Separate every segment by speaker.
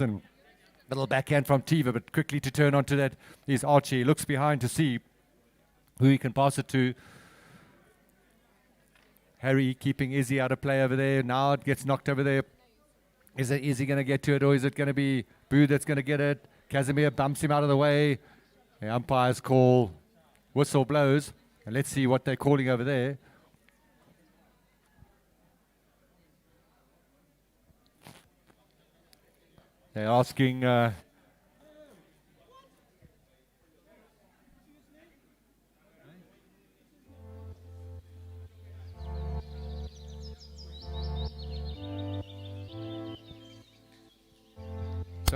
Speaker 1: And little backhand from Tiva, but quickly to turn onto that is Archie. He looks behind to see who he can pass it to. Harry keeping Izzy out of play over there. Now it gets knocked over there. Is he going to get to it, or is it going to be Boo that's going to get it? Casimir bumps him out of the way. The umpires call, whistle blows, and let's see what they're calling over there. They're asking so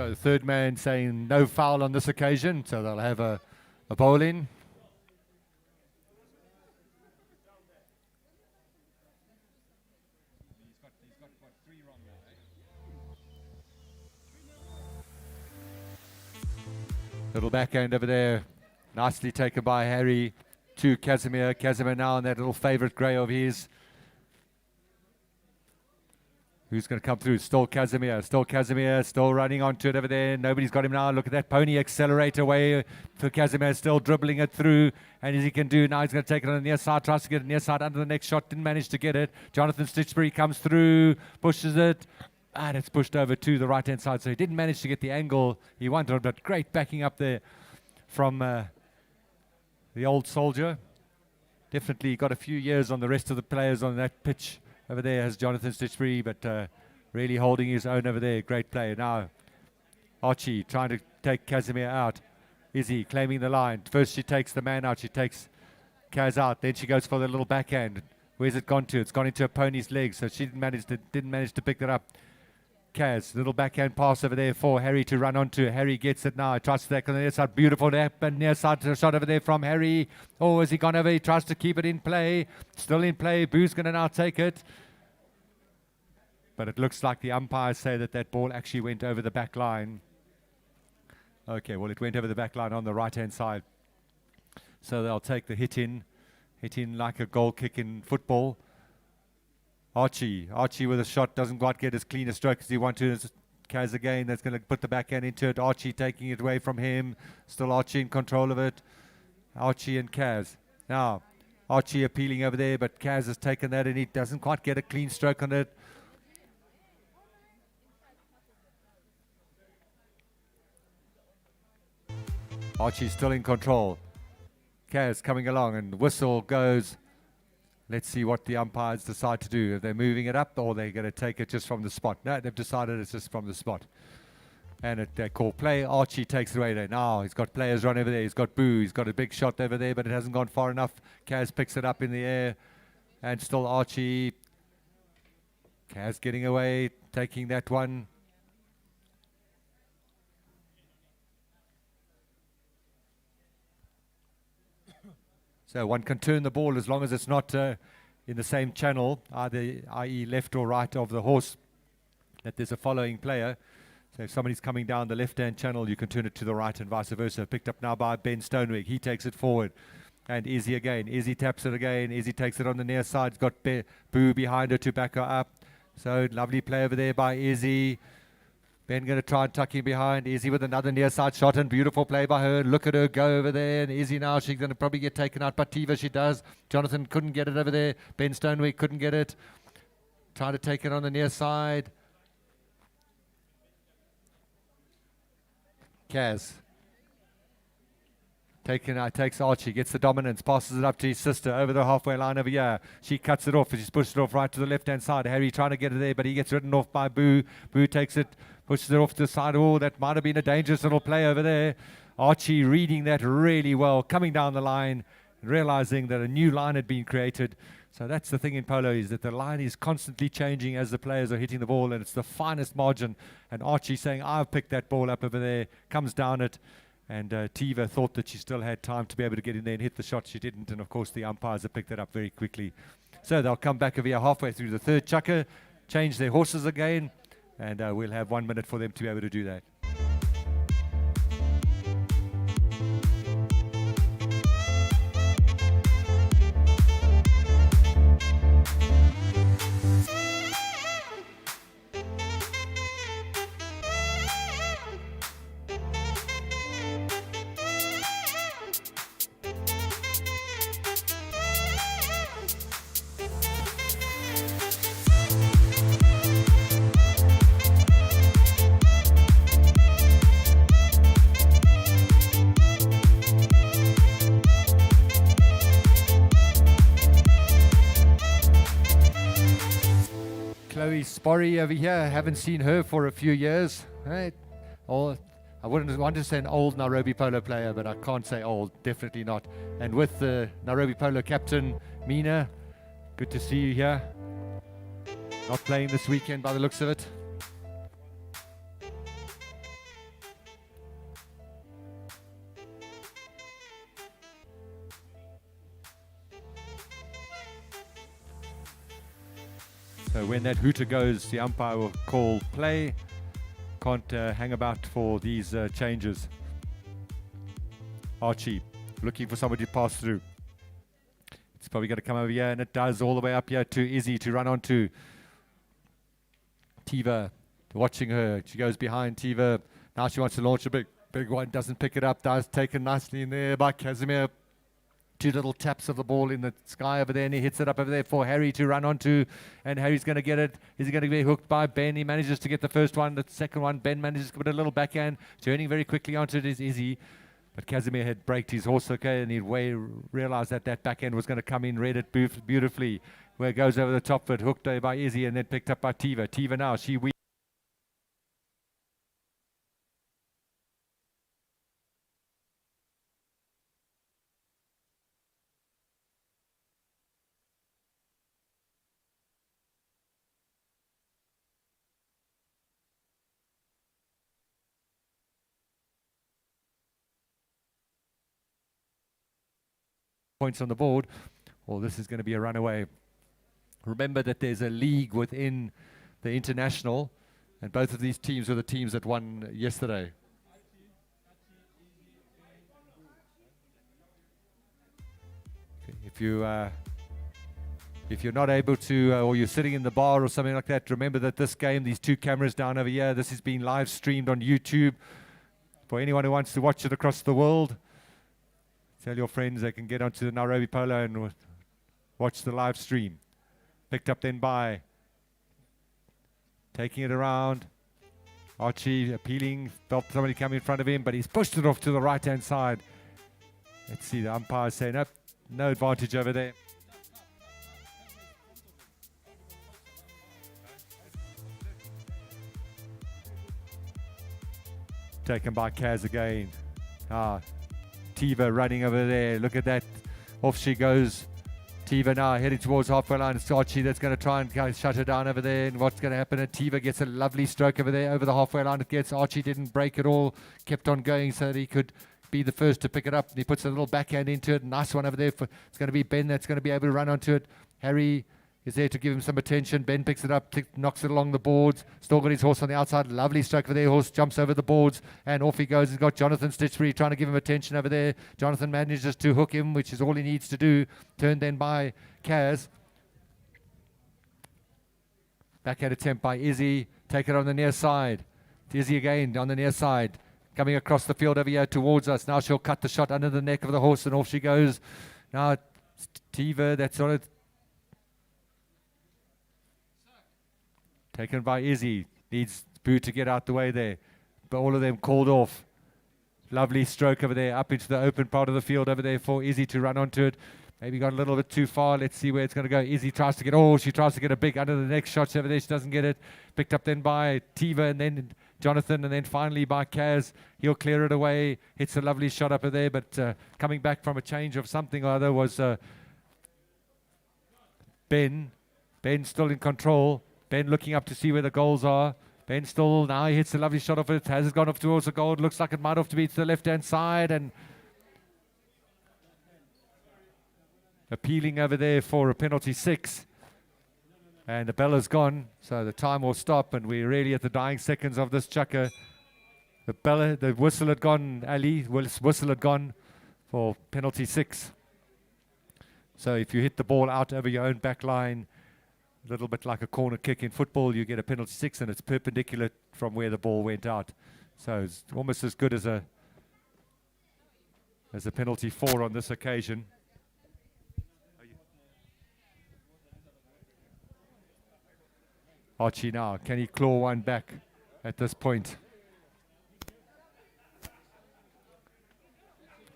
Speaker 1: the third man saying no foul on this occasion, so they'll have a bowl in. Little backhand over there, nicely taken by Harry to Casimir. Casimir now on that little favourite grey of his. Who's going to come through? Still Casimir, still running onto it over there. Nobody's got him now. Look at that pony accelerate away for Casimir, still dribbling it through. And as he can do, now he's going to take it on the near side, tries to get it near side under the next shot, didn't manage to get it. Jonathan Stitchbury comes through, pushes it. And it's pushed over to the right-hand side, so he didn't manage to get the angle he wanted, but great backing up there from the old soldier. Definitely got a few years on the rest of the players on that pitch over there has Jonathan Stitchbury, but really holding his own over there. Great play. Now Archie trying to take Casimir out. Izzy claiming the line. First she takes the man out, she takes Kaz out, then she goes for the little backhand. Where's it gone to? It's gone into a pony's leg, so she didn't manage to pick that up. Kaz, little backhand pass over there for Harry to run onto. Harry gets it now. Tries to take on the near side. Beautiful nap and near side shot over there from Harry. Oh, has he gone over? He tries to keep it in play. Still in play. Boo's going to now take it. But it looks like the umpires say that ball actually went over the back line. Okay, well, it went over the back line on the right-hand side. So they'll take the hit in like a goal kick in football. Archie with a shot, doesn't quite get as clean a stroke as he wanted. Kaz again, that's going to put the backhand into it. Archie taking it away from him. Still Archie in control of it. Archie and Kaz. Now, Archie appealing over there, but Kaz has taken that and he doesn't quite get a clean stroke on it. Archie's still in control. Kaz coming along and whistle goes. Let's see what the umpires decide to do. Are they moving it up or are they going to take it just from the spot? No, they've decided it's just from the spot. And they call play. Archie takes it away there. Now he's got players run over there. He's got Boo. He's got a big shot over there, but it hasn't gone far enough. Kaz picks it up in the air. And still Archie. Kaz getting away, taking that one. So one can turn the ball as long as it's not in the same channel, either i.e. left or right of the horse, that there's a following player. So if somebody's coming down the left-hand channel, you can turn it to the right and vice versa. Picked up now by Ben Stonewig. He takes it forward. And Izzy again. Izzy taps it again. Izzy takes it on the near side. He's got Boo behind her to back her up. So lovely play over there by Izzy. Ben going to try and tuck him behind. Izzy with another near side shot and beautiful play by her. Look at her go over there. And Izzy now, she's going to probably get taken out. But Tiva, she does. Jonathan couldn't get it over there. Ben Stonewig couldn't get it. Trying to take it on the near side. Kaz. Takes Archie, gets the dominance, passes it up to his sister over the halfway line over here. She cuts it off, and she's pushed it off right to the left-hand side. Harry trying to get it there, but he gets ridden off by Boo. Boo takes it, pushes it off to the side. Oh, that might have been a dangerous little play over there. Archie reading that really well, coming down the line, realizing that a new line had been created. So that's the thing in polo, is that the line is constantly changing as the players are hitting the ball, and it's the finest margin. And Archie saying, I've picked that ball up over there, comes down it. And Tiva thought that she still had time to be able to get in there and hit the shot. She didn't, and of course the umpires have picked that up very quickly. So they'll come back over here halfway through the third chukker, change their horses again, and we'll have 1 minute for them to be able to do that. Borry over here, haven't seen her for a few years. Right? I wouldn't want to say an old Nairobi Polo player, but I can't say old, definitely not. And with the Nairobi Polo captain, Mina, good to see you here. Not playing this weekend by the looks of it. So when that hooter goes, the umpire will call play. Can't hang about for these changes. Archie looking for somebody to pass through. It's probably going to come over here, and it does, all the way up here to Izzy to run onto. Tiva watching her. She goes behind Tiva. Now she wants to launch a big one. Doesn't pick it up. Does taken nicely in there by Casimir. 2 little taps of the ball in the sky over there, and he hits it up over there for Harry to run onto, and Harry's going to get it. Is he going to be hooked by Ben? He manages to get the first one. The second one, Ben manages to put a little backhand. Turning very quickly onto it is Izzy. But Casimir had braked his horse, okay, and he'd realized that that backhand was going to come in, read it beautifully, where it goes over the top of it, hooked by Izzy, and then picked up by Tiva. Tiva now, she points on the board, or this is going to be a runaway. Remember that there's a league within the international, and both of these teams were the teams that won yesterday. If you're not able to, or you're sitting in the bar or something like that, remember that this game, these 2 cameras down over here, this is being live streamed on YouTube for anyone who wants to watch it across the world. Tell your friends they can get onto the Nairobi Polo and watch the live stream. Picked up then by taking it around. Archie appealing, felt somebody come in front of him, but he's pushed it off to the right-hand side. Let's see, the umpire saying, nope, no advantage over there. Taken by Kaz again. Tiva running over there. Look at that. Off she goes. Tiva now heading towards halfway line. It's Archie that's going to try and shut her down over there. And what's going to happen? And Tiva gets a lovely stroke over there, over the halfway line. It gets Archie, didn't break at all. Kept on going so that he could be the first to pick it up. And he puts a little backhand into it. Nice one over there. It's going to be Ben that's going to be able to run onto it. Harry is there to give him some attention. Ben picks it up, knocks it along the boards. Still got his horse on the outside. Lovely stroke over there. Horse jumps over the boards, and off he goes. He's got Jonathan Stitchbury trying to give him attention over there. Jonathan manages to hook him, which is all he needs to do. Turned then by Kaz. Backhand attempt by Izzy. Take it on the near side. Izzy again on the near side. Coming across the field over here towards us. Now she'll cut the shot under the neck of the horse, and off she goes. Now Tiva, that's on it. Taken by Izzy. Needs Boo to get out the way there. But all of them called off. Lovely stroke over there. Up into the open part of the field over there for Izzy to run onto it. Maybe got a little bit too far. Let's see where it's going to go. Izzy tries to get... Oh, she tries to get a big under the neck shot over there. She doesn't get it. Picked up then by Tiva and then Jonathan and then finally by Kaz. He'll clear it away. Hits a lovely shot up there. But coming back from a change of something or other was Ben. Ben still in control. Ben looking up to see where the goals are. Ben still, now he hits a lovely shot off it. Has gone off towards the goal. It looks like it might have to be to the left-hand side. And appealing over there for a penalty 6. And the bell is gone. So the time will stop. And we're really at the dying seconds of this chukker. The whistle had gone, Ali. Whistle had gone for penalty 6. So if you hit the ball out over your own back line, a little bit like a corner kick in football, you get a penalty 6 and it's perpendicular from where the ball went out. So it's almost as good as a penalty 4 on this occasion. Archie now, can he claw one back at this point?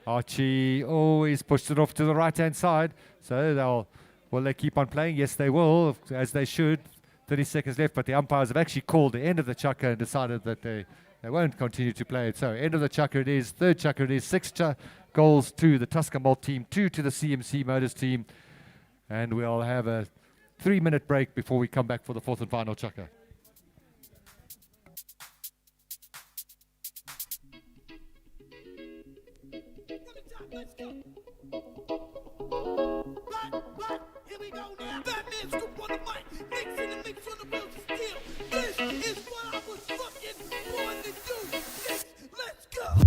Speaker 1: Archie, oh, he's pushed it off to the right-hand side. So will they keep on playing? Yes, they will, as they should. 30 seconds left, but the umpires have actually called the end of the chukker and decided that they won't continue to play it. So end of the chukker it is, third chukker it is, 6 goals to the Tusker Malt team, 2 to the CMC Motors team. And we'll have a 3-minute break before we come back for the fourth and final chukker.
Speaker 2: Let's go. But, here we go now. Batman scoop on the mic, mix in the mix on the wheels of steel. This is what I was fucking born to do. Yes, let's go.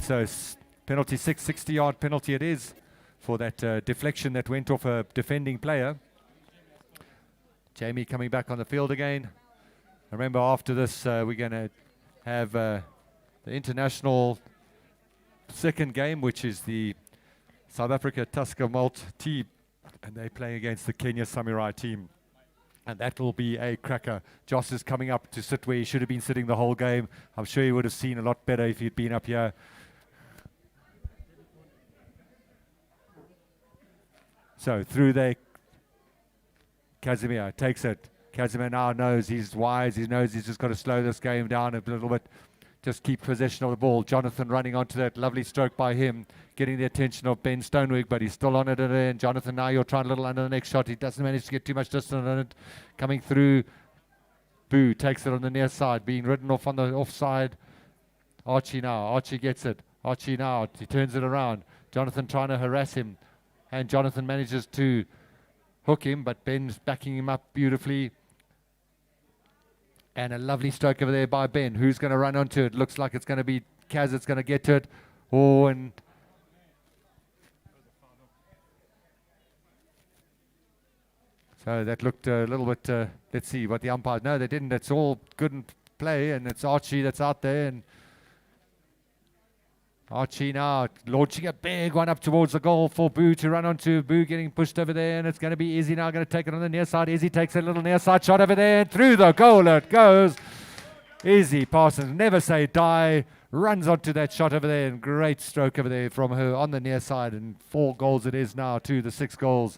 Speaker 1: So penalty 60-yard penalty it is for that deflection that went off a defending player. Jamie coming back on the field again. Remember, after this, we're going to have the international second game, which is the South Africa Tusker Malt team, and they play against the Kenya Samurai team. And that will be a cracker. Joss is coming up to sit where he should have been sitting the whole game. I'm sure he would have seen a lot better if he'd been up here. So through there, Casimir takes it. Casimir now knows he's wise. He knows he's just got to slow this game down a little bit. Just keep possession of the ball. Jonathan running onto that lovely stroke by him, getting the attention of Ben Stonewig, but he's still on it. And Jonathan, now you're trying a little under the next shot. He doesn't manage to get too much distance on it. Coming through, Boo takes it on the near side, being ridden off on the offside. Archie now. Archie gets it. Archie now. He turns it around. Jonathan trying to harass him. And Jonathan manages to hook him, but Ben's backing him up beautifully. And a lovely stroke over there by Ben. Who's going to run onto it? Looks like it's going to be Kaz that's going to get to it. Oh, and so that looked a little bit, let's see what the umpires, no, they didn't. It's all good and play, and it's Archie that's out there. And Archie now launching a big one up towards the goal for Boo to run onto. Boo getting pushed over there, and it's going to be Izzy now going to take it on the near side. Izzy takes a little near side shot over there, and through the goal it goes. Izzy Parsons, never say die, runs onto that shot over there, and great stroke over there from her on the near side, and 4 goals it is now to the 6 goals.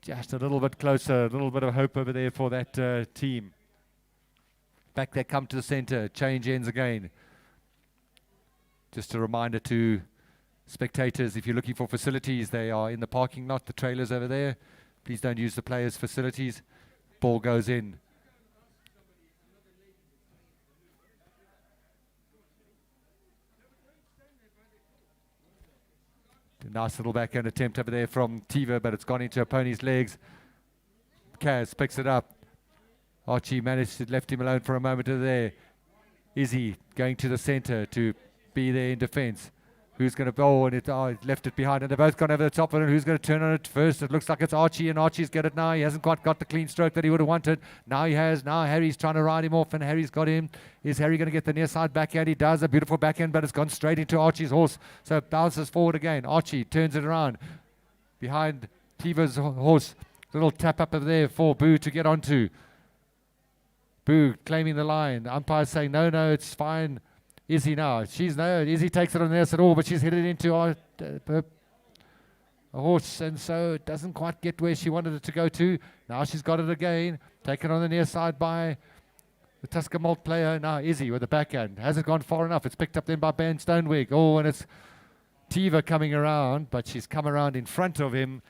Speaker 1: Just a little bit closer, a little bit of hope over there for that team. Back they come to the center, change ends again. Just a reminder to spectators, if you're looking for facilities, they are in the parking lot, the trailers over there. Please don't use the players' facilities. Ball goes in. Nice little backhand attempt over there from Tiva, but it's gone into Pony's legs. Kaz picks it up. Archie managed to left him alone for a moment there. Izzy going to the center to be there in defense. Who's going to bowl? And it left it behind, and they've both gone over the top of it. Who's going to turn on it first? It looks like it's Archie, and Archie's got it now. He hasn't quite got the clean stroke that he would have wanted. Now he has. Now Harry's trying to ride him off, and Harry's got him. Is Harry going to get the near side backhand? He does. A beautiful backhand, but it's gone straight into Archie's horse. So it bounces forward again. Archie turns it around behind Tiva's horse. Little tap up over there for Boo to get onto. Boo claiming the line. Umpire saying, no, it's fine. Izzy now. Izzy takes it on there, but she's hit it into a horse, and so it doesn't quite get where she wanted it to go to. Now she's got it again. Taken on the near side by the Tusker Malt player. Now Izzy with the backhand. Hasn't gone far enough. It's picked up then by Ben Stonewig. And it's Tiva coming around, but she's come around in front of him.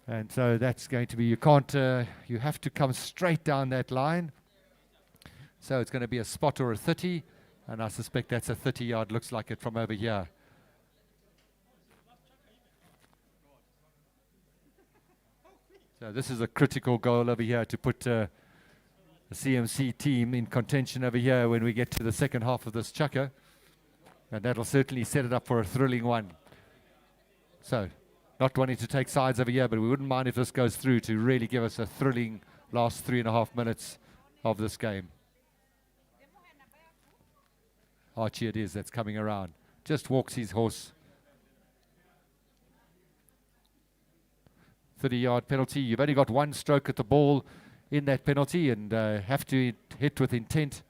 Speaker 1: And so that's going to be, you have to come straight down that line. So it's going to be a spot or a 30. And I suspect that's a 30-yard, looks like it from over here. So this is a critical goal over here to put the CMC team in contention over here when we get to the second half of this chukker. And that'll certainly set it up for a thrilling one. So, not wanting to take sides over here, but we wouldn't mind if this goes through to really give us a thrilling last 3.5 minutes of this game. Archie it is that's coming around. Just walks his horse. 30-yard penalty. You've only got one stroke at the ball in that penalty and have to hit with intent.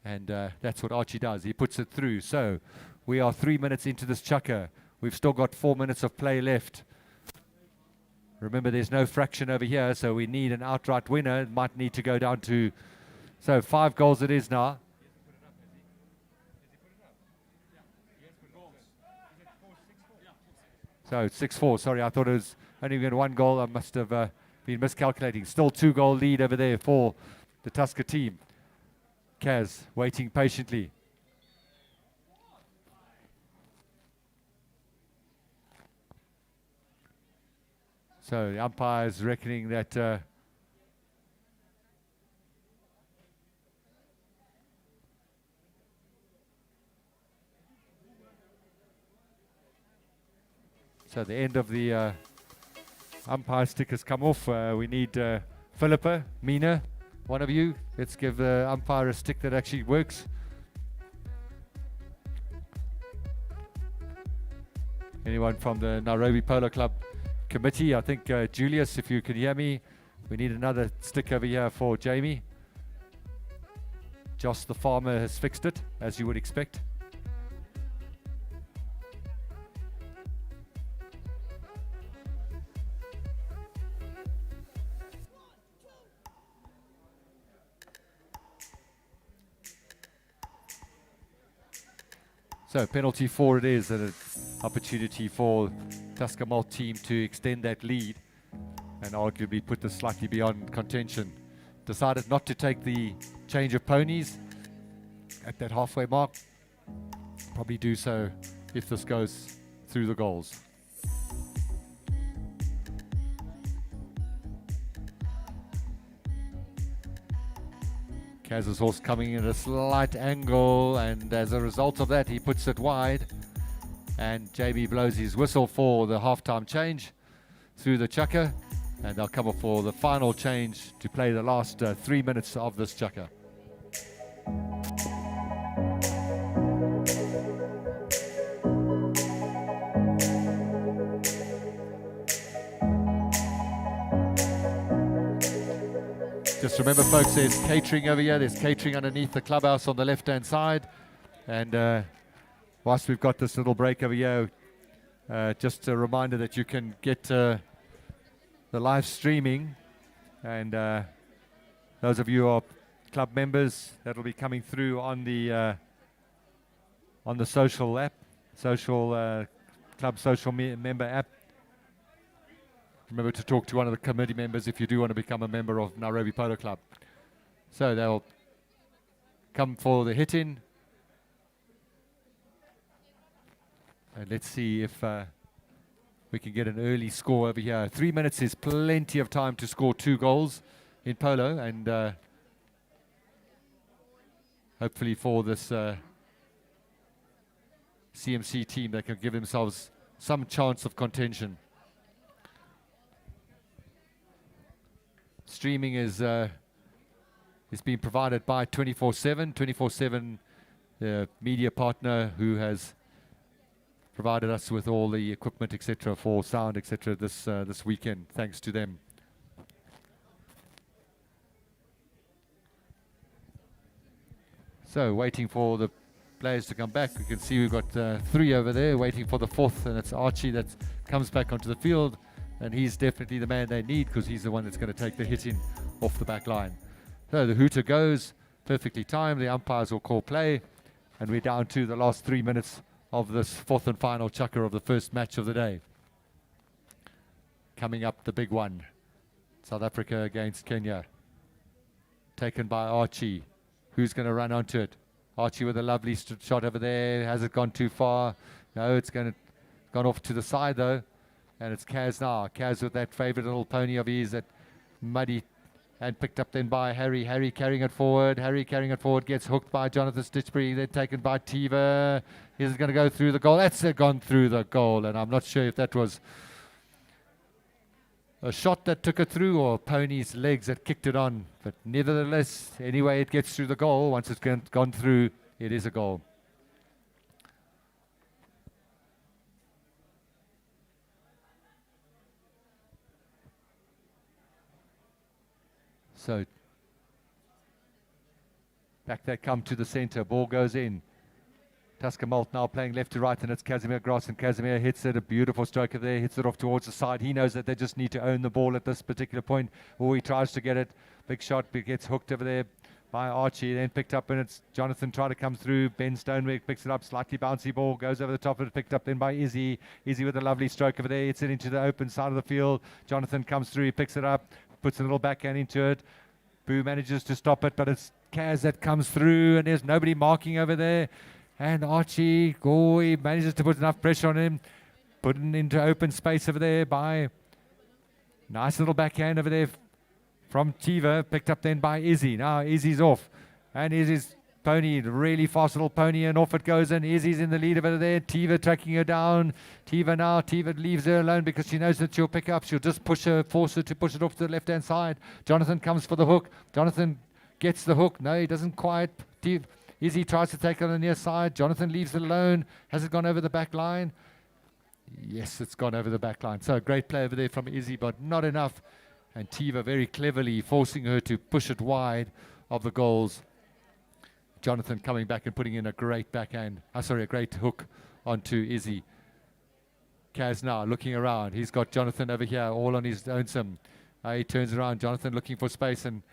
Speaker 1: And that's what Archie does. He puts it through. So we are 3 minutes into this chukker. We've still got 4 minutes of play left. Remember, there's no fraction over here, so we need an outright winner. It might need to go down to... So 5 goals it is now. So 6-4, sorry, I thought it was only going 1 goal. I must have been miscalculating. Still 2-goal lead over there for the Tusker team. Kaz waiting patiently. So the umpire's reckoning that so the end of the umpire stick has come off. We need Philippa, Mina, one of you. Let's give the umpire a stick that actually works. Anyone from the Nairobi Polo Club committee? I think Julius, if you can hear me, we need another stick over here for Jamie. Joss the farmer has fixed it, as you would expect. So penalty 4 it is, and an opportunity for Tusker Malt team to extend that lead and arguably put this slightly beyond contention. Decided not to take the change of ponies at that halfway mark. Probably do so if this goes through the goals. Kaz's horse coming in at a slight angle, and as a result of that he puts it wide, and JB blows his whistle for the halftime change through the chukker, and they'll come up for the final change to play the last 3 minutes of this chukker. Just remember, folks, there's catering over here. There's catering underneath the clubhouse on the left-hand side. And whilst we've got this little break over here, just a reminder that you can get the live streaming. And those of you who are club members, that'll be coming through on the social app, club social member app. Remember to talk to one of the committee members if you do want to become a member of Nairobi Polo Club. So they'll come for the hit-in. And let's see if we can get an early score over here. 3 minutes is plenty of time to score 2 goals in polo, and hopefully for this CMC team, they can give themselves some chance of contention. Streaming is being provided by 24/7. 24/7, the media partner who has provided us with all the equipment, etc., for sound, etc., this weekend. Thanks to them. So, waiting for the players to come back. We can see we've got 3 over there waiting for the 4th, and it's Archie that comes back onto the field, and he's definitely the man they need because he's the one that's going to take the hit in off the back line. So the hooter goes, perfectly timed. The umpires will call play, and we're down to the last 3 minutes of this 4th and final chukker of the first match of the day. Coming up, the big one. South Africa against Kenya. Taken by Archie. Who's going to run onto it? Archie with a lovely shot over there. Has it gone too far? No, it's gone off to the side though. And it's Kaz now. Kaz with that favourite little pony of his, that muddy, and picked up then by Harry. Harry carrying it forward. Harry carrying it forward. Gets hooked by Jonathan Stitchbury. Then taken by Tiva. Is it going to go through the goal? That's gone through the goal. And I'm not sure if that was a shot that took it through or Pony's legs that kicked it on. But nevertheless, anyway, it gets through the goal. Once it's gone through, it is a goal. So back they come to the center. Ball goes in. Tusker Malt now playing left to right, and it's Casimir Gross, and Casimir hits it. A beautiful stroke of there, hits it off towards the side. He knows that they just need to own the ball at this particular point. Oh, he tries to get it. Big shot, but gets hooked over there by Archie, then picked up, and it's Jonathan trying to come through. Ben Stonewick picks it up, slightly bouncy ball, goes over the top of it, picked up then by Izzy. Izzy with a lovely stroke over there, hits it into the open side of the field. Jonathan comes through, he picks it up, puts a little backhand into it. Boo manages to stop it, but it's Kaz that comes through, and there's nobody marking over there. And Archie, he manages to put enough pressure on him, put it into open space over there by nice little backhand over there from Tiva, picked up then by Izzy. Now Izzy's off, and Izzy's pony, really fast little pony, and off it goes, and Izzy's in the lead over there. Tiva tracking her down. Tiva leaves her alone because she knows that she'll pick up. She'll just force her to push it off to the left-hand side. Jonathan comes for the hook. Jonathan gets the hook. No, he doesn't quite. Izzy tries to take it on the near side. Jonathan leaves it alone. Has it gone over the back line? Yes, it's gone over the back line. So a great play over there from Izzy, but not enough. And Tiva very cleverly forcing her to push it wide of the goals. Jonathan coming back and putting in a great backhand. A great hook onto Izzy. Kaz now looking around. He's got Jonathan over here all on his lonesome. He turns around. Jonathan looking for space and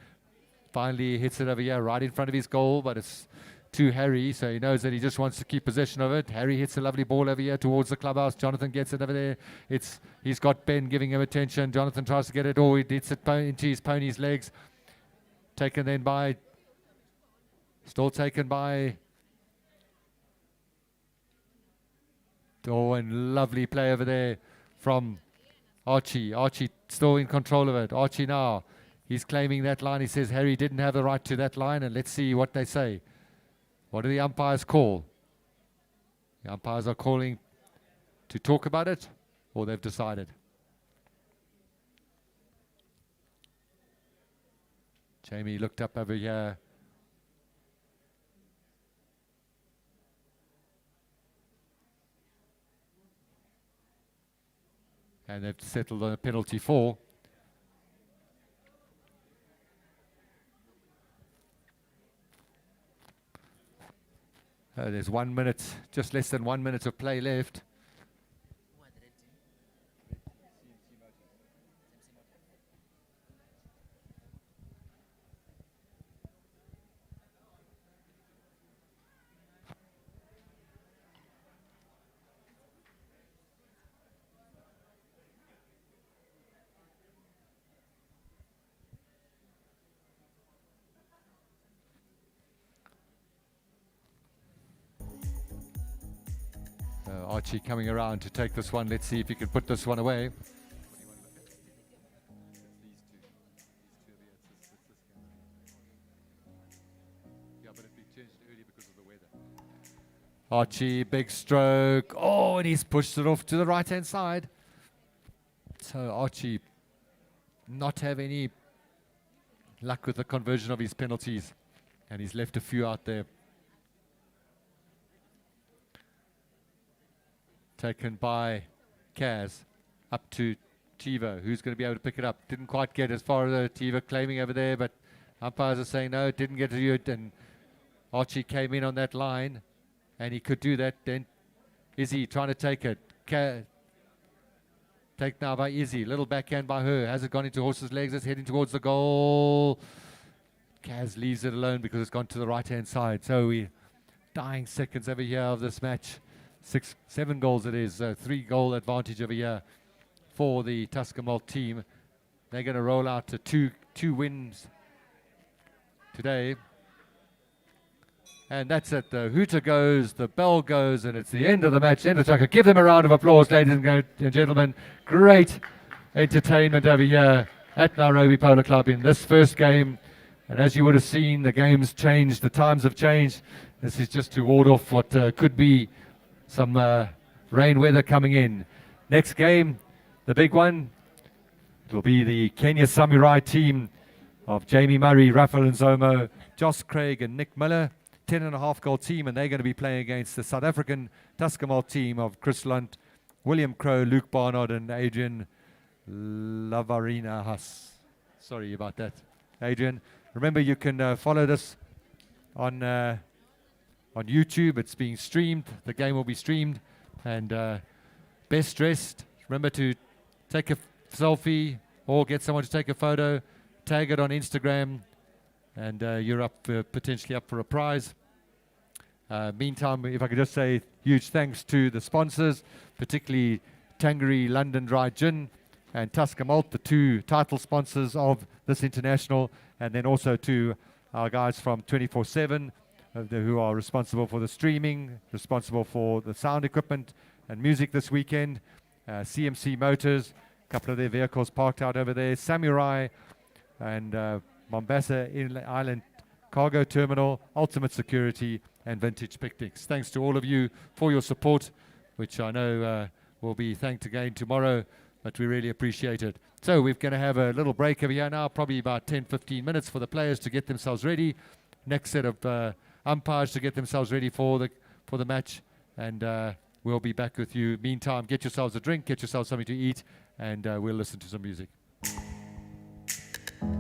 Speaker 1: finally hits it over here right in front of his goal, but it's to Harry, so he knows that he just wants to keep possession of it. Harry hits a lovely ball over here towards the clubhouse. Jonathan gets it over there. He's got Ben giving him attention. Jonathan tries to get it. He hits it into his pony's legs. Taken then by... Still taken by... and lovely play over there from Archie. Archie still in control of it. Archie now. He's claiming that line. He says Harry didn't have the right to that line, and let's see what they say. What do the umpires call? The umpires are calling to talk about it, or they've decided. Jamie looked up over here. And they've settled on a penalty 4. There's 1 minute, just less than 1 minute of play left. Archie coming around to take this one. Let's see if he can put this one away. Archie, big stroke. Oh, and he's pushed it off to the right-hand side. So Archie not have any luck with the conversion of his penalties. And he's left a few out there. Taken by Kaz. Up to Tiva, who's going to be able to pick it up. Didn't quite get as far as Tiva claiming over there, but umpires are saying no, it didn't get to you. And Archie came in on that line. And he could do that. Then Izzy trying to take it. Take now by Izzy. Little backhand by her. Has it gone into Horse's legs? It's heading towards the goal. Kaz leaves it alone because it's gone to the right-hand side. So we're dying seconds over here of this match. 7 goals it is. 3-goal advantage over here for the Tusker Malt team. They're going to roll out to two wins today. And that's it. The hooter goes, the bell goes, and it's the end of the match. End of Tucker. Give them a round of applause, ladies and gentlemen. Great entertainment over here at Nairobi Polo Club in this first game. And as you would have seen, the game's changed. The times have changed. This is just to ward off what could be some rain weather coming in. Next game, the big one, it will be the Kenya Samurai team of Jamie Murray, Raphael Nzomo, Josh Craig, and Nick Miller. 10.5-goal team, and they're going to be playing against the South African Tusker Malt team of Chris Lunt, William Crow, Luke Barnard, and Adrian Lavarina Haas. Sorry about that, Adrian. Remember, you can follow this on YouTube. It's being streamed. The game will be streamed. And best dressed. Remember to take a selfie or get someone to take a photo. Tag it on Instagram. And you're up potentially up for a prize. Meantime, if I could just say huge thanks to the sponsors, particularly Tangery London Dry Gin and Tusker Malt, the 2 title sponsors of this international, and then also to our guys from 24/7 who are responsible for the streaming, responsible for the sound equipment and music this weekend. CMC Motors, a couple of their vehicles parked out over there. Samurai and Mombasa Inland Island Cargo Terminal, Ultimate Security, and Vintage Picnics. Thanks to all of you for your support, which I know will be thanked again tomorrow, but we really appreciate it. So we're going to have a little break over here now, probably about 10-15 minutes for the players to get themselves ready. Next set of umpires to get themselves ready for the match, and we'll be back with you. Meantime, get yourselves a drink, get yourselves something to eat, and we'll listen to some music.
Speaker 3: World,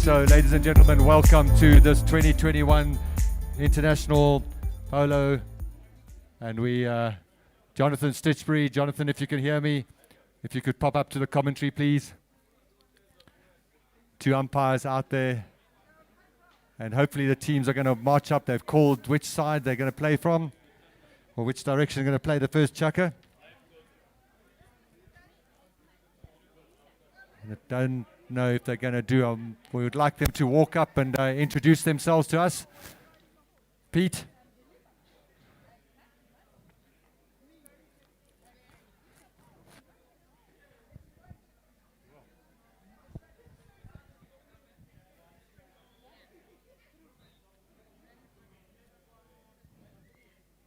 Speaker 1: So, ladies and gentlemen, welcome to this 2021 International Polo. And we, Jonathan Stitchbury. Jonathan, if you can hear me, if you could pop up to the commentary, please. 2 umpires out there. And hopefully the teams are going to march up. They've called which side they're going to play from, or which direction they're going to play the first chukker. And I don't know if they're going to do. We would like them to walk up and introduce themselves to us. Pete.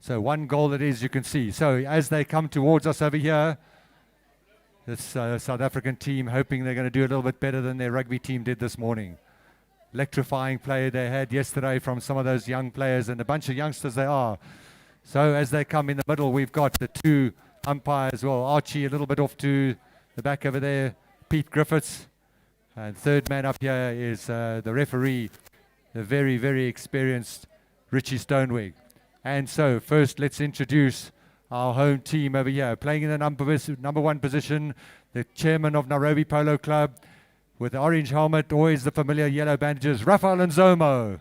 Speaker 1: So 1 goal it is, you can see. So as they come towards us over here, this South African team hoping they're going to do a little bit better than their rugby team did this morning. Electrifying play they had yesterday from some of those young players, and a bunch of youngsters they are. So as they come in the middle, we've got the 2 umpires. Well, Archie a little bit off to the back over there, Pete Griffiths. And third man up here is the referee, the very, very experienced Richie Stonewig. And so first let's introduce our home team over here. Playing in the number 1 position, the chairman of Nairobi Polo Club, with the orange helmet, always the familiar yellow bandages, Rafael Nzomo.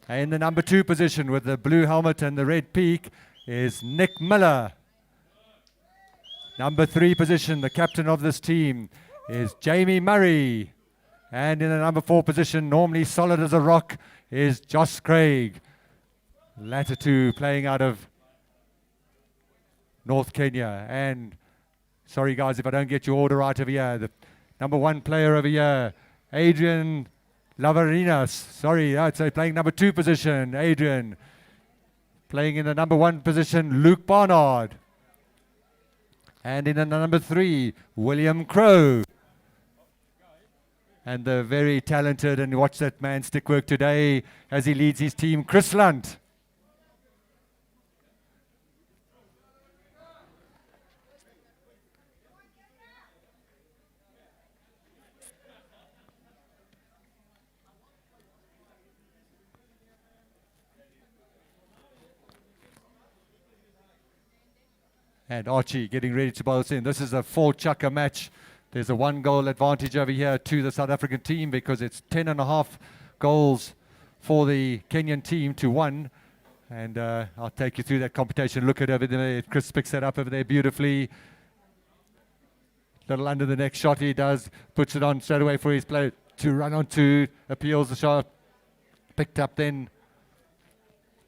Speaker 1: And in the number 2 position, with the blue helmet and the red peak, is Nick Miller. Number 3 position, the captain of this team, is Jamie Murray. And in the number 4 position, normally solid as a rock, is Josh Craig. Latter 2 playing out of North Kenya. And sorry guys if I don't get your order right over here. The number 1 player over here, Adrian Lavarinas. Sorry, so playing number 2 position, Adrian. Playing in the number 1 position, Luke Barnard. And in the number 3, William Crow. And the very talented, and watch that man stick work today as he leads his team, Chris Lunt. And Archie getting ready to bowl us in. This is a 4 chukker match. There's a 1 goal advantage over here to the South African team because it's 10.5 goals for the Kenyan team to 1. And I'll take you through that computation. Look at over there. Chris picks that up over there beautifully. Little under the neck shot he does. Puts it on straight away for his player to run onto. Appeals the shot. Picked up then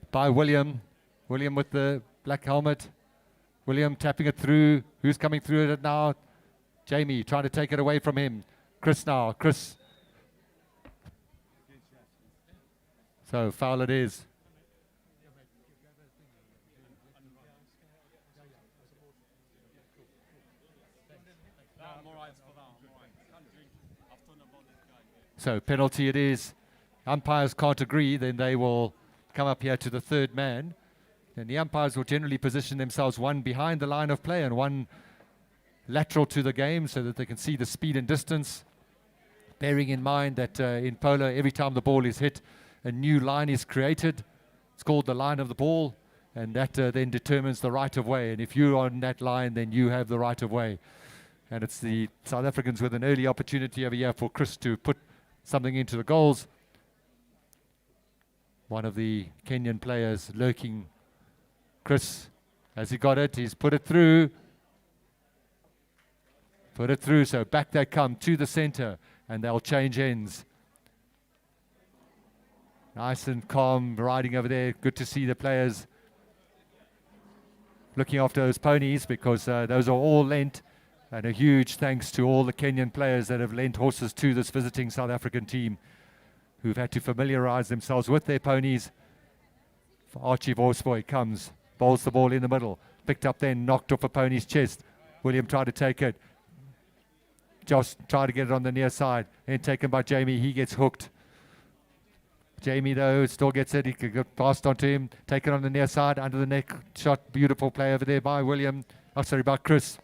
Speaker 1: by William. William with the black helmet. William tapping it through. Who's coming through it now? Jamie trying to take it away from him. Chris now. Chris. So foul it is. So penalty it is. Umpires can't agree, then they will come up here to the 3rd man. And the umpires will generally position themselves 1 behind the line of play and 1 lateral to the game so that they can see the speed and distance. Bearing in mind that in polo, every time the ball is hit, a new line is created. It's called the line of the ball, and that then determines the right of way. And if you're on that line, then you have the right of way. And it's the South Africans with an early opportunity over here for Chris to put something into the goals. One of the Kenyan players lurking. Chris, has he got it? He's put it through. Put it through, so back they come to the center, and they'll change ends. Nice and calm riding over there. Good to see the players looking after those ponies because those are all lent. And a huge thanks to all the Kenyan players that have lent horses to this visiting South African team who've had to familiarize themselves with their ponies. Archie Vorsboy comes, bowls the ball in the middle. Picked up then, knocked off a pony's chest. William tried to take it. Josh tried to get it on the near side. And taken by Jamie. He gets hooked. Jamie, though, still gets it. He could get passed onto him. Taken on the near side, under the neck. Shot, beautiful play over there by William. Oh, sorry, by Chris.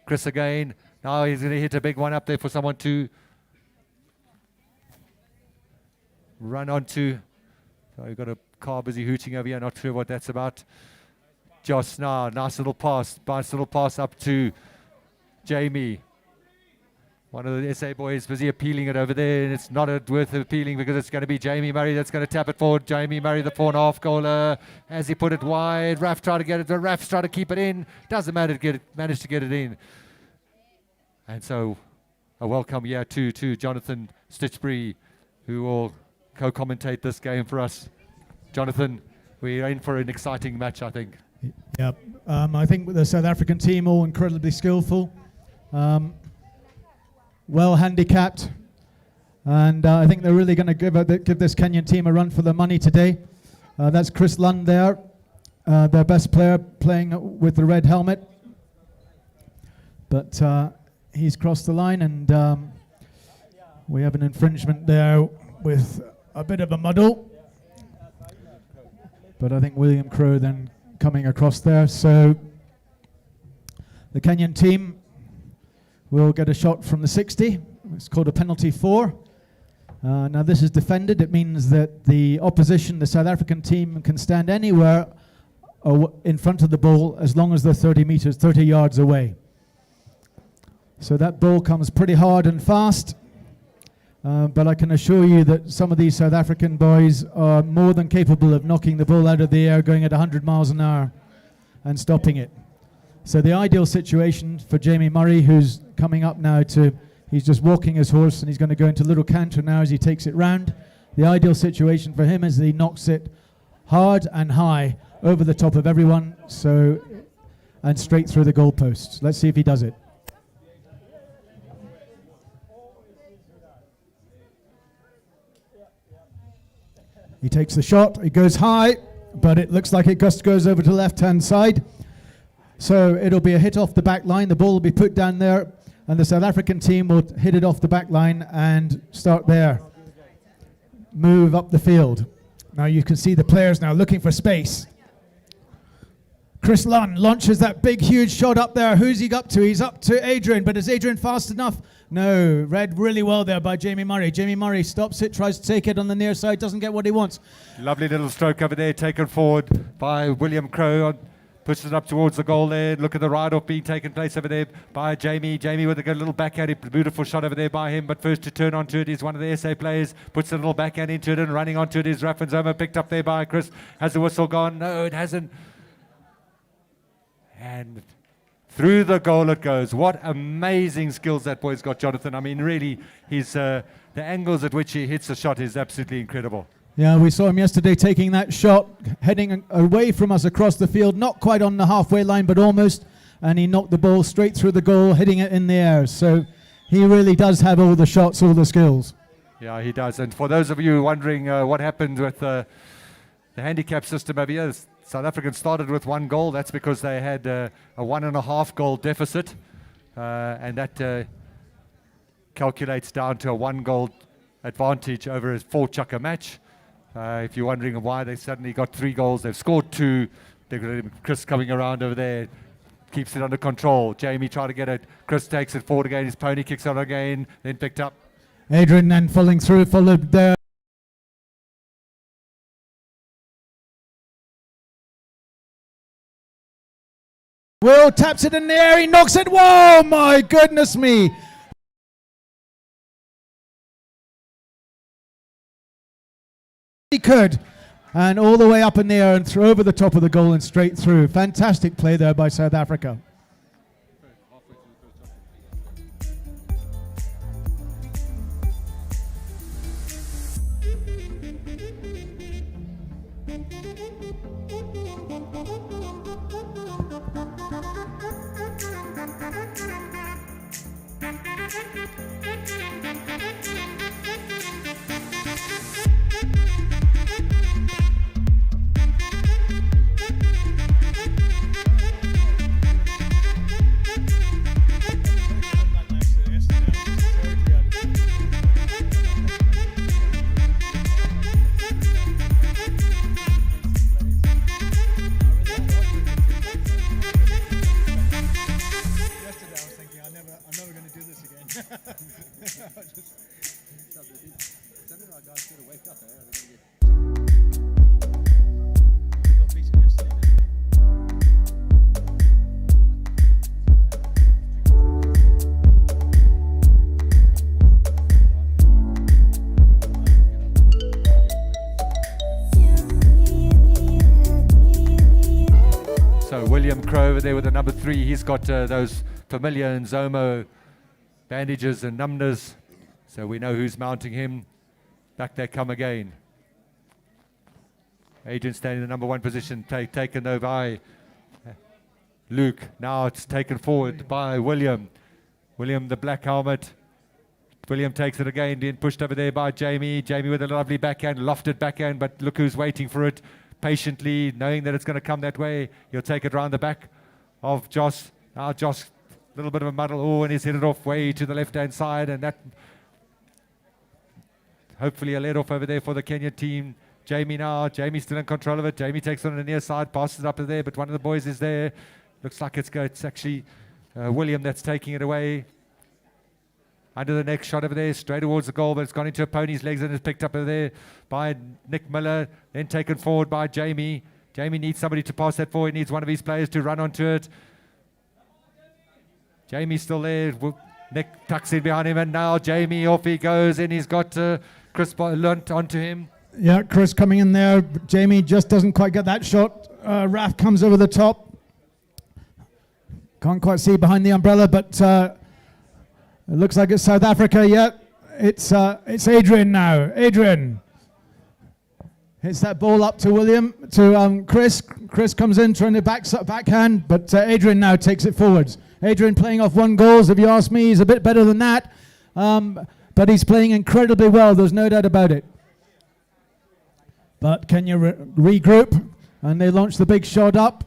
Speaker 1: Chris again. Now he's going to hit a big one up there for someone to run onto. So you've got a car busy hooting over here. Not sure what that's about. Josh now, nice little pass up to Jamie. One of the SA boys busy appealing it over there, and it's not worth appealing because it's going to be Jamie Murray that's going to tap it forward. Jamie Murray, the 4.5 goaler, as he put it wide. Raf tried to get it. The Raf's trying to keep it in. Doesn't matter to get it. Managed to get it in. And so a welcome here to Jonathan Stitchbury, who will co-commentate this game for us. Jonathan, we're in for an exciting match, I think.
Speaker 3: Yeah, I think the South African team all incredibly skillful. Well handicapped, and I think they're really going to give this Kenyan team a run for their money today. That's Chris Lund there, their best player, playing with the red helmet. But he's crossed the line, and we have an infringement there with a bit of a muddle. But I think William Crow then coming across there. So the Kenyan team will get a shot from the 60. It's called a penalty 4. Now this is defended. It means that the opposition, the South African team, can stand anywhere in front of the ball as long as they're 30 yards away. So that ball comes pretty hard and fast. But I can assure you that some of these South African boys are more than capable of knocking the ball out of the air, going at 100 miles an hour and stopping it. So the ideal situation for Jamie Murray, who's coming up now he's just walking his horse and he's going to go into a little canter now as he takes it round. The ideal situation for him is that he knocks it hard and high over the top of everyone, and straight through the goalposts. Let's see if he does it. He takes the shot, it goes high, but it looks like it just goes over to the left-hand side. So it'll be a hit off the back line. The ball will be put down there, and the South African team will hit it off the back line and start there. Move up the field. Now you can see the players now looking for space. Chris Lund launches that big, huge shot up there. Who's he up to? He's up to Adrian, but is Adrian fast enough? No, read really well there by Jamie Murray. Jamie Murray stops it, tries to take it on the near side, doesn't get what he wants.
Speaker 1: Lovely little stroke over there, taken forward by William Crow. Pushes it up towards the goal there. Look at the ride-off being taken place over there by Jamie. Jamie with a good little backhand. Beautiful shot over there by him. But first to turn onto it is one of the SA players. Puts a little backhand into it and running onto it is Raffin Zoma. Picked up there by Chris. Has the whistle gone? No, it hasn't. And through the goal it goes. What amazing skills that boy's got, Jonathan. I mean, really, the angles at which he hits the shot is absolutely incredible.
Speaker 3: Yeah, we saw him yesterday taking that shot, heading away from us across the field, not quite on the halfway line, but almost, and he knocked the ball straight through the goal, hitting it in the air. So he really does have all the shots, all the skills.
Speaker 1: Yeah, he does. And for those of you wondering what happened with the handicap system over here, South Africans started with 1 goal. That's because they had a 1.5 goal deficit, and that calculates down to a 1 goal advantage over a 4-chucker match. If you're wondering why they suddenly got 3 goals, they've scored 2. They've got Chris coming around over there, keeps it under control. Jamie tried to get it. Chris takes it forward again. His pony kicks on again, then picked up.
Speaker 3: Adrian then following through, followed there. Will taps it in the air, he knocks it. Whoa, my goodness me. He could, and all the way up in the air and throw over the top of the goal and straight through. Fantastic play there by South Africa.
Speaker 1: So William Crow over there with the number 3. He's got those familiar Nzomo bandages and numbness. So we know who's mounting him. Back they come again. Adrian standing in the number 1 position, taken over by Luke. Now it's taken forward by William. William, the black helmet. William takes it again, being pushed over there by Jamie. Jamie with a lovely backhand, lofted backhand, but look who's waiting for it. Patiently, knowing that it's going to come that way. He'll take it round the back of Josh. Now Josh, a little bit of a muddle. Oh, and he's hit it off way to the left-hand side, and that hopefully a let off over there for the Kenyan team. Jamie now. Jamie's still in control of it. Jamie takes it on the near side, passes it up there, but one of the boys is there. Looks like it's actually William that's taking it away. Under the next shot over there, straight towards the goal, but it's gone into a pony's legs and is picked up over there by Nick Miller, then taken forward by Jamie. Jamie needs somebody to pass that forward. He needs one of his players to run onto it. Jamie's still there. Nick tucks in behind him, and now Jamie, off he goes, and he's got Chris Lunt onto him.
Speaker 3: Yeah, Chris coming in there. Jamie just doesn't quite get that shot. Raf comes over the top. Can't quite see behind the umbrella, but it looks like it's South Africa. Yeah, it's Adrian now. Adrian hits that ball up to William, to Chris. Chris comes in trying to backhand, but Adrian now takes it forwards. Adrian playing off 1 goal. If you ask me, he's a bit better than that, but he's playing incredibly well. There's no doubt about it. But Kenya regroup, and they launch the big shot up.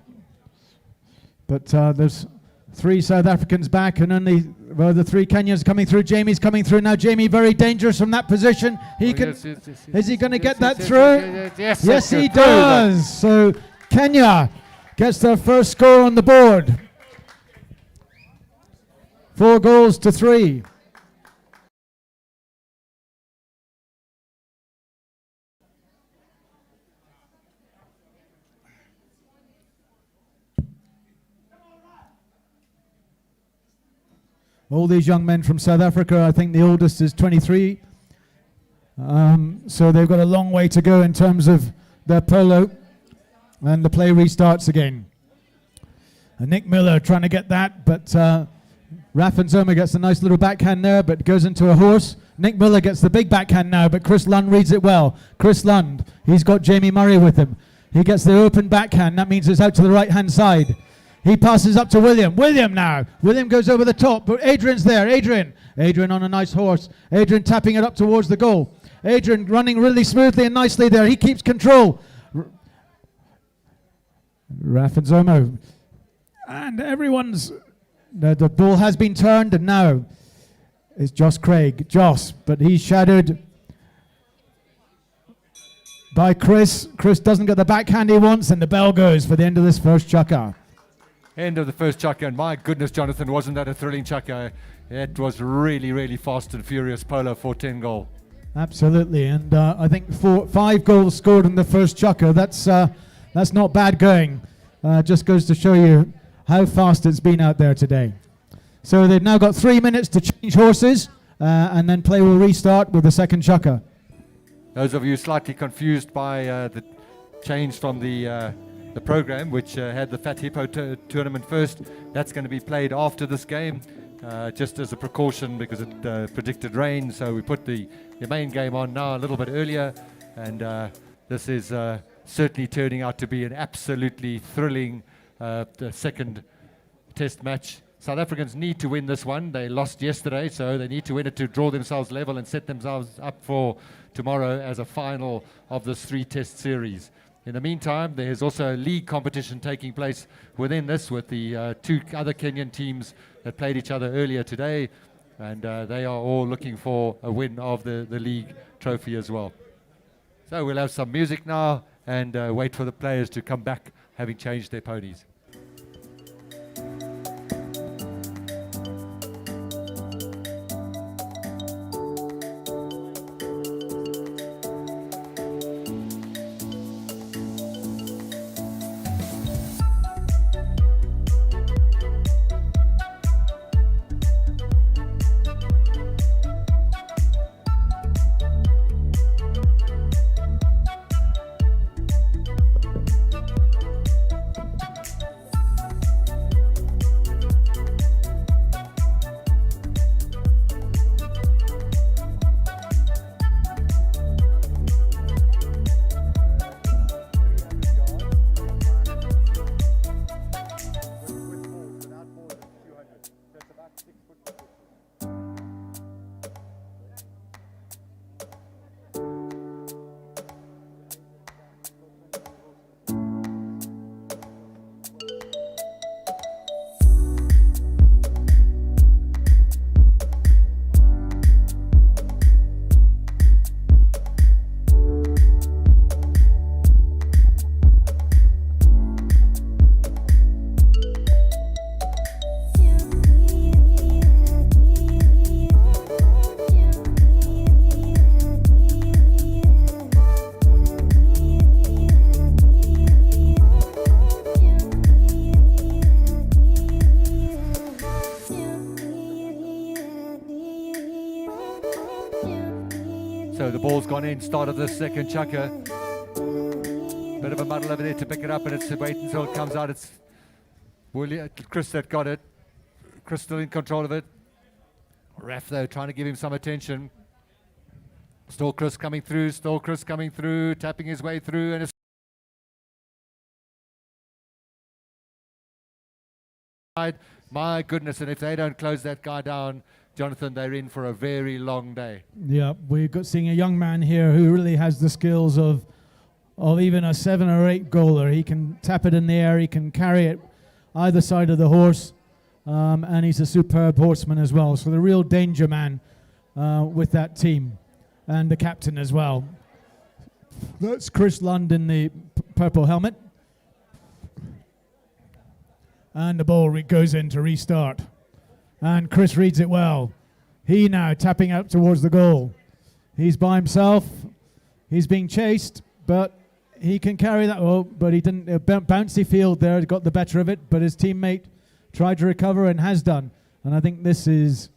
Speaker 3: But there's 3 South Africans back, and only the 3 Kenyans coming through. Jamie's coming through now. Jamie very dangerous from that position. Is he going to get that through? Yes, he does. So Kenya gets their first score on the board. 4 goals to 3. All these young men from South Africa, I think the oldest is 23. So they've got a long way to go in terms of their polo. And the play restarts again. And Nick Miller trying to get that, but Raf Zoma gets a nice little backhand there, but goes into a horse. Nick Miller gets the big backhand now, but Chris Lund reads it well. Chris Lund, he's got Jamie Murray with him. He gets the open backhand. That means it's out to the right-hand side. He passes up to William. William now. William goes over the top, but Adrian's there. Adrian on a nice horse. Adrian tapping it up towards the goal. Adrian running really smoothly and nicely there. He keeps control. Raf and Zomo. And everyone's... The ball has been turned, and now is Josh Craig. Josh, but he's shadowed by Chris. Chris doesn't get the backhand he wants, and the bell goes for the end of this first chukker.
Speaker 1: End of the first chukker, and my goodness, Jonathan, wasn't that a thrilling chukker? It was really, really fast and furious polo for 10 goal.
Speaker 3: Absolutely, and I think 5 goals scored in the first chukker. That's not bad going. Just goes to show you how fast it's been out there today. So they've now got 3 minutes to change horses, and then play will restart with the second chukker.
Speaker 1: Those of you slightly confused by the change from the program, which had the Fat Hippo tournament first, that's going to be played after this game, just as a precaution because it predicted rain. So we put the main game on now a little bit earlier, and this is certainly turning out to be an absolutely thrilling second test match. South Africans need to win this one. They lost yesterday, so they need to win it to draw themselves level and set themselves up for tomorrow as a final of this 3-test series. In the meantime, there's also a league competition taking place within this with the 2 other Kenyan teams that played each other earlier today, and they are all looking for a win of the league trophy as well. So we'll have some music now and wait for the players to come back having changed their ponies. gone in, started the second chukker. Bit of a muddle over there to pick it up, and it's wait until it comes out. It's Chris that got it. Chris still in control of it. Raf though trying to give him some attention. Still Chris coming through, tapping his way through, and it's my goodness, and if they don't close that guy down, Jonathan, they're in for a very long day.
Speaker 3: Yeah, we've got seeing a young man here who really has the skills of even a 7 or 8 goaler. He can tap it in the air, he can carry it either side of the horse, and he's a superb horseman as well. So the real danger man with that team, and the captain as well. That's Chris Lund in the purple helmet. And the ball goes in to restart. And Chris reads it well. He now tapping out towards the goal. He's by himself. He's being chased, but he can carry that. Oh, but he didn't. Bouncy field there got the better of it, but his teammate tried to recover and has done. And I think this is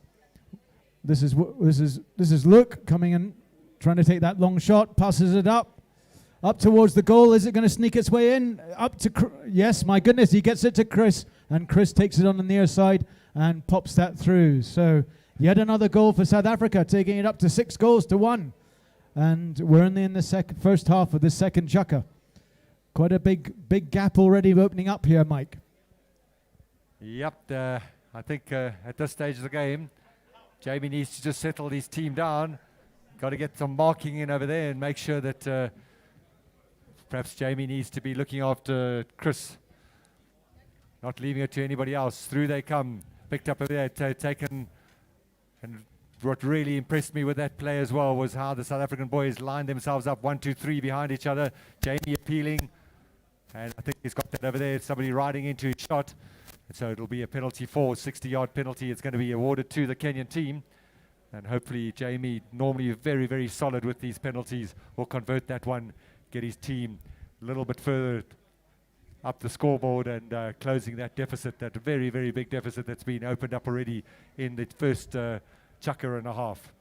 Speaker 3: Luke coming in, trying to take that long shot, passes it up towards the goal. Is it going to sneak its way in? Yes, my goodness, he gets it to Chris, and Chris takes it on the near side and pops that through. So yet another goal for South Africa, taking it up to 6-1. And we're only in the first half of the second chukker. Quite a big gap already opening up here, Mike.
Speaker 1: Yep, I think at this stage of the game, Jamie needs to just settle his team down. Got to get some marking in over there and make sure that perhaps Jamie needs to be looking after Chris, not leaving it to anybody else. Through they come, picked up over there, taken. And what really impressed me with that play as well was how the South African boys lined themselves up 1, 2, 3 behind each other. Jamie appealing, and I think he's got that over there. Somebody riding into his shot, and so it'll be a penalty 60-yard penalty. It's going to be awarded to the Kenyan team, and hopefully Jamie, normally very, very solid with these penalties, will convert that one, get his team a little bit further up the scoreboard and closing that deficit, that very, very big deficit that's been opened up already in the first chukker and a half.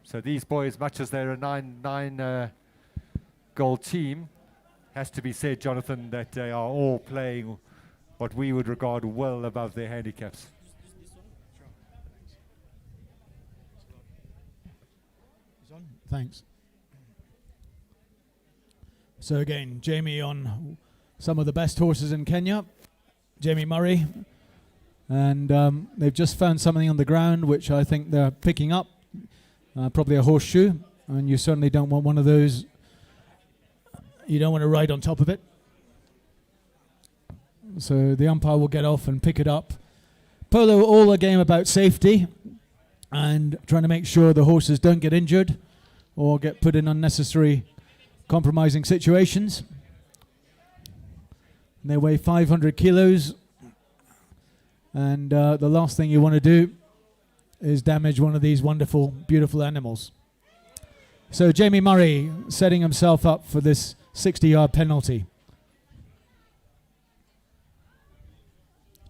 Speaker 1: So these boys, much as they're a nine goal team, has to be said, Jonathan, that they are all playing what we would regard well above their handicaps.
Speaker 3: Thanks. So again, Jamie on some of the best horses in Kenya, Jamie Murray, and they've just found something on the ground which I think they're picking up, probably a horseshoe, and you certainly don't want one of those. You don't want to ride on top of it. So the umpire will get off and pick it up. Polo, all a game about safety and trying to make sure the horses don't get injured or get put in unnecessary compromising situations. And they weigh 500 kilos, and the last thing you want to do is damage one of these wonderful, beautiful animals. So Jamie Murray setting himself up for this 60-yard penalty.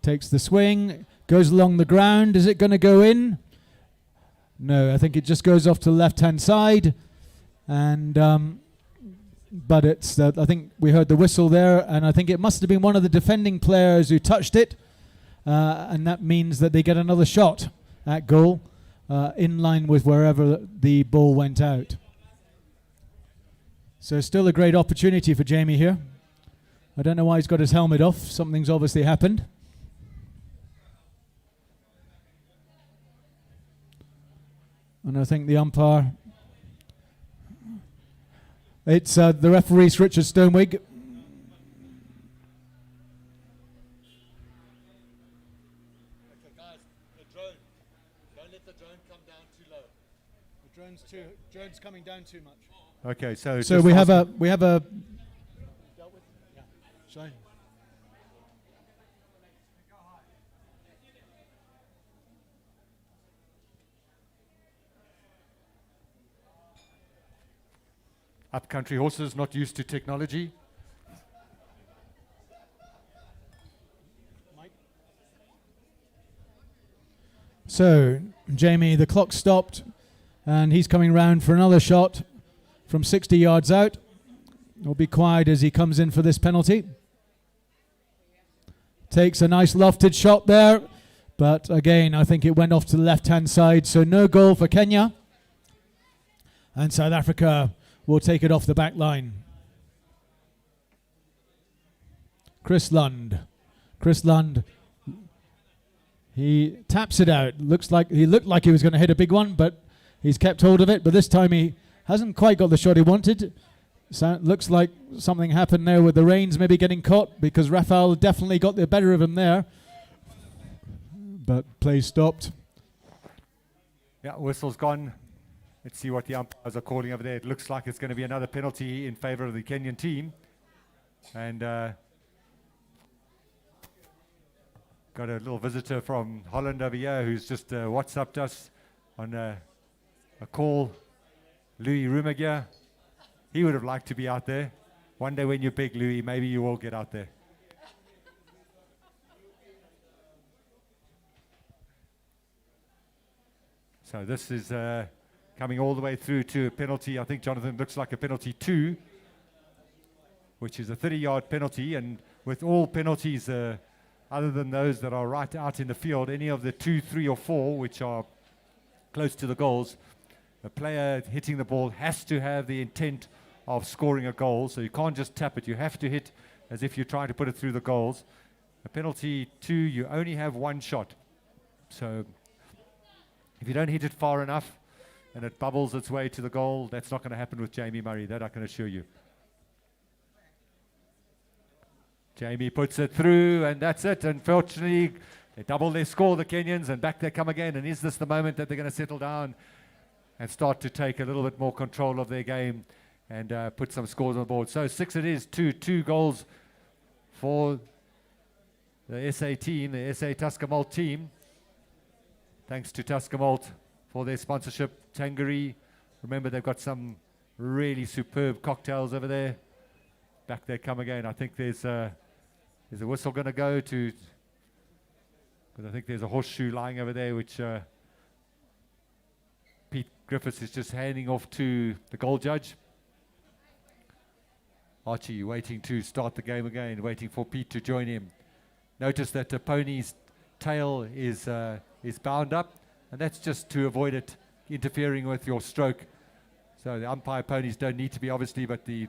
Speaker 3: Takes the swing, goes along the ground. Is it going to go in? No, I think it just goes off to the left-hand side, and but it's. I think we heard the whistle there, and I think it must have been one of the defending players who touched it, and that means that they get another shot at goal, in line with wherever the ball went out. So still a great opportunity for Jamie here. I don't know why he's got his helmet off. Something's obviously happened. And I think the umpire, it's the referee's Richard Stonewig.
Speaker 4: Okay, guys, the drone. Don't let the drone come down too low.
Speaker 3: The drone's coming down too much.
Speaker 1: Okay, so
Speaker 3: we have a Sorry.
Speaker 1: Upcountry horses not used to technology.
Speaker 3: So Jamie, the clock stopped, and he's coming round for another shot from 60 yards out. We'll be quiet as he comes in for this penalty. Takes a nice lofted shot there, but again, I think it went off to the left-hand side, so no goal for Kenya. And South Africa will take it off the back line. Chris Lund. He taps it out. Looked like he was going to hit a big one, but he's kept hold of it. But this time he hasn't quite got the shot he wanted. So looks like something happened there with the reins maybe getting caught, because Rafael definitely got the better of him there. But play stopped.
Speaker 1: Yeah, whistle's gone. Let's see what the umpires are calling over there. It looks like it's going to be another penalty in favor of the Kenyan team. And got a little visitor from Holland over here who's just WhatsApped us on a call. Louis Rumagia. He would have liked to be out there. One day when you're big, Louis, maybe you will get out there. So this is coming all the way through to a penalty. I think, Jonathan, looks like a penalty 2, which is a 30-yard penalty. And with all penalties, other than those that are right out in the field, any of the 2, 3, or 4, which are close to the goals, a player hitting the ball has to have the intent of scoring a goal. So you can't just tap it. You have to hit as if you're trying to put it through the goals. A penalty 2, you only have one shot. So if you don't hit it far enough and it bubbles its way to the goal, that's not going to happen with Jamie Murray. That I can assure you. Jamie puts it through, and that's it. Unfortunately, they double their score, the Kenyans, and back they come again. And is this the moment that they're going to settle down and start to take a little bit more control of their game and put some scores on the board? So 6 it is, 2 goals for the SA team, the SA Tusker Malt team. Thanks to Tusker Malt for their sponsorship. Tangery, remember they've got some really superb cocktails over there. Back they come again. I think there's a whistle going to go to, because I think there's a horseshoe lying over there, which Pete Griffiths is just handing off to the goal judge. Archie waiting to start the game again, waiting for Pete to join him. Notice that the pony's tail is bound up, and that's just to avoid it interfering with your stroke. So the umpire ponies don't need to be, obviously, but the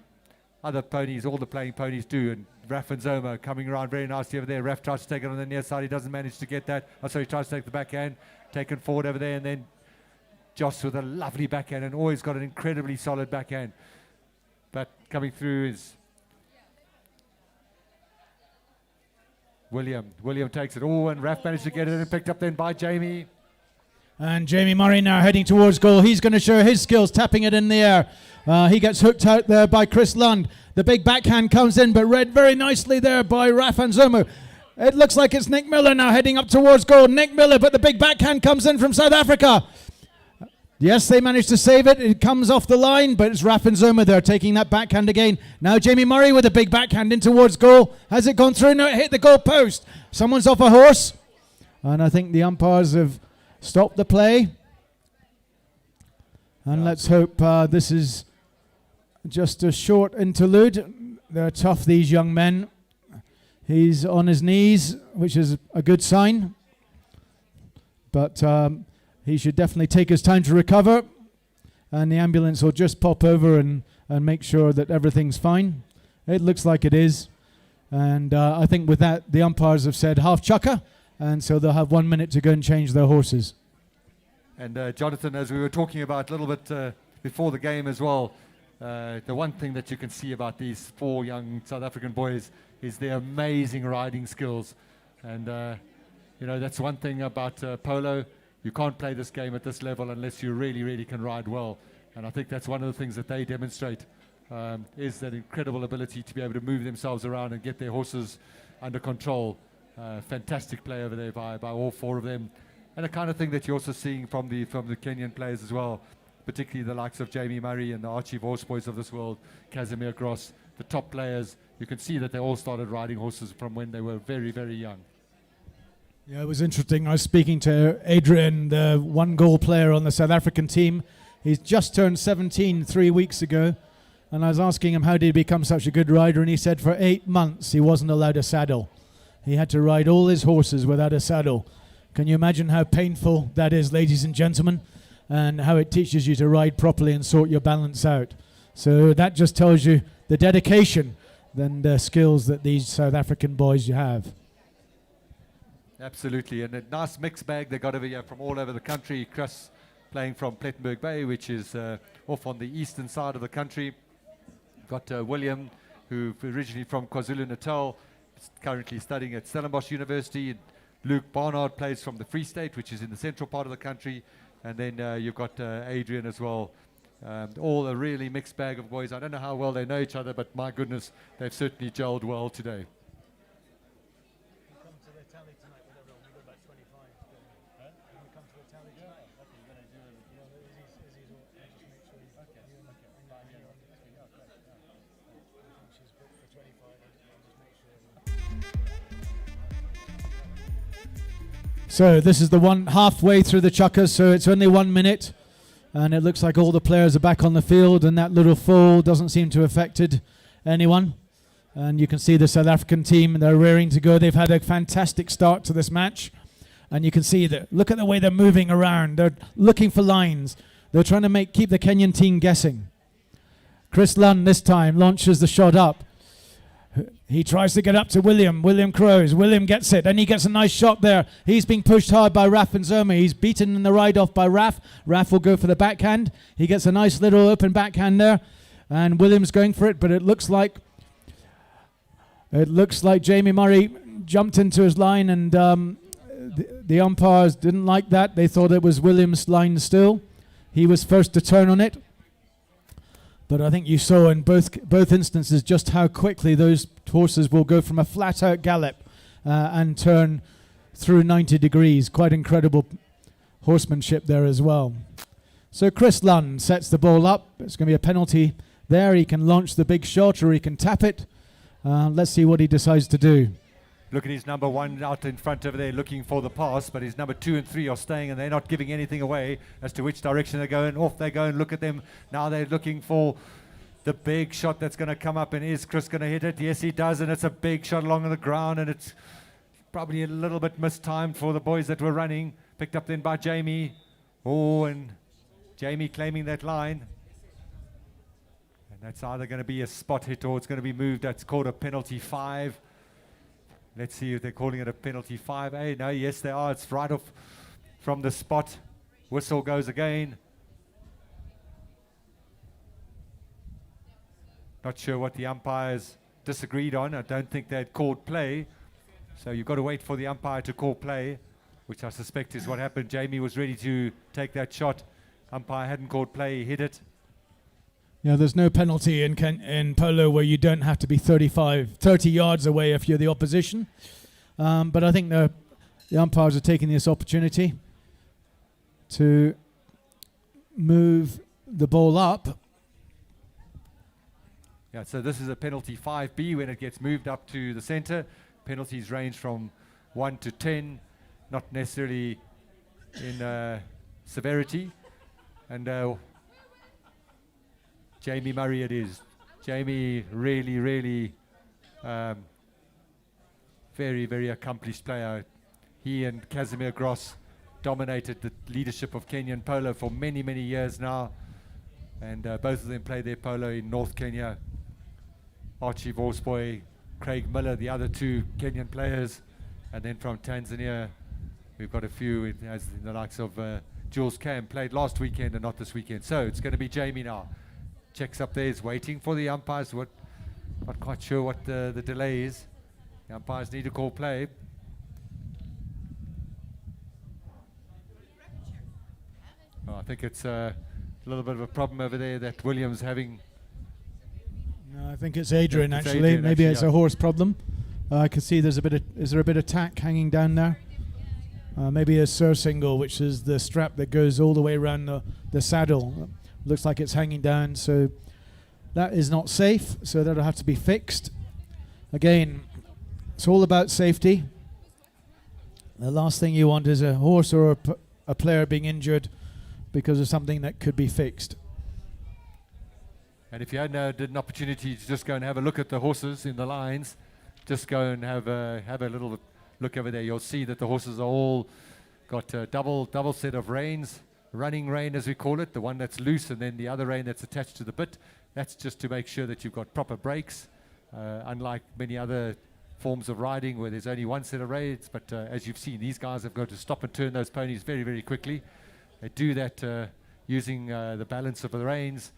Speaker 1: other ponies, all the playing ponies do. And Raf and Zoma coming around very nicely over there. Raf tries to take it on the near side. He doesn't manage to get that. Oh, sorry, he tries to take the backhand, taken forward over there, and then Josh with a lovely backhand, and always got an incredibly solid backhand. But coming through is William. William takes it. Oh, and Raf managed to get it and picked up then by Jamie.
Speaker 3: And Jamie Murray now heading towards goal. He's going to show his skills, tapping it in the air. He gets hooked out there by Chris Lund. The big backhand comes in, but read very nicely there by Rafan Zomo. It looks like it's Nick Miller now heading up towards goal. Nick Miller, but the big backhand comes in from South Africa. Yes, they managed to save it. It comes off the line, but it's Rafan Zoma there taking that backhand again. Now Jamie Murray with a big backhand in towards goal. Has it gone through? No, it hit the goal post. Someone's off a horse. And I think the umpires have stopped the play. And let's hope this is just a short interlude. They're tough, these young men. He's on his knees, which is a good sign. But he should definitely take his time to recover. And the ambulance will just pop over and make sure that everything's fine. It looks like it is. And I think with that, the umpires have said half chucker. And so they'll have 1 minute to go and change their horses.
Speaker 1: And Jonathan, as we were talking about a little bit before the game as well, the one thing that you can see about these 4 young South African boys is their amazing riding skills. And, that's one thing about Polo. You can't play this game at this level unless you really, really can ride well. And I think that's one of the things that they demonstrate, is that incredible ability to be able to move themselves around and get their horses under control. Fantastic play over there by all 4 of them. And the kind of thing that you're also seeing from the Kenyan players as well, particularly the likes of Jamie Murray and the Archie Vorsboys of this world, Casimir Gross, the top players. You can see that they all started riding horses from when they were very, very young.
Speaker 3: Yeah, it was interesting. I was speaking to Adrian, the 1-goal player on the South African team. He's just turned 17 3 weeks ago. And I was asking him how did he become such a good rider, and he said for 8 months he wasn't allowed a saddle. He had to ride all his horses without a saddle. Can you imagine how painful that is, ladies and gentlemen, and how it teaches you to ride properly and sort your balance out? So that just tells you the dedication and the skills that these South African boys have.
Speaker 1: Absolutely, and a nice mixed bag they got over here from all over the country. Chris playing from Plettenberg Bay, which is off on the eastern side of the country. Got William, who originally from KwaZulu-Natal, currently studying at Stellenbosch University. Luke Barnard plays from the Free State, which is in the central part of the country. And then you've got Adrian as well. All a really mixed bag of boys. I don't know how well they know each other, but my goodness, they've certainly gelled well today.
Speaker 3: So this is the one halfway through the chukkers, so it's only 1 minute, and it looks like all the players are back on the field, and that little fall doesn't seem to have affected anyone. And you can see the South African team, they're raring to go. They've had a fantastic start to this match, and you can see that. Look at the way they're moving around. They're looking for lines. They're trying to keep the Kenyan team guessing. Chris Lunn this time launches the shot up. He tries to get up to William. William crows. William gets it, and he gets a nice shot there. He's being pushed hard by Raf and Zoma. He's beaten in the ride-off by Raf. Raf will go for the backhand. He gets a nice little open backhand there, and William's going for it, but it looks like Jamie Murray jumped into his line, and the umpires didn't like that. They thought it was William's line still. He was first to turn on it. But I think you saw in both instances just how quickly those horses will go from a flat-out gallop and turn through 90 degrees. Quite incredible horsemanship there as well. So Chris Lunn sets the ball up. It's going to be a penalty there. He can launch the big shot or he can tap it. Let's see what he decides to do.
Speaker 1: Look at his number 1 out in front over there looking for the pass, but his number 2 and 3 are staying, and they're not giving anything away as to which direction they're going. Off they go, and look at them. Now they're looking for the big shot that's going to come up, and is Chris going to hit it? Yes, he does, and it's a big shot along the ground, and it's probably a little bit mistimed for the boys that were running. Picked up then by Jamie. Oh, and Jamie claiming that line. And that's either going to be a spot hit or it's going to be moved. That's called a penalty 5. Let's see if they're calling it a penalty 5. Hey, no, yes, they are. It's right off from the spot. Whistle goes again. Not sure what the umpires disagreed on. I don't think they had called play. So you've got to wait for the umpire to call play, which I suspect is what happened. Jamie was ready to take that shot. Umpire hadn't called play. He hit it.
Speaker 3: Yeah, there's no penalty in polo where you don't have to be 30 yards away if you're the opposition. But I think the umpires are taking this opportunity to move the ball up.
Speaker 1: Yeah, so this is a penalty 5B when it gets moved up to the center. Penalties range from 1 to 10, not necessarily in severity. And Jamie Murray it is. Jamie really very, very accomplished player. He and Casimir Gross dominated the leadership of Kenyan polo for many, many years now. And both of them play their polo in North Kenya. Archie Vorsboy, Craig Miller, the other 2 Kenyan players. And then from Tanzania, we've got a few, as the likes of Jules Cam played last weekend and not this weekend. So it's going to be Jamie now. Checks up there, is waiting for the umpires. Not quite sure what the delay is. The umpires need to call play. Oh, I think it's a little bit of a problem over there that Williams having.
Speaker 3: No, I think it's Adrian
Speaker 1: It's
Speaker 3: actually.
Speaker 1: Adrian,
Speaker 3: Maybe
Speaker 1: actually,
Speaker 3: it's
Speaker 1: yeah.
Speaker 3: a horse problem. I can see is there a bit of tack hanging down there? Maybe a surcingle, which is the strap that goes all the way around the saddle. Looks like it's hanging down, so that is not safe, so that'll have to be fixed. Again, it's all about safety. The last thing you want is a horse or a player being injured because of something that could be fixed.
Speaker 1: And if you had an opportunity to just go and have a look at the horses in the lines, just go and have a little look over there. You'll see that the horses are all got a double set of reins, running rein as we call it, the one that's loose and then the other rein that's attached to the bit. That's just to make sure that you've got proper brakes, unlike many other forms of riding where there's only one set of reins. But as you've seen, these guys have got to stop and turn those ponies very, very quickly. They do that using the balance of the reins,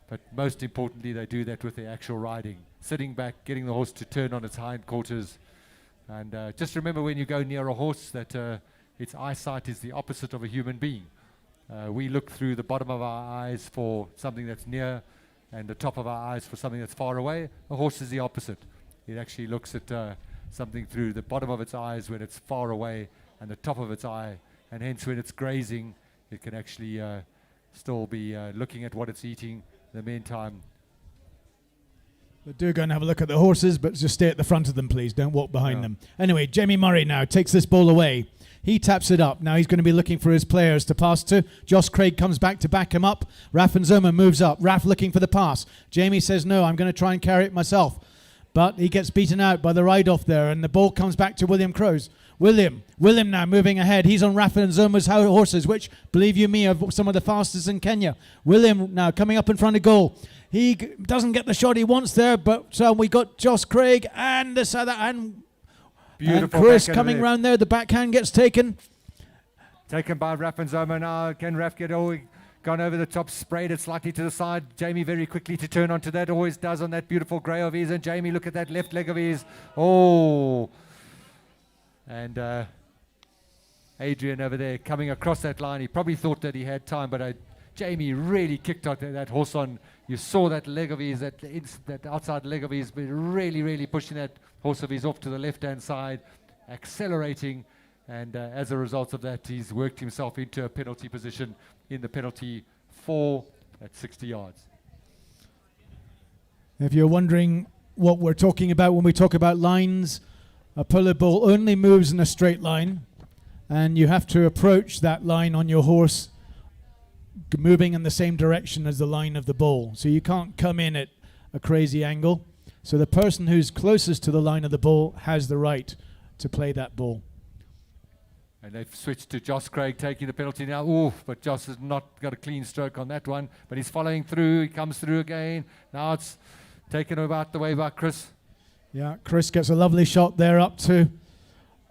Speaker 1: but most importantly, they do that with their actual riding. Sitting back, getting the horse to turn on its hind quarters. And just remember when you go near a horse that its eyesight is the opposite of a human being. We look through the bottom of our eyes for something that's near and the top of our eyes for something that's far away. A horse is the opposite. It actually looks at something through the bottom of its eyes when it's far away and the top of its eye. And hence when it's grazing, it can actually still be looking at what it's eating. In the meantime,
Speaker 3: But do go and have a look at the horses, but just stay at the front of them, please. Don't walk behind them. Anyway, Jamie Murray now takes this ball away. He taps it up. Now he's going to be looking for his players to pass to. Joss Craig comes back to back him up. Raf and Zoma moves up. Raf looking for the pass. Jamie says, no, I'm going to try and carry it myself. But he gets beaten out by the ride-off there, and the ball comes back to William Crows. William now moving ahead. He's on Rafa and Zoma's horses, which, believe you me, are some of the fastest in Kenya. William now coming up in front of goal. He doesn't get the shot he wants there, but we got Joss Craig and this other and Chris coming round there. The backhand gets taken.
Speaker 1: Taken by Raf and Zoma now. Can Raf get gone over the top, sprayed it slightly to the side. Jamie very quickly to turn onto that, always does on that beautiful grey of his. And Jamie, look at that left leg of his. Oh. And Adrian over there coming across that line. He probably thought that he had time, but Jamie really kicked out that horse on. You saw that leg of his, that outside leg of his, really, really pushing that horse of his off to the left-hand side, accelerating. And as a result of that, he's worked himself into a penalty position in the penalty 4 at 60 yards.
Speaker 3: If you're wondering what we're talking about when we talk about lines, a Polo ball only moves in a straight line, and you have to approach that line on your horse moving in the same direction as the line of the ball. So you can't come in at a crazy angle. So the person who's closest to the line of the ball has the right to play that ball.
Speaker 1: And they've switched to Joss Craig taking the penalty now. Ooh, but Joss has not got a clean stroke on that one. But he's following through. He comes through again. Now it's taken about the way by Chris.
Speaker 3: Yeah, Chris gets a lovely shot there up to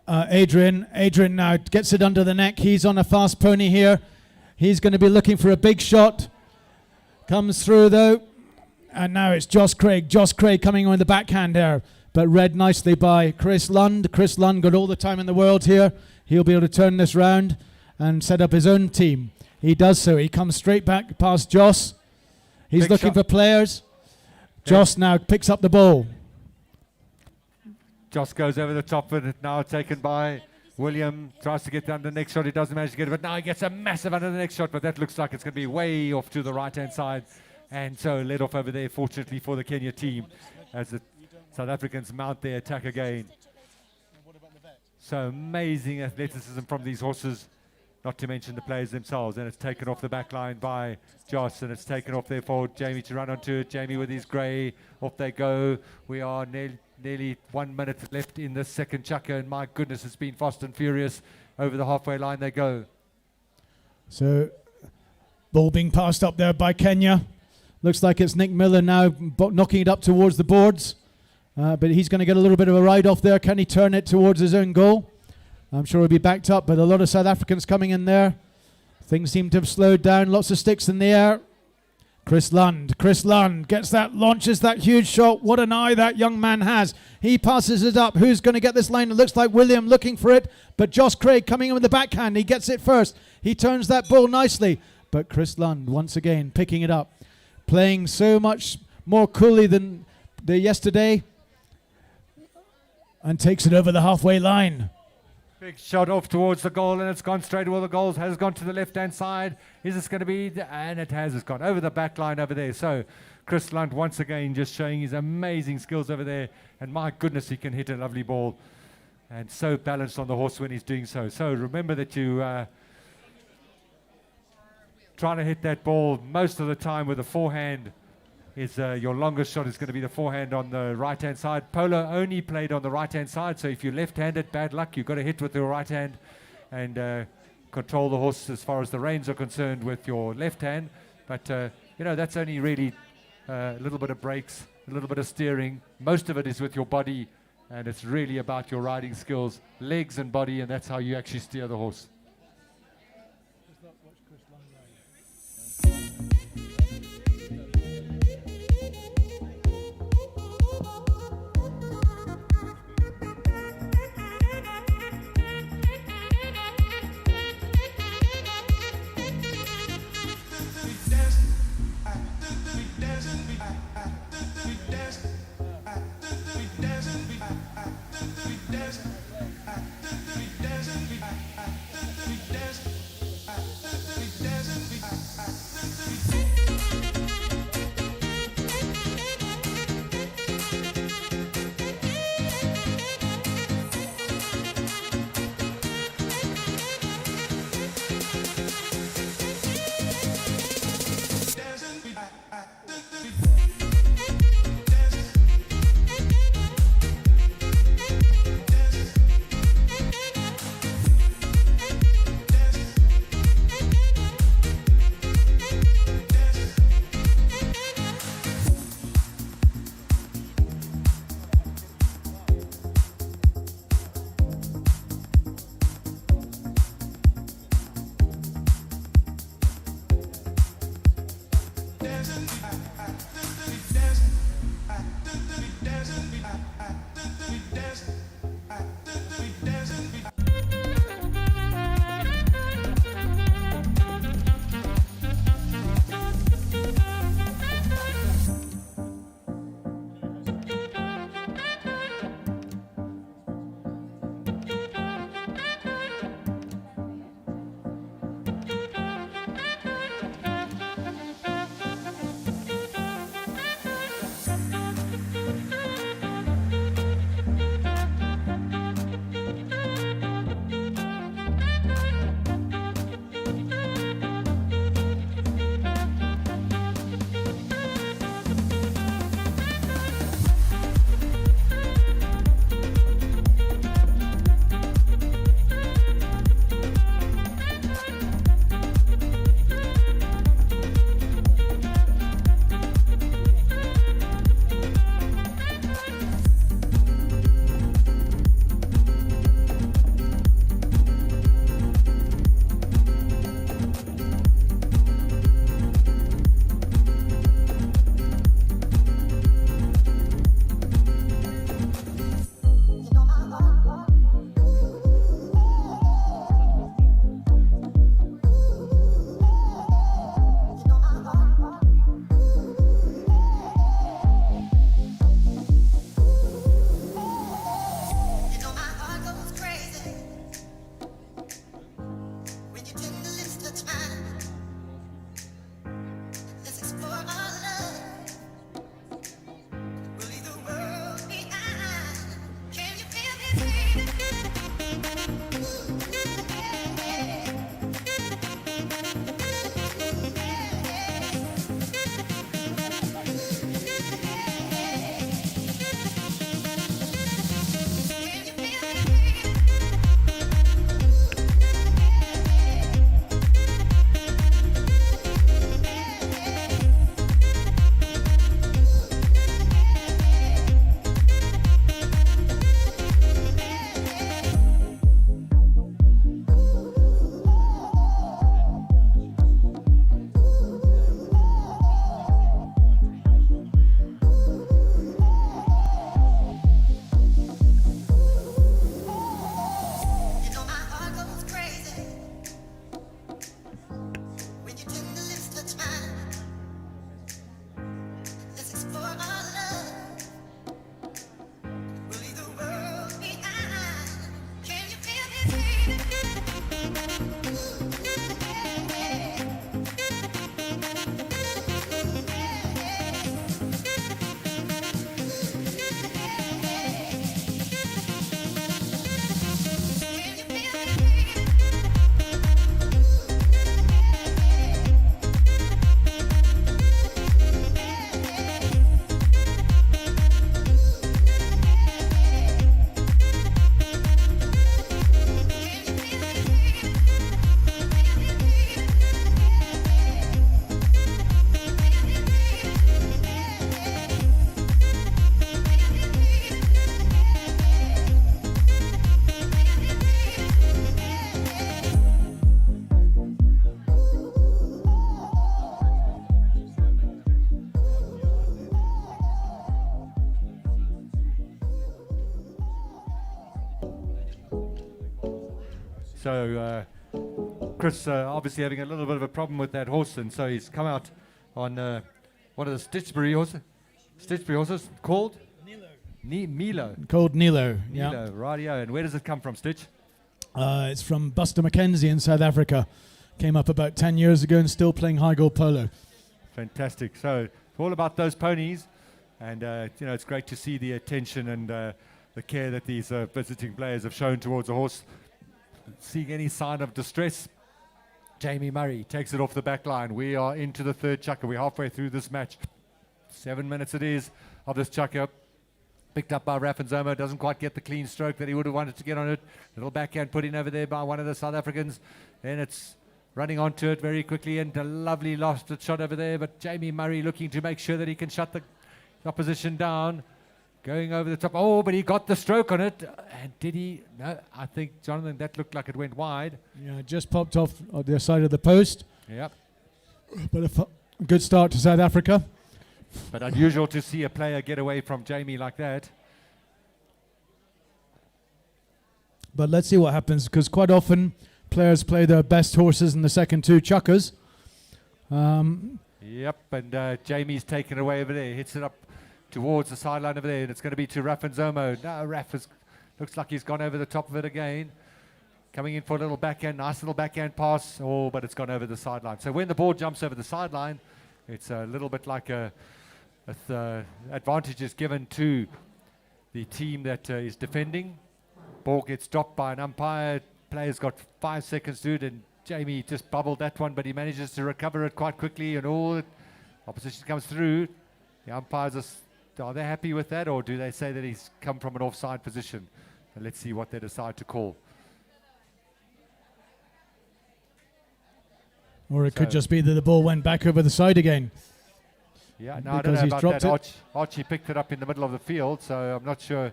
Speaker 3: Adrian. Adrian now gets it under the neck. He's on a fast pony here. He's going to be looking for a big shot. Comes through though. And now it's Joss Craig. Joss Craig coming on the backhand there. But read nicely by Chris Lund. Chris Lund got all the time in the world here. He'll be able to turn this round and set up his own team. He does so. He comes straight back past Joss. He's
Speaker 1: Big
Speaker 3: looking
Speaker 1: shot
Speaker 3: for players.
Speaker 1: Yeah.
Speaker 3: Joss now picks up the ball.
Speaker 1: Joss goes over the top of it, now taken by William. Tries to get down the next shot. He doesn't manage to get it, but now he gets a massive under the next shot, but that looks like it's going to be way off to the right-hand side. And so led off over there, fortunately for the Kenya team, as the South Africans mount their attack again. So amazing athleticism from these horses, not to mention the players themselves. And it's taken off the back line by Joss, and it's taken off there for Jamie to run onto it. Jamie with his grey, off they go. We are nearly 1 minute left in the second chukker, and my goodness, it's been fast and furious. Over the halfway line they go.
Speaker 3: So, ball being passed up there by Kenya. Looks like it's Nick Miller now knocking it up towards the boards. But he's going to get a little bit of a ride off there. Can he turn it towards his own goal? I'm sure he'll be backed up, but a lot of South Africans coming in there. Things seem to have slowed down. Lots of sticks in the air. Chris Lund gets that, launches that huge shot. What an eye that young man has. He passes it up. Who's going to get this line? It looks like William looking for it, but Joss Craig coming in with the backhand. He gets it first. He turns that ball nicely, but Chris Lund once again picking it up, playing so much more coolly than the yesterday, and takes it over the halfway line.
Speaker 1: Big shot off towards the goal, and it's gone straight to all the goals. Has gone to the left-hand side. Is this going to be? And it has. It's gone over the back line over there. So Chris Lund once again just showing his amazing skills over there. And my goodness, he can hit a lovely ball. and so balanced on the horse when he's doing so. So remember that you trying to hit that ball most of the time with a forehand is your longest shot is going to be the forehand on the right hand side. Polo only played on the right hand side, so if you're left-handed, bad luck. You've got to hit with your right hand and control the horse as far as the reins are concerned with your left hand. But you know, that's only really a little bit of brakes, a little bit of steering. Most of it is with your body, and it's really about your riding skills, legs and body, and that's how you actually steer the horse. So Chris obviously having a little bit of a problem with that horse, and so he's come out on one of the Stitchbury horses called Milo.
Speaker 3: Called Nilo. Yeah.
Speaker 1: Milo, rightio. And where does it come from, Stitch?
Speaker 3: It's from Buster Mackenzie in South Africa. Came up about 10 years ago and still playing high goal polo.
Speaker 1: Fantastic. So it's all about those ponies, and it's great to see the attention and the care that these visiting players have shown towards the horse. Seeing any sign of distress, Jamie Murray takes it off the back line. We are into the third chukker. We're halfway through this match. 7 minutes it is of this chukker. Picked up by Raffenzoma, doesn't quite get the clean stroke that he would have wanted to get on it. Little backhand put in over there by one of the South Africans. Then it's running onto it very quickly, and a lovely lofted shot over there. But Jamie Murray looking to make sure that he can shut the opposition down. Going over the top. Oh, but he got the stroke on it. And did he? No, I think, Jonathan, that looked like it went wide.
Speaker 3: Yeah, it just popped off on the side of the post.
Speaker 1: Yep.
Speaker 3: But a good start to South Africa.
Speaker 1: But unusual to see a player get away from Jamie like that.
Speaker 3: But let's see what happens, because quite often players play their best horses in the second two chukkers.
Speaker 1: Yep, and Jamie's taken away over there. Hits it up towards the sideline over there, and it's going to be to Raffenzoma. No, looks like he's gone over the top of it again. Coming in for a little backhand, nice little backhand pass. Oh, but it's gone over the sideline. So when the ball jumps over the sideline, it's a little bit like advantage is given to the team that is defending. Ball gets dropped by an umpire. Player's got 5 seconds to it, and Jamie just bubbled that one, but he manages to recover it quite quickly, and all the opposition comes through. The umpires are they happy with that, or do they say that he's come from an offside position? And let's see what they decide to call.
Speaker 3: Or it could just be that the ball went back over the side again.
Speaker 1: Yeah, no, I don't know about that. Archie picked it up in the middle of the field, so I'm not sure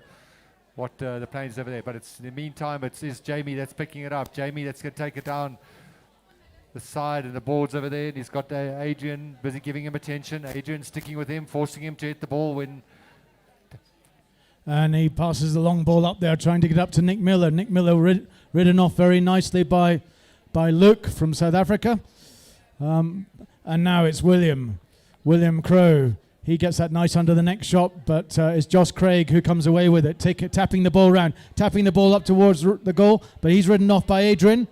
Speaker 1: what the plane's over there. But it's in the meantime, it's Jamie that's picking it up. Jamie that's going to take it down the side, and the board's over there. And he's got Adrian busy giving him attention. Adrian sticking with him, forcing him to hit the ball when...
Speaker 3: And he passes the long ball up there, trying to get up to Nick Miller. Nick Miller ridden off very nicely by Luke from South Africa. And now it's William Crowe. He gets that nice under the neck shot, but it's Josh Craig who comes away with it, tapping the ball around, tapping the ball up towards the goal, but he's ridden off by Adrian.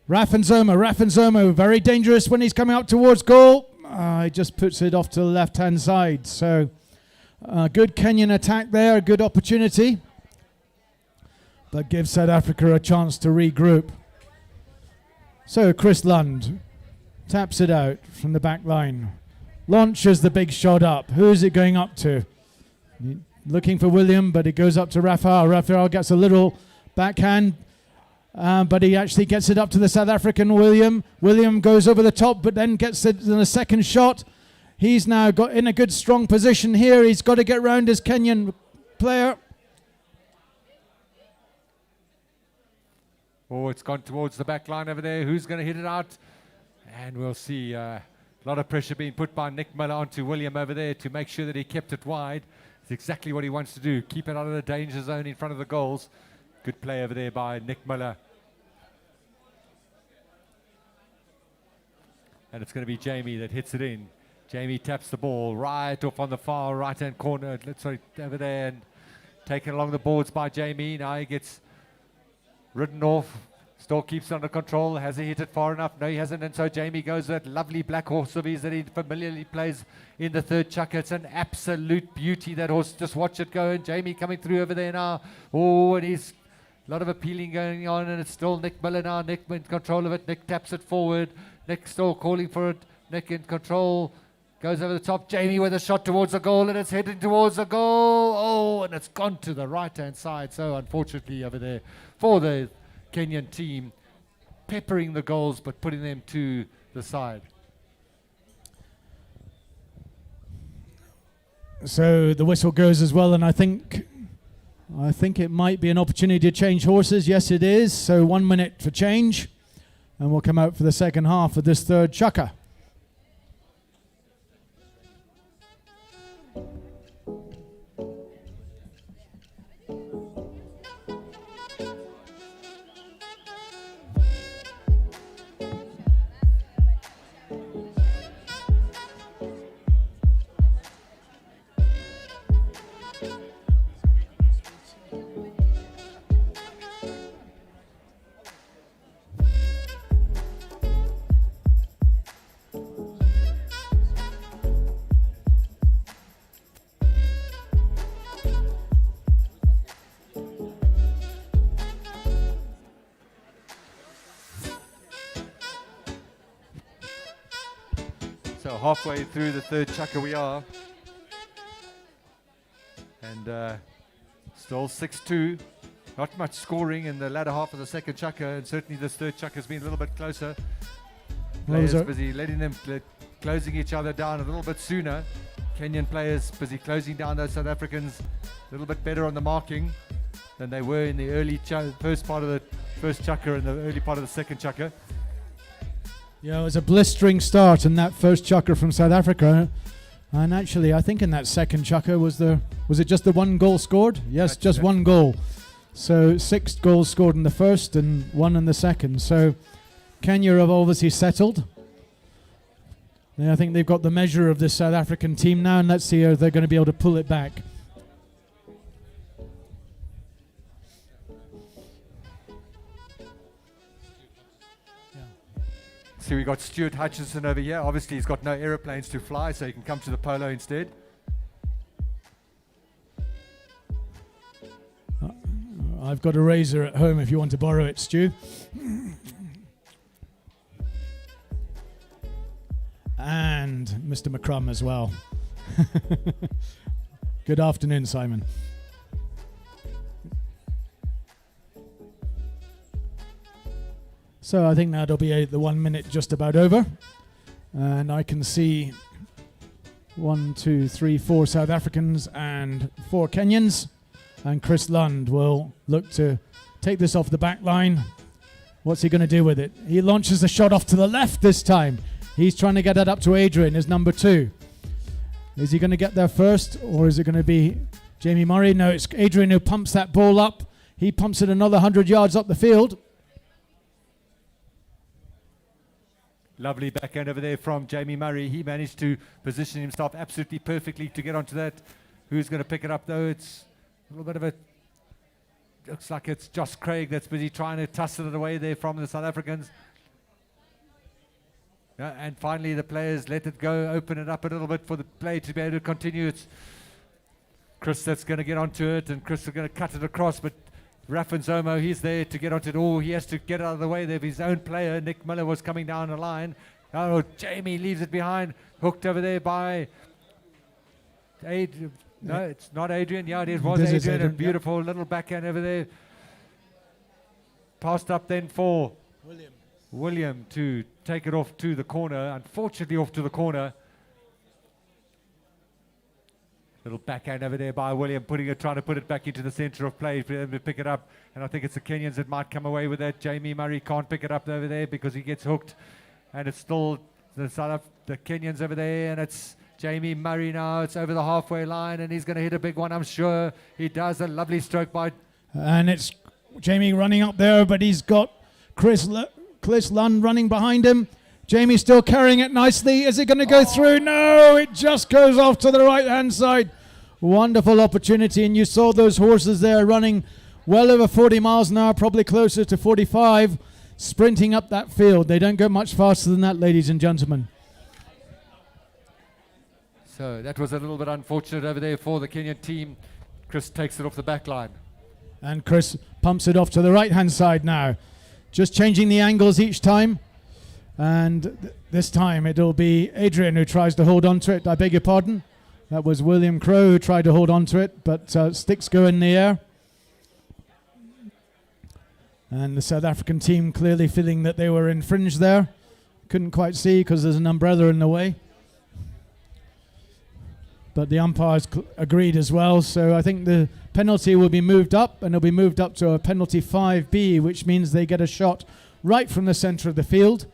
Speaker 3: Raffenzoma, very dangerous when he's coming up towards goal. He just puts it off to the left-hand side. So good Kenyan attack there, good opportunity, but gives South Africa a chance to regroup. So Chris Lund taps it out from the back line. Launches the big shot up. Who's it going up to? Looking for William, but it goes up to Raphael. Raphael gets a little backhand, but he actually gets it up to the South African William. William goes over the top, but then gets it in a second shot. He's now got in a good strong position here. He's got to get round his Kenyan player.
Speaker 1: Oh, it's gone towards the back line over there. Who's going to hit it out? And we'll see a lot of pressure being put by Nick Miller onto William over there to make sure that he kept it wide. It's exactly what he wants to do. Keep it out of the danger zone in front of the goals. Good play over there by Nick Miller. And it's going to be Jamie that hits it in. Jamie taps the ball right off on the far right-hand corner. Sorry, over there, and taken along the boards by Jamie. Now he gets ridden off. Still keeps it under control. Has he hit it far enough? No, he hasn't. And so Jamie goes with that lovely black horse of his that he familiarly plays in the third chukker. It's an absolute beauty, that horse. Just watch it go. And Jamie coming through over there now. Oh, and he's a lot of appealing going on. And it's still Nick Miller now. Nick in control of it. Nick taps it forward. Nick still calling for it. Nick in control. Goes over the top. Jamie with a shot towards the goal. And it's heading towards the goal. Oh, and it's gone to the right-hand side. So unfortunately over there for the Kenyan team, peppering the goals but putting them to the side.
Speaker 3: So the whistle goes as well, and I think it might be an opportunity to change horses. Yes, it is. So 1 minute for change, and we'll come out for the second half of this third chukker.
Speaker 1: halfway through the third chukka we are. And still 6-2. Not much scoring in the latter half of the second chukka, and certainly this third chukka has been a little bit closer. Players busy letting them closing each other down a little bit sooner. Kenyan players busy closing down those South Africans a little bit better on the marking than they were in the early first part of the first chukka and the early part of the second chukka.
Speaker 3: Yeah, it was a blistering start in that first chukka from South Africa. And actually, I think in that second chukka was it just the one goal scored? Yes,
Speaker 1: That's
Speaker 3: just one goal. So 6 goals scored in the first and 1 in the second. So Kenya have obviously settled. Yeah, I think they've got the measure of the South African team now, and let's see how they're going to be able to pull it back.
Speaker 1: So we got Stuart Hutchinson over here. Obviously, he's got no aeroplanes to fly, so he can come to the Polo instead.
Speaker 3: I've got a razor at home if you want to borrow it, Stu. And Mr. McCrum as well. Good afternoon, Simon. So I think that'll be the 1 minute just about over. And I can see 1, 2, 3, 4 South Africans and 4 Kenyans. And Chris Lund will look to take this off the back line. What's he going to do with it? He launches the shot off to the left this time. He's trying to get that up to Adrian, his number 2. Is he going to get there first, or is it going to be Jamie Murray? No, it's Adrian who pumps that ball up. He pumps it another 100 yards up the field.
Speaker 1: Lovely backhand over there from Jamie Murray. He managed to position himself absolutely perfectly to get onto that. Who's going to pick it up, though? It's a little bit of a... Looks like it's Josh Craig that's busy trying to tussle it away there from the South Africans. And finally, the players let it go, open it up a little bit for the play to be able to continue. It's Chris that's going to get onto it, and Chris is going to cut it across, but Rafa Zomo, he's there to get onto it. Oh, he has to get out of the way there of his own player. Nick Miller was coming down the line. Oh, Jamie leaves it behind, hooked over there by Adrian. No, it's not Adrian. Yeah, it was Adrian. A beautiful little backhand over there. Passed up then for William to take it off to the corner. Unfortunately, off to the corner. Little backhand over there by William, trying to put it back into the center of play for them to pick it up. And I think it's the Kenyans that might come away with that. Jamie Murray can't pick it up over there because he gets hooked. And it's still the Kenyans over there, and it's Jamie Murray now. It's over the halfway line, and he's going to hit a big one, I'm sure. He does. A lovely stroke by...
Speaker 3: And it's Jamie running up there, but he's got Chris Lund running behind him. Jamie still carrying it nicely. Is it going to go through? No, it just goes off to the right-hand side. Wonderful opportunity, and you saw those horses there running well over 40 miles an hour, probably closer to 45, sprinting up that field. They don't go much faster than that, ladies and gentlemen.
Speaker 1: So that was a little bit unfortunate over there for the Kenyan team. Chris takes it off the back line.
Speaker 3: And Chris pumps it off to the right-hand side now. Just changing the angles each time. And this time it'll be Adrian who tries to hold on to it. I beg your pardon. That was William Crow who tried to hold on to it, but sticks go in the air. And the South African team clearly feeling that they were infringed there. Couldn't quite see because there's an umbrella in the way. But the umpires agreed as well. So I think the penalty will be moved up, and it'll be moved up to a penalty 5B, which means they get a shot right from the center of the field.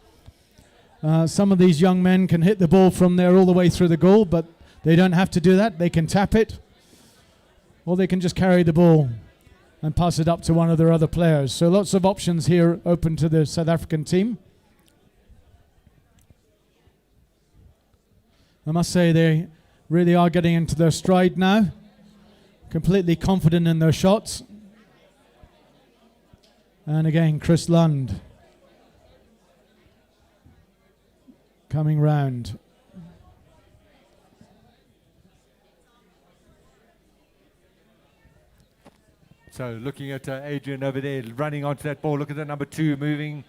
Speaker 3: Some of these young men can hit the ball from there all the way through the goal, but they don't have to do that. They can tap it, or they can just carry the ball and pass it up to one of their other players. So lots of options here open to the South African team. I must say they really are getting into their stride now. Completely confident in their shots. And again, Chris Lund coming round. So
Speaker 1: looking at Adrian over there, running onto that ball. Look at the number 2 moving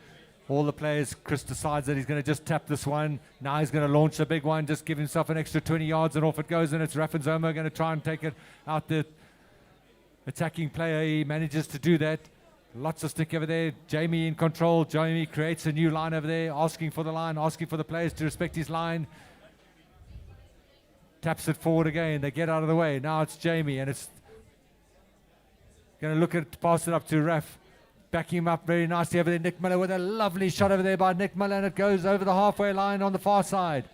Speaker 1: all the players. Chris decides that he's going to just tap this one. Now he's going to launch a big one, just give himself an extra 20 yards, and off it goes. And it's Raffenzoma going to try and take it out the attacking player. He manages to do that. Lots of stick over there. Jamie in control. Jamie creates a new line over there, asking for the line, asking for the players to respect his line. Taps it forward again. They get out of the way. Now it's Jamie, and it's going to look at pass it up to Raf. Backing him up very nicely over there. Nick Miller with a lovely shot over there by Nick Miller, and it goes over the halfway line on the far side.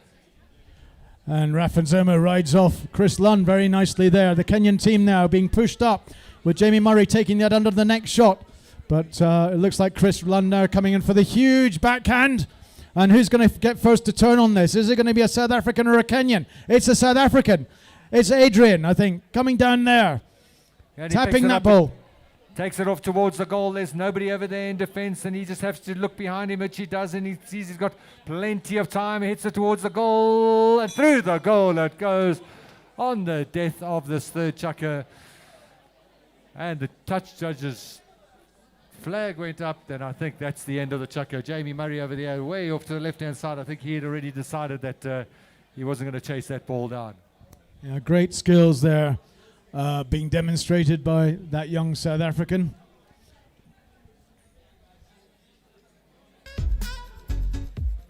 Speaker 3: And Raffenzoma rides off Chris Lund very nicely there. The Kenyan team now being pushed up with Jamie Murray taking that under the neck shot. But it looks like Chris Lund now coming in for the huge backhand. And who's going to get first to turn on this? Is it going to be a South African or a Kenyan? It's a South African. It's Adrian, I think, coming down there. Tapping that ball.
Speaker 1: Takes it off towards the goal. There's nobody over there in defense, and he just has to look behind him, which he does, and he sees he's got plenty of time. He hits it towards the goal, and through the goal it goes on the death of this third chucker. And the touch judge's flag went up, then I think that's the end of the chucker. Jamie Murray over there, way off to the left-hand side. I think he had already decided that he wasn't going to chase that ball down.
Speaker 3: Yeah, great skills there being demonstrated by that young South African.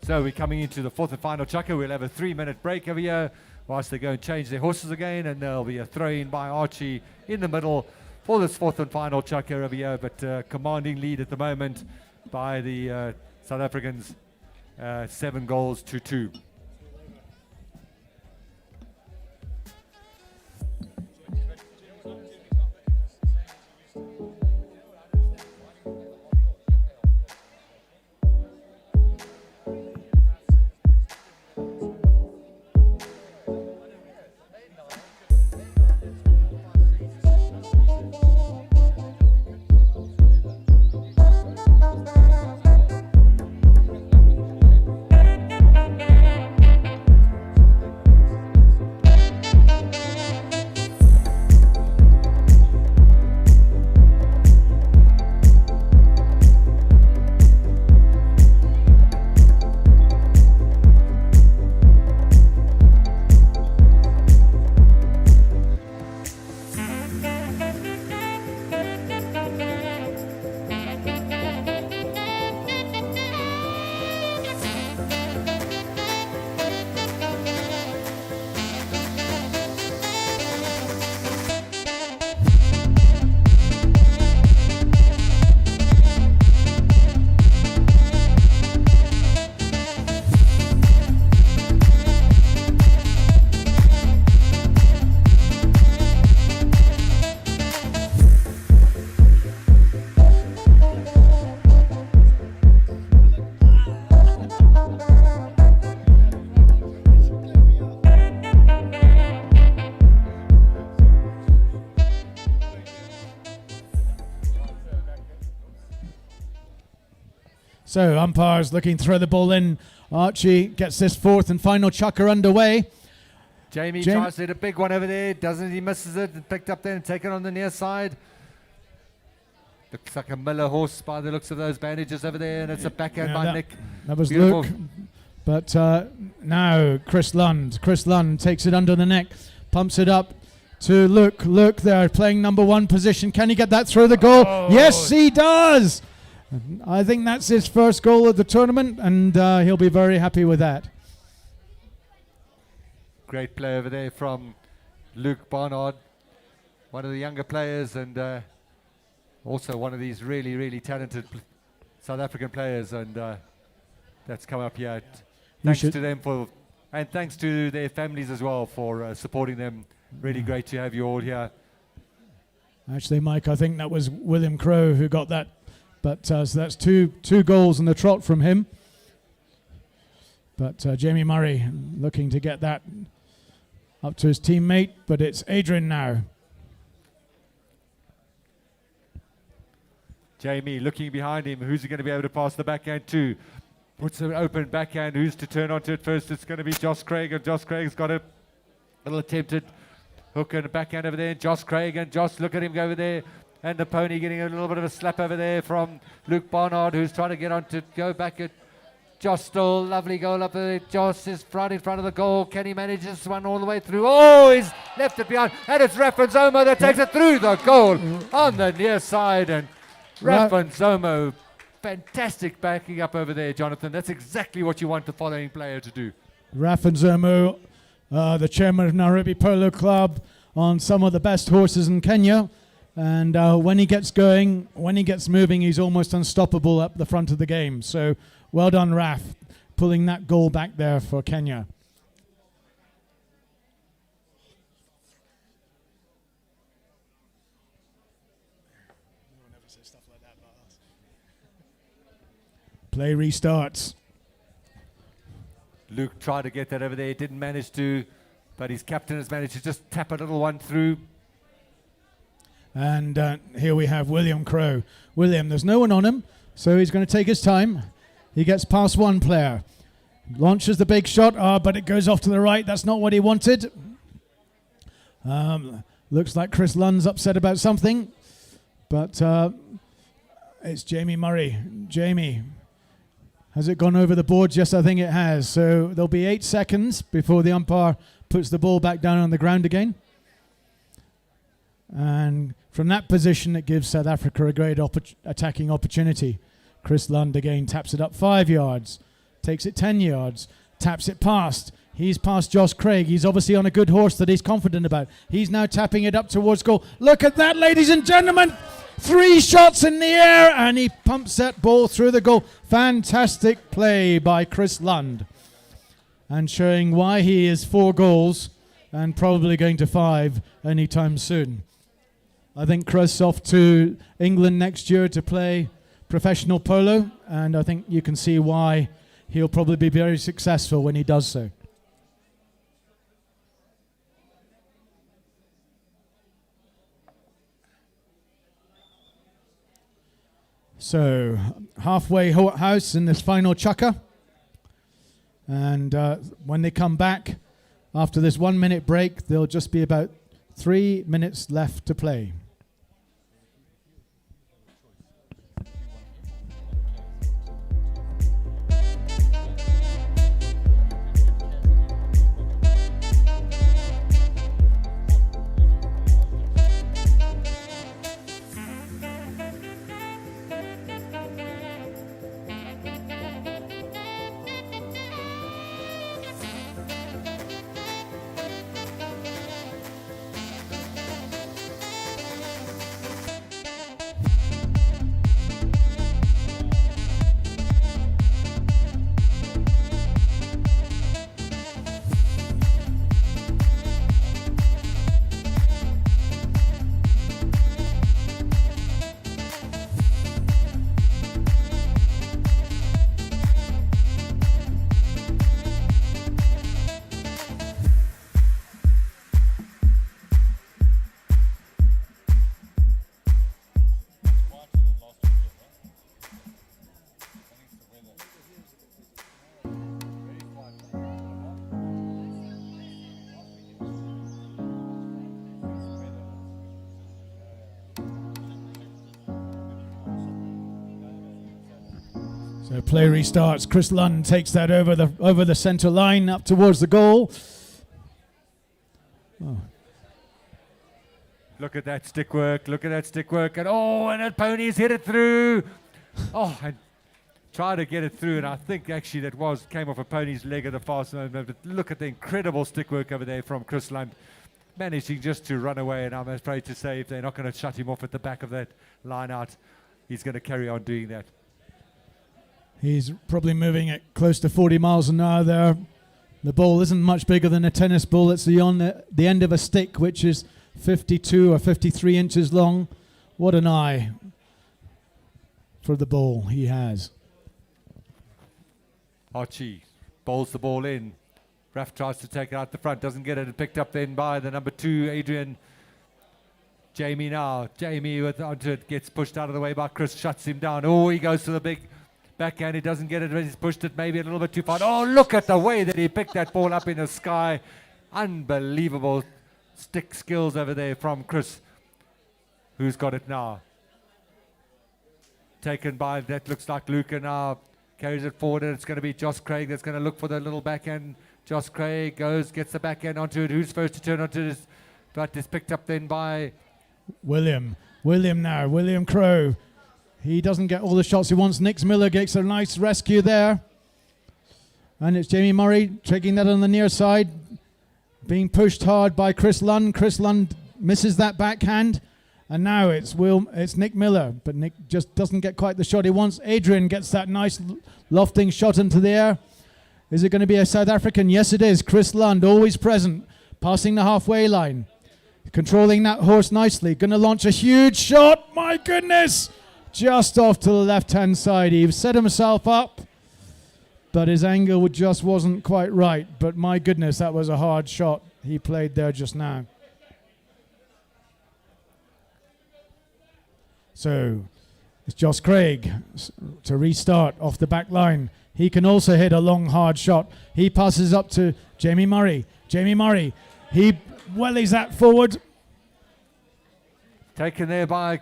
Speaker 1: So we're coming into the fourth and final chucker. We'll have a 3-minute break over here whilst they go and change their horses again, and there'll be a throw-in by Archie in the middle for this fourth and final chucker over here, but commanding lead at the moment by the South Africans, 7 goals to 2.
Speaker 3: So umpires looking to throw the ball in. Archie gets this fourth and final chucker underway.
Speaker 1: Jamie tries to hit a big one over there, doesn't he? Misses it, and picked up there and taken on the near side. Looks like a Miller horse by the looks of those bandages over there, and it's a backhand by Nick.
Speaker 3: That was
Speaker 1: Beautiful.
Speaker 3: Luke. But now Chris Lund. Chris Lund takes it under the neck, pumps it up to Luke. Luke there playing number 1 position. Can he get that through the goal?
Speaker 1: Oh.
Speaker 3: Yes, he does. I think that's his first goal of the tournament, and he'll be very happy with that.
Speaker 1: Great play over there from Luke Barnard, one of the younger players, and also one of these really, really talented South African players, and that's come up here. Thanks to them and thanks to their families as well for supporting them. Really great to have you all here.
Speaker 3: Actually, Mike, I think that was William Crowe who got that. But so that's two goals in the trot from him. But Jamie Murray looking to get that up to his teammate, but it's Adrian now.
Speaker 1: Jamie looking behind him. Who's he going to be able to pass the backhand to? Puts an open backhand. Who's to turn onto it first? It's going to be Josh Craig, and Josh Craig's got a little attempted hook and a backhand over there. Josh Craig, and Josh, look at him go over there. And the pony getting a little bit of a slap over there from Luke Barnard, who's trying to get on to go back at Josh Stoll. Lovely goal up there. Josh is right in front of the goal. Can he manage this one all the way through? Oh, he's left it behind. And it's Rafanzomo that takes it through the goal on the near side. And Rafanzomo, fantastic backing up over there, Jonathan. That's exactly what you want the following player to do.
Speaker 3: Rafanzomo, the chairman of Nairobi Polo Club, on some of the best horses in Kenya. And when he gets going, when he gets moving, he's almost unstoppable up the front of the game. So well done, Raf, pulling that goal back there for Kenya. Play restarts.
Speaker 1: Luke tried to get that over there, didn't manage to, but his captain has managed to just tap a little one through.
Speaker 3: And here we have William Crow. William, there's no one on him, so he's going to take his time. He gets past one player. Launches the big shot, but it goes off to the right. That's not what he wanted. Looks like Chris Lund's upset about something. But it's Jamie Murray. Jamie, has it gone over the board? Yes, I think it has. So there'll be 8 seconds before the umpire puts the ball back down on the ground again. And from that position, it gives South Africa a great attacking opportunity. Chris Lund again taps it up 5 yards, takes it 10 yards, taps it past. He's past Josh Craig. He's obviously on a good horse that he's confident about. He's now tapping it up towards goal. Look at that, ladies and gentlemen. 3 shots in the air, and he pumps that ball through the goal. Fantastic play by Chris Lund. And showing why he is 4 goals and probably going to 5 anytime soon. I think Chris off to England next year to play professional polo, and I think you can see why he'll probably be very successful when he does so. So, halfway house in this final chukker. And when they come back, after this 1 minute break, there'll just be about 3 minutes left to play. So play restarts. Chris Lund takes that over the centre line up towards the goal. Oh.
Speaker 1: Look at that stick work. Look at that stick work. And that pony's hit it through. And tried to get it through. And I think actually that came off a pony's leg at the fast moment. But look at the incredible stick work over there from Chris Lund. Managing just to run away. And I'm afraid to say if they're not going to shut him off at the back of that line out, he's going to carry on doing that.
Speaker 3: He's probably moving at close to 40 miles an hour there. The ball isn't much bigger than a tennis ball. It's on the end of a stick, which is 52 or 53 inches long. What an eye for the ball he has.
Speaker 1: Archie bowls the ball in. Raf tries to take it out the front, doesn't get it, and picked up then by the number 2, Adrian. Jamie now. Jamie onto it, gets pushed out of the way by Chris, shuts him down. He goes to the big backhand. He doesn't get it, but he's pushed it maybe a little bit too far. Look at the way that he picked that ball up in the sky. Unbelievable stick skills over there from Chris. Who's got it now? Taken by, that looks like Luca now. Carries it forward, and it's going to be Josh Craig that's going to look for the little backhand. Josh Craig goes, gets the backhand onto it. Who's first to turn onto this? But it's picked up then by
Speaker 3: William now. William Crow. He doesn't get all the shots he wants. Nick Miller gets a nice rescue there. And it's Jamie Murray taking that on the near side. Being pushed hard by Chris Lund. Chris Lund misses that backhand. And now it's Nick Miller. But Nick just doesn't get quite the shot he wants. Adrian gets that nice lofting shot into the air. Is it going to be a South African? Yes, it is. Chris Lund, always present. Passing the halfway line. Controlling that horse nicely. Going to launch a huge shot. My goodness. Just off to the left-hand side. He set himself up, but his angle just wasn't quite right. But my goodness, that was a hard shot he played there just now. So it's Josh Craig to restart off the back line. He can also hit a long, hard shot. He passes up to Jamie Murray. Jamie Murray, he wellies that forward.
Speaker 1: taken there by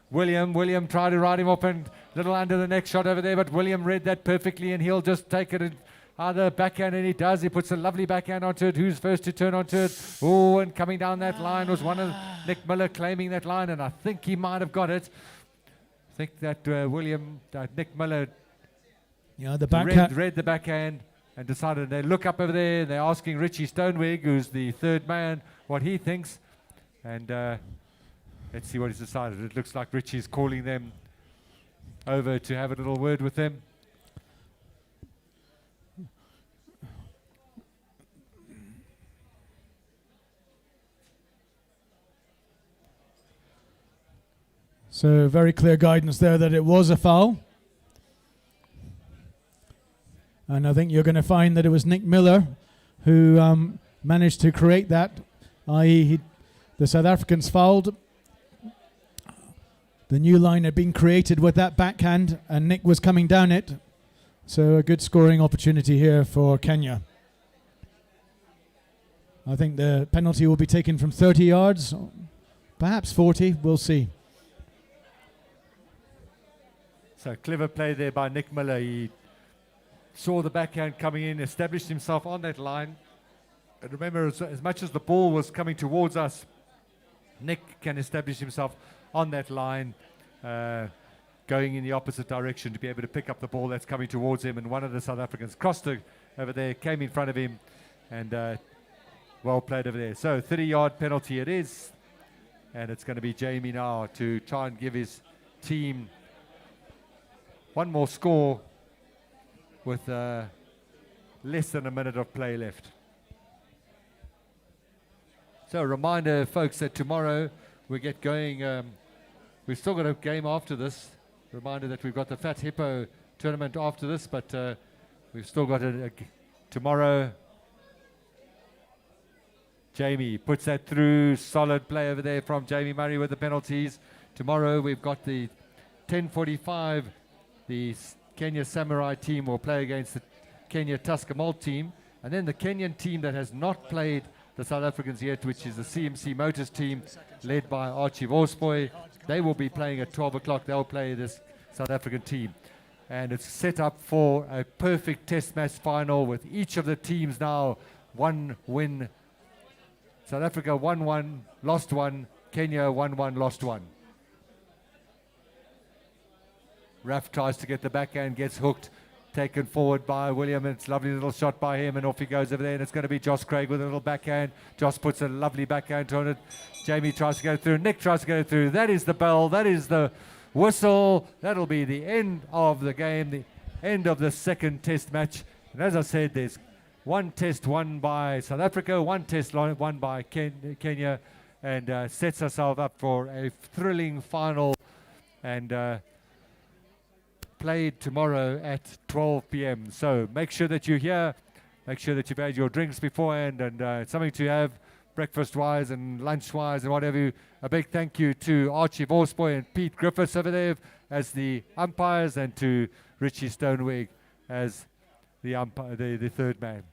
Speaker 1: William. William tried to ride him up and little under the neck shot over there, but William read that perfectly and he'll just take it and either backhand, and he does. He puts a lovely backhand onto it. Who's first to turn onto it? Oh, and coming down that line was one of Nick Miller claiming that line, and I think he might have got it. I think that Nick Miller
Speaker 3: The backhand.
Speaker 1: read the backhand and decided. They look up over there and they're asking Richie Stonewig, who's the third man, what he thinks. And let's see what he's decided. It looks like Richie's calling them over to have a little word with them.
Speaker 3: So very clear guidance there that it was a foul. And I think you're going to find that it was Nick Miller who managed to create that, i.e. the South Africans fouled. The new line had been created with that backhand and Nick was coming down it. So a good scoring opportunity here for Kenya. I think the penalty will be taken from 30 yards, perhaps 40, we'll see.
Speaker 1: So clever play there by Nick Miller. He saw the backhand coming in, established himself on that line. And remember, as much as the ball was coming towards us, Nick can establish himself on that line, going in the opposite direction to be able to pick up the ball that's coming towards him. And one of the South Africans crossed it over there, came in front of him, and well played over there. So 30-yard penalty it is. And it's going to be Jamie now to try and give his team one more score with less than a minute of play left. So a reminder, folks, that tomorrow we get going. We've still got a game after this. Reminder that we've got the Fat Hippo tournament after this, but we've still got tomorrow. Jamie puts that through. Solid play over there from Jamie Murray with the penalties. Tomorrow we've got the 10:45. The Kenya Samurai team will play against the Kenya Tusker Malt team. And then the Kenyan team that has not played the South Africans yet, which is the CMC Motors team, led by Archie Vorspoy. They will be playing at 12 o'clock. They'll play this South African team. And it's set up for a perfect test match final with each of the teams now one win. South Africa 1-1, lost 1. Kenya 1-1, lost 1. Raf tries to get the backhand, gets hooked, taken forward by William. It's a lovely little shot by him, and off he goes over there. And it's going to be Josh Craig with a little backhand. Josh puts a lovely backhand on it. Jamie tries to go through. Nick tries to go through. That is the bell. That is the whistle. That'll be the end of the game, the end of the second test match. And as I said, there's one test won by South Africa, one test won by Kenya, and sets ourselves up for a thrilling final. And played tomorrow at 12 p.m. So make sure that you're here. Make sure that you've had your drinks beforehand and something to have breakfast-wise and lunch-wise and whatever. A big thank you to Archie Vorspoy and Pete Griffiths over there as the umpires, and to Richie Stonewig as the umpire, the third man.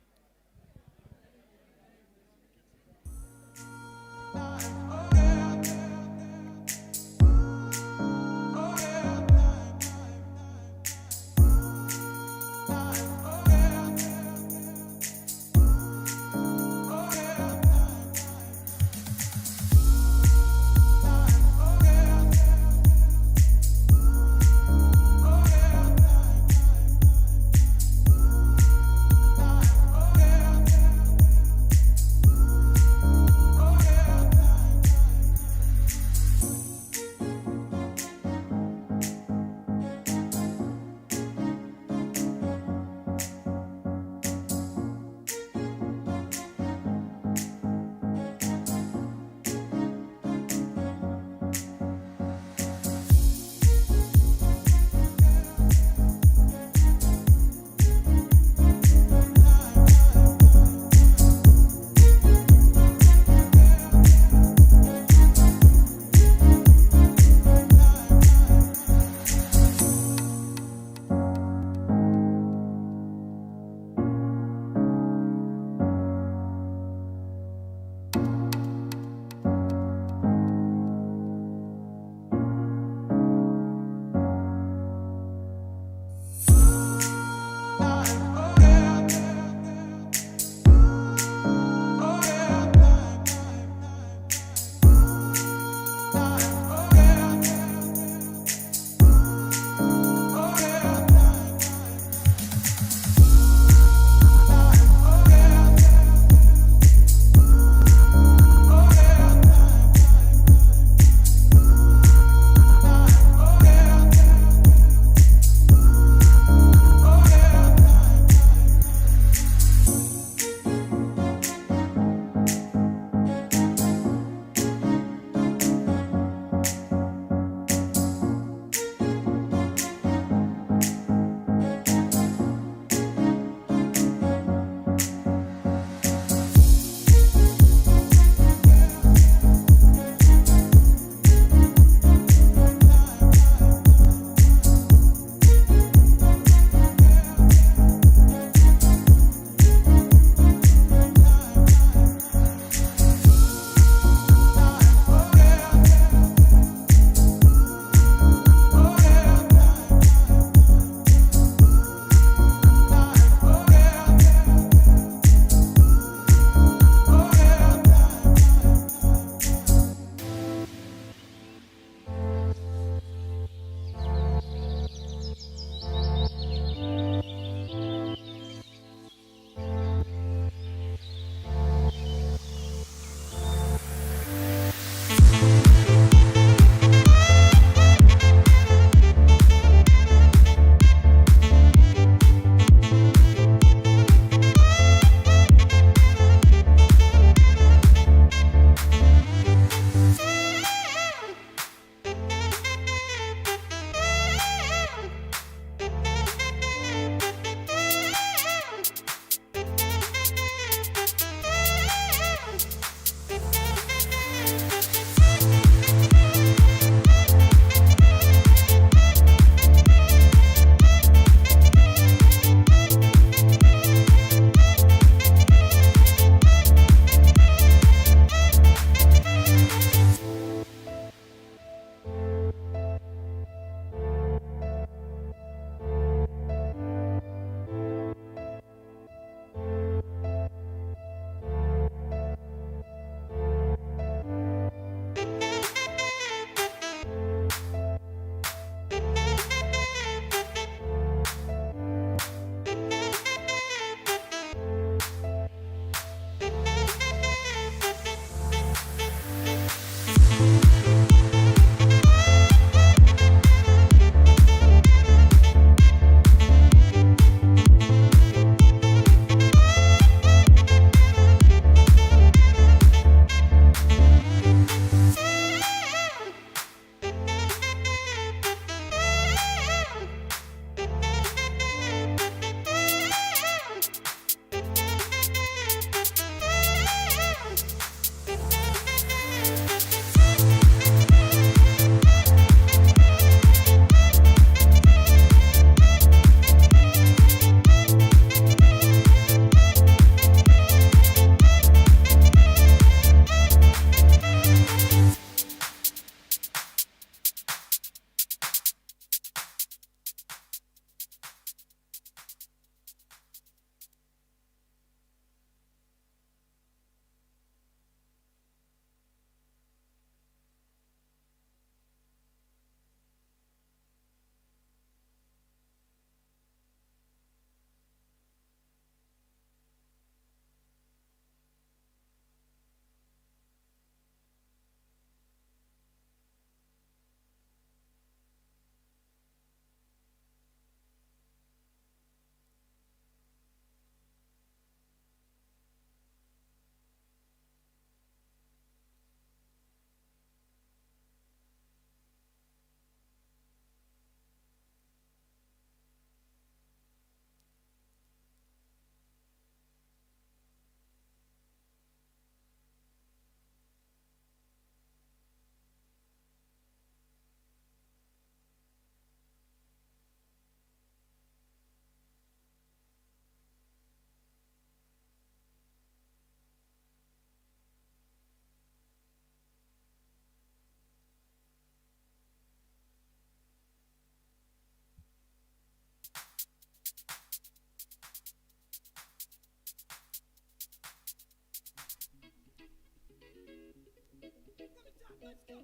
Speaker 2: Let's go.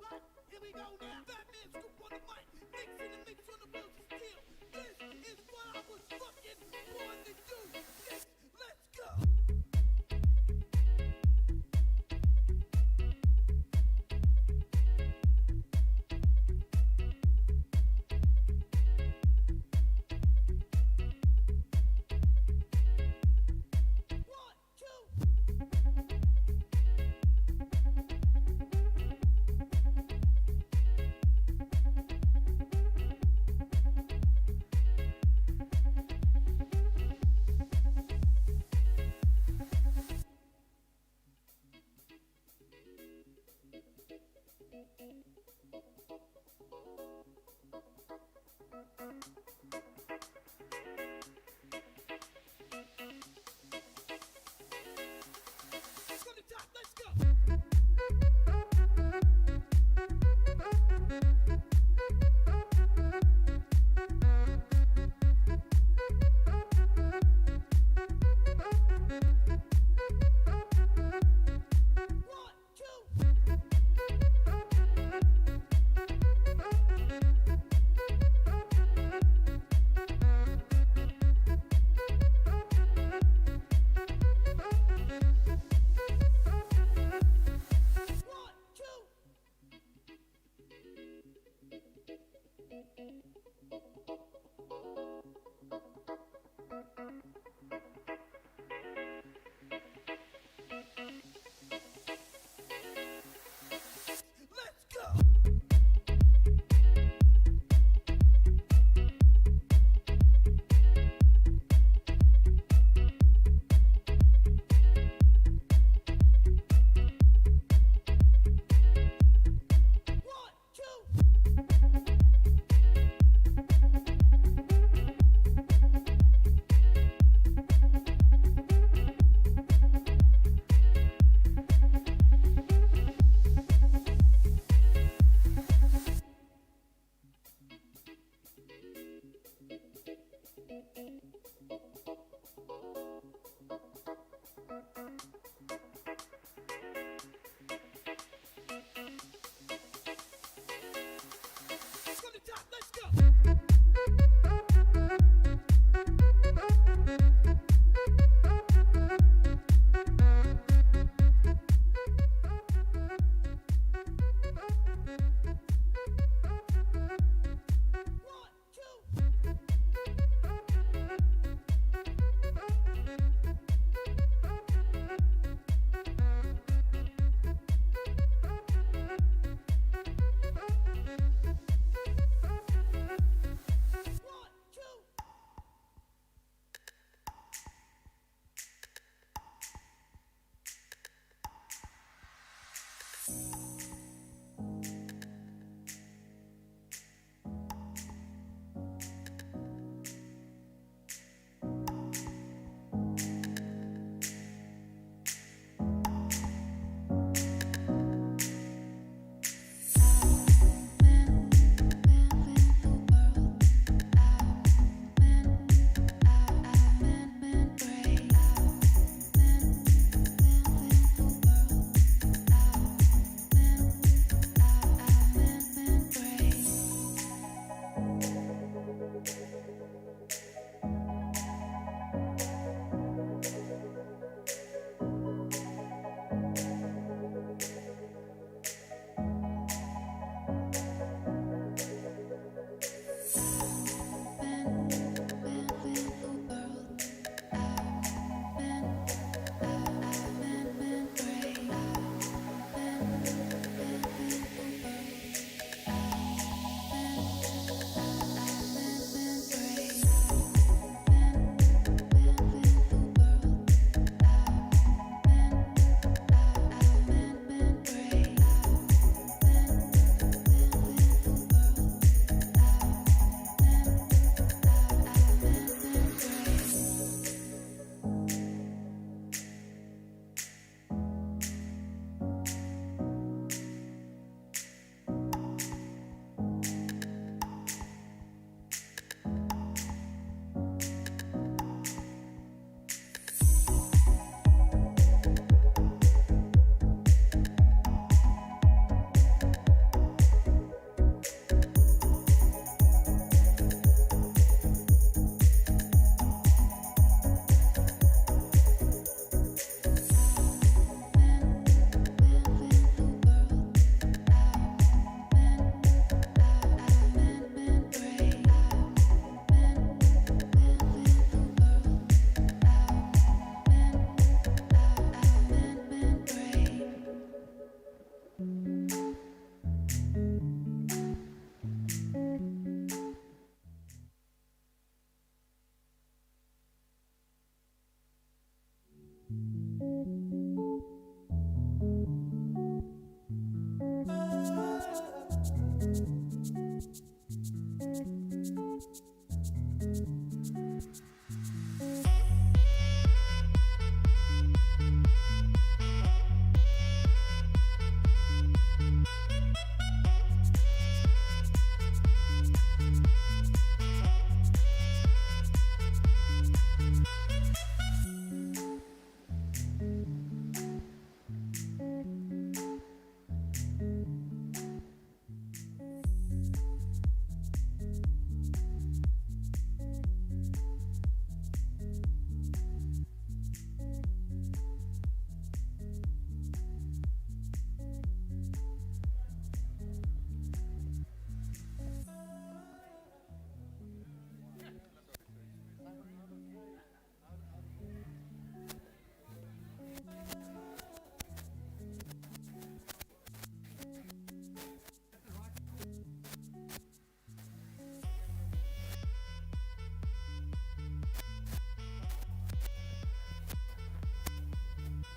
Speaker 2: Right, here we go now. Batman scoop on the mic, mix in the mix on the wheels of steel. This is what I was fucking born to do. Yes, let's go. One, two.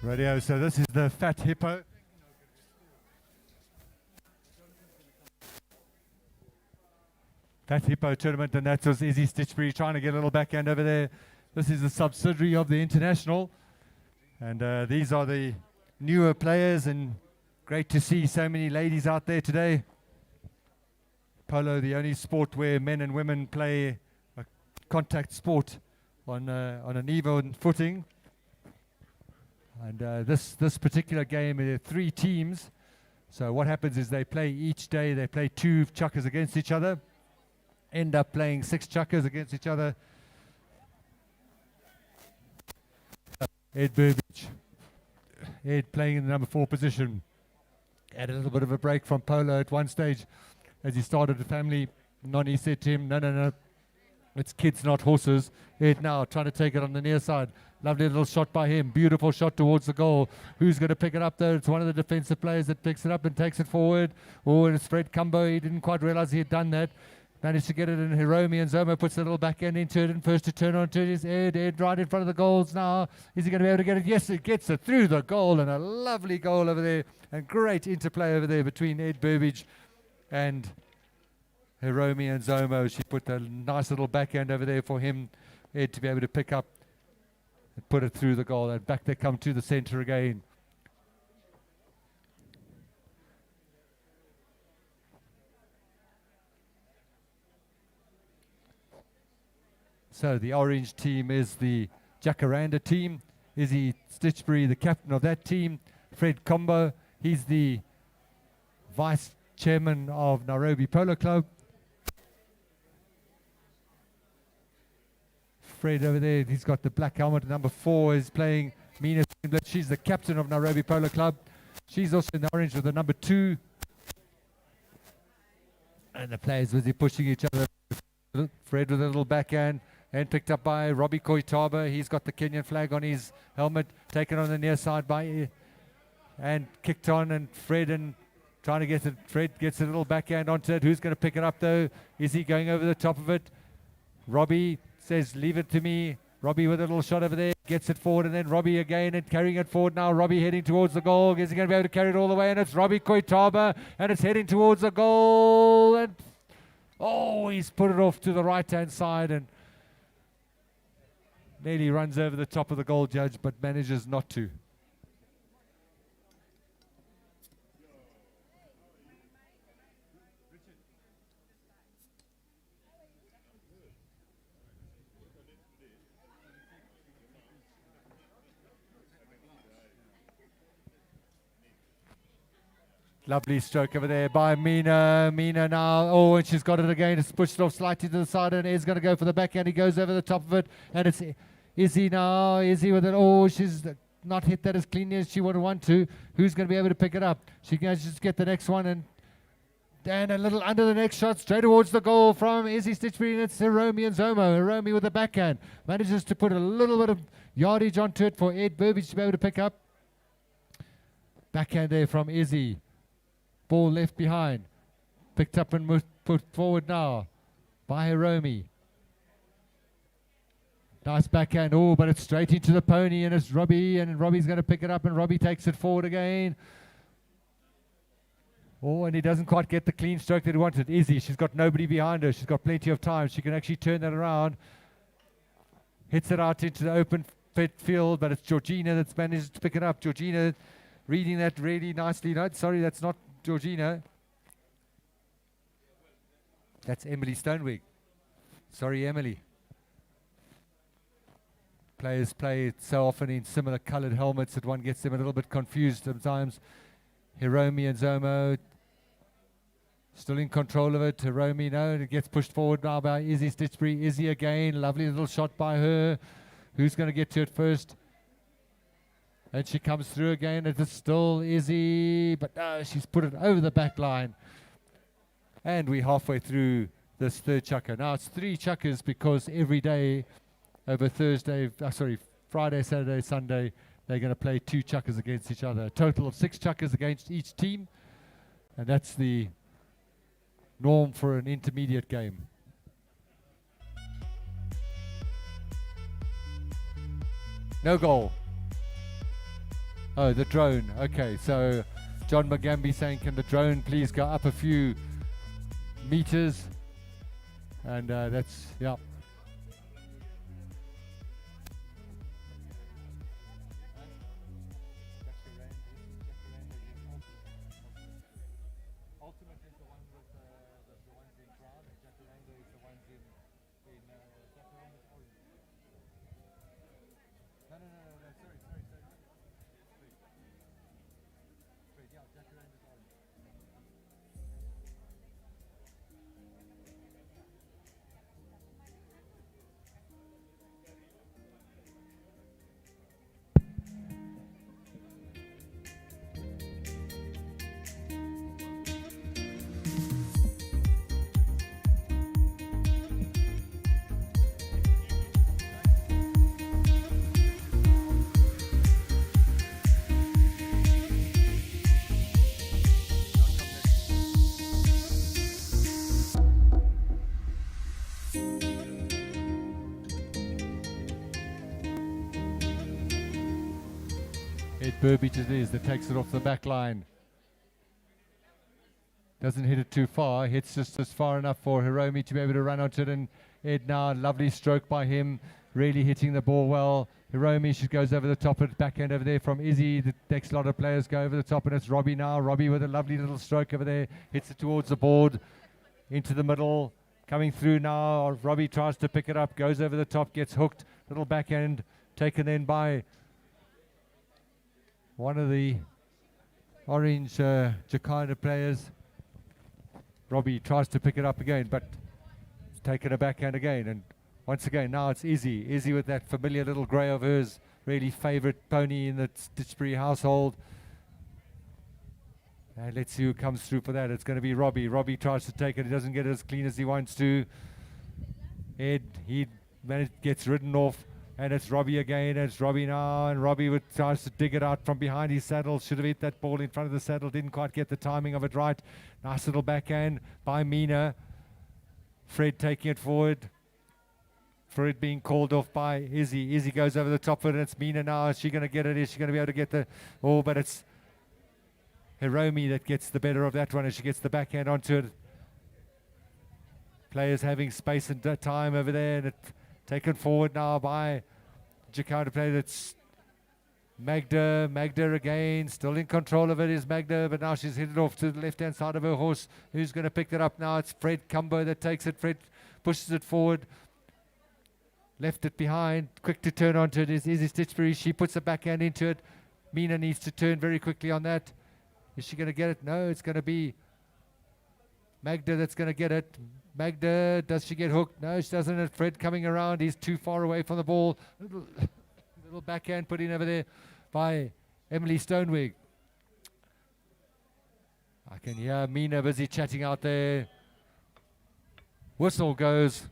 Speaker 1: Radio, so this is the Fat Hippo. Fat Hippo tournament, and that was Izzy Stitchbury trying to get a little backhand over there. This is a subsidiary of the International. And these are the newer players, and great to see so many ladies out there today. Polo, the only sport where men and women play a contact sport on an even footing. And this particular game, there are 3 teams. So what happens is they play each day, they play 2 chuckers against each other, end up playing 6 chuckers against each other. Ed Burbage, Ed playing in the number 4 position. Had a little bit of a break from Polo at one stage as he started a family. Nonny said to him, no, it's kids, not horses. Ed now trying to take it on the near side. Lovely little shot by him. Beautiful shot towards the goal. Who's going to pick it up though? It's one of the defensive players that picks it up and takes it forward. Oh, and it's Fred Cumbo. He didn't quite realize he had done that. Managed to get it in. Hiromi, and Zomo puts a little backhand into it, and first to turn onto it is Ed. Ed right in front of the goals now. Is he going to be able to get it? Yes, it gets it through the goal, and a lovely goal over there, and great interplay over there between Ed Burbage and Hiromi and Zomo. She put a nice little backhand over there for him, Ed, to be able to pick up and put it through the goal, and back they come to the center again. So the orange team is the Jacaranda team. Izzy Stitchbury, the captain of that team. Fred Combo, he's the vice chairman of Nairobi Polo Club. Fred over there, he's got the black helmet. Number 4 is playing Mina. She's the captain of Nairobi Polo Club. She's also in the orange with the number 2. And the players busy pushing each other. Fred with a little backhand. And picked up by Robbie Koitaba. He's got the Kenyan flag on his helmet. Taken on the near side by... and kicked on, and Fred and trying to get it. Fred gets a little backhand onto it. Who's going to pick it up though? Is he going over the top of it? Robbie says, leave it to me. Robbie with a little shot over there. Gets it forward, and then Robbie again and carrying it forward now. Robbie heading towards the goal. Is he going to be able to carry it all the way? And it's Robbie Koitaba, and it's heading towards the goal. And oh, he's put it off to the right-hand side, and nearly runs over the top of the goal judge, but manages not to. Lovely stroke over there by Mina. Mina now. Oh, and she's got it again. It's pushed off slightly to the side, and Ed's going to go for the backhand. He goes over the top of it, and it's Izzy now. Izzy with it. Oh, she's not hit that as cleanly as she would want to. Who's going to be able to pick it up? She can just get the next one, and a little under the next shot straight towards the goal from Izzy Stitchbury, and it's Hiromi and Zomo. Hiromi with the backhand manages to put a little bit of yardage onto it for Ed Burbage to be able to pick up. Backhand there from Izzy. Ball left behind. Picked up and put forward now by Hiromi. Nice backhand. Oh, but it's straight into the pony, and it's Robbie, and Robbie's going to pick it up, and Robbie takes it forward again. Oh, and he doesn't quite get the clean stroke that he wanted. Izzy, she's got nobody behind her. She's got plenty of time. She can actually turn that around. Hits it out into the open field, but it's Georgina that's managed to pick it up. Georgina reading that really nicely. No, sorry, that's not Georgina. That's Emily Stonewig. Sorry, Emily. Players play so often in similar colored helmets that one gets them a little bit confused sometimes. Hiromi and Zomo still in control of it. Hiromi, no, it gets pushed forward now by Izzy Stitchbury. Izzy again, lovely little shot by her. Who's going to get to it first? And she comes through again. It is still Izzy, but no, she's put it over the back line. And we're halfway through this third chukker. Now it's 3 chukkers because every day over Friday, Saturday, Sunday, they're going to play 2 chukkers against each other. A total of 6 chukkers against each team. And that's the norm for an intermediate game. No goal. Oh, the drone. Okay, so John Magambi saying, can the drone please go up a few meters? And that's, yeah. Ultimate is the one with the ones in brown, and Jacaranda is the ones in Jacaranda is orange. No, sorry. Wait, yeah, Jacaranda is orange. Ed Burbidge it is that takes it off the back line. Doesn't hit it too far, hits just far enough for Hiromi to be able to run onto it, and Ed now, lovely stroke by him, really hitting the ball well. Hiromi, she goes over the top of the backhand over there from Izzy. The next lot of players go over the top, and it's Robbie now. Robbie with a lovely little stroke over there, hits it towards the board, into the middle, coming through now. Robbie tries to pick it up, goes over the top, gets hooked, little backhand, taken in by one of the orange Jakarta players. Robbie tries to pick it up again, but it's taken a backhand again. And once again, now it's Izzy. Izzy with that familiar little grey of hers, really favourite pony in the Stitchbury household. And let's see who comes through for that. It's going to be Robbie. Robbie tries to take it. He doesn't get it as clean as he wants to. Ed, he gets ridden off. And it's Robbie again, and it's Robbie now, and Robbie tries to dig it out from behind his saddle. Should have hit that ball in front of the saddle, didn't quite get the timing of it right. Nice little backhand by Mina. Fred taking it forward. Fred being called off by Izzy. Izzy goes over the top of it, and it's Mina now. Is she going to get it? Is she going to be able to get the... Oh, but it's Hiromi that gets the better of that one, as she gets the backhand onto it. Players having space and time over there, and it... Taken forward now by Jakarta player. That's Magda. Magda again, still in control of it is Magda, but now she's hit it off to the left-hand side of her horse. Who's going to pick it up now? It's Fred Cumbo that takes it. Fred pushes it forward. Left it behind. Quick to turn onto it is Izzy Stitchbury. She puts a backhand into it. Mina needs to turn very quickly on that. Is she going to get it? No, it's going to be Magda that's going to get it. Magda, does she get hooked? No, she doesn't. Fred coming around. He's too far away from the ball. Little backhand put in over there by Emily Stonewig. I can hear Mina busy chatting out there. Whistle goes.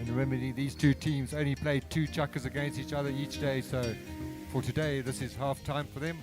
Speaker 1: Remember, these two teams only play 2 chuckers against each other each day, so for today this is half time for them.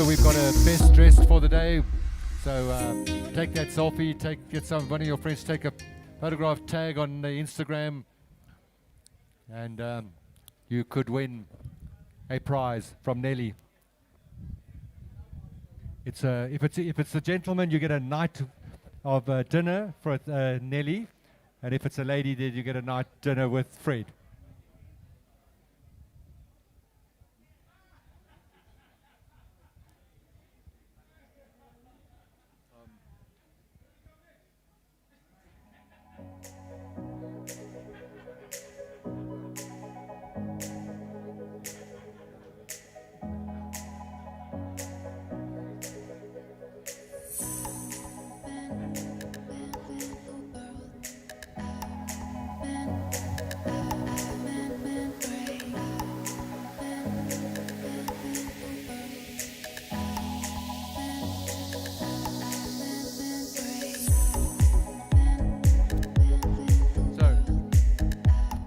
Speaker 1: We've got a best dressed for the day, so take that selfie, one of your friends, take a photograph, tag on the Instagram, And you could win a prize from Nelly. It's if it's a gentleman, you get a night of dinner for Nelly, and if it's a lady, then you get a night dinner with Fred.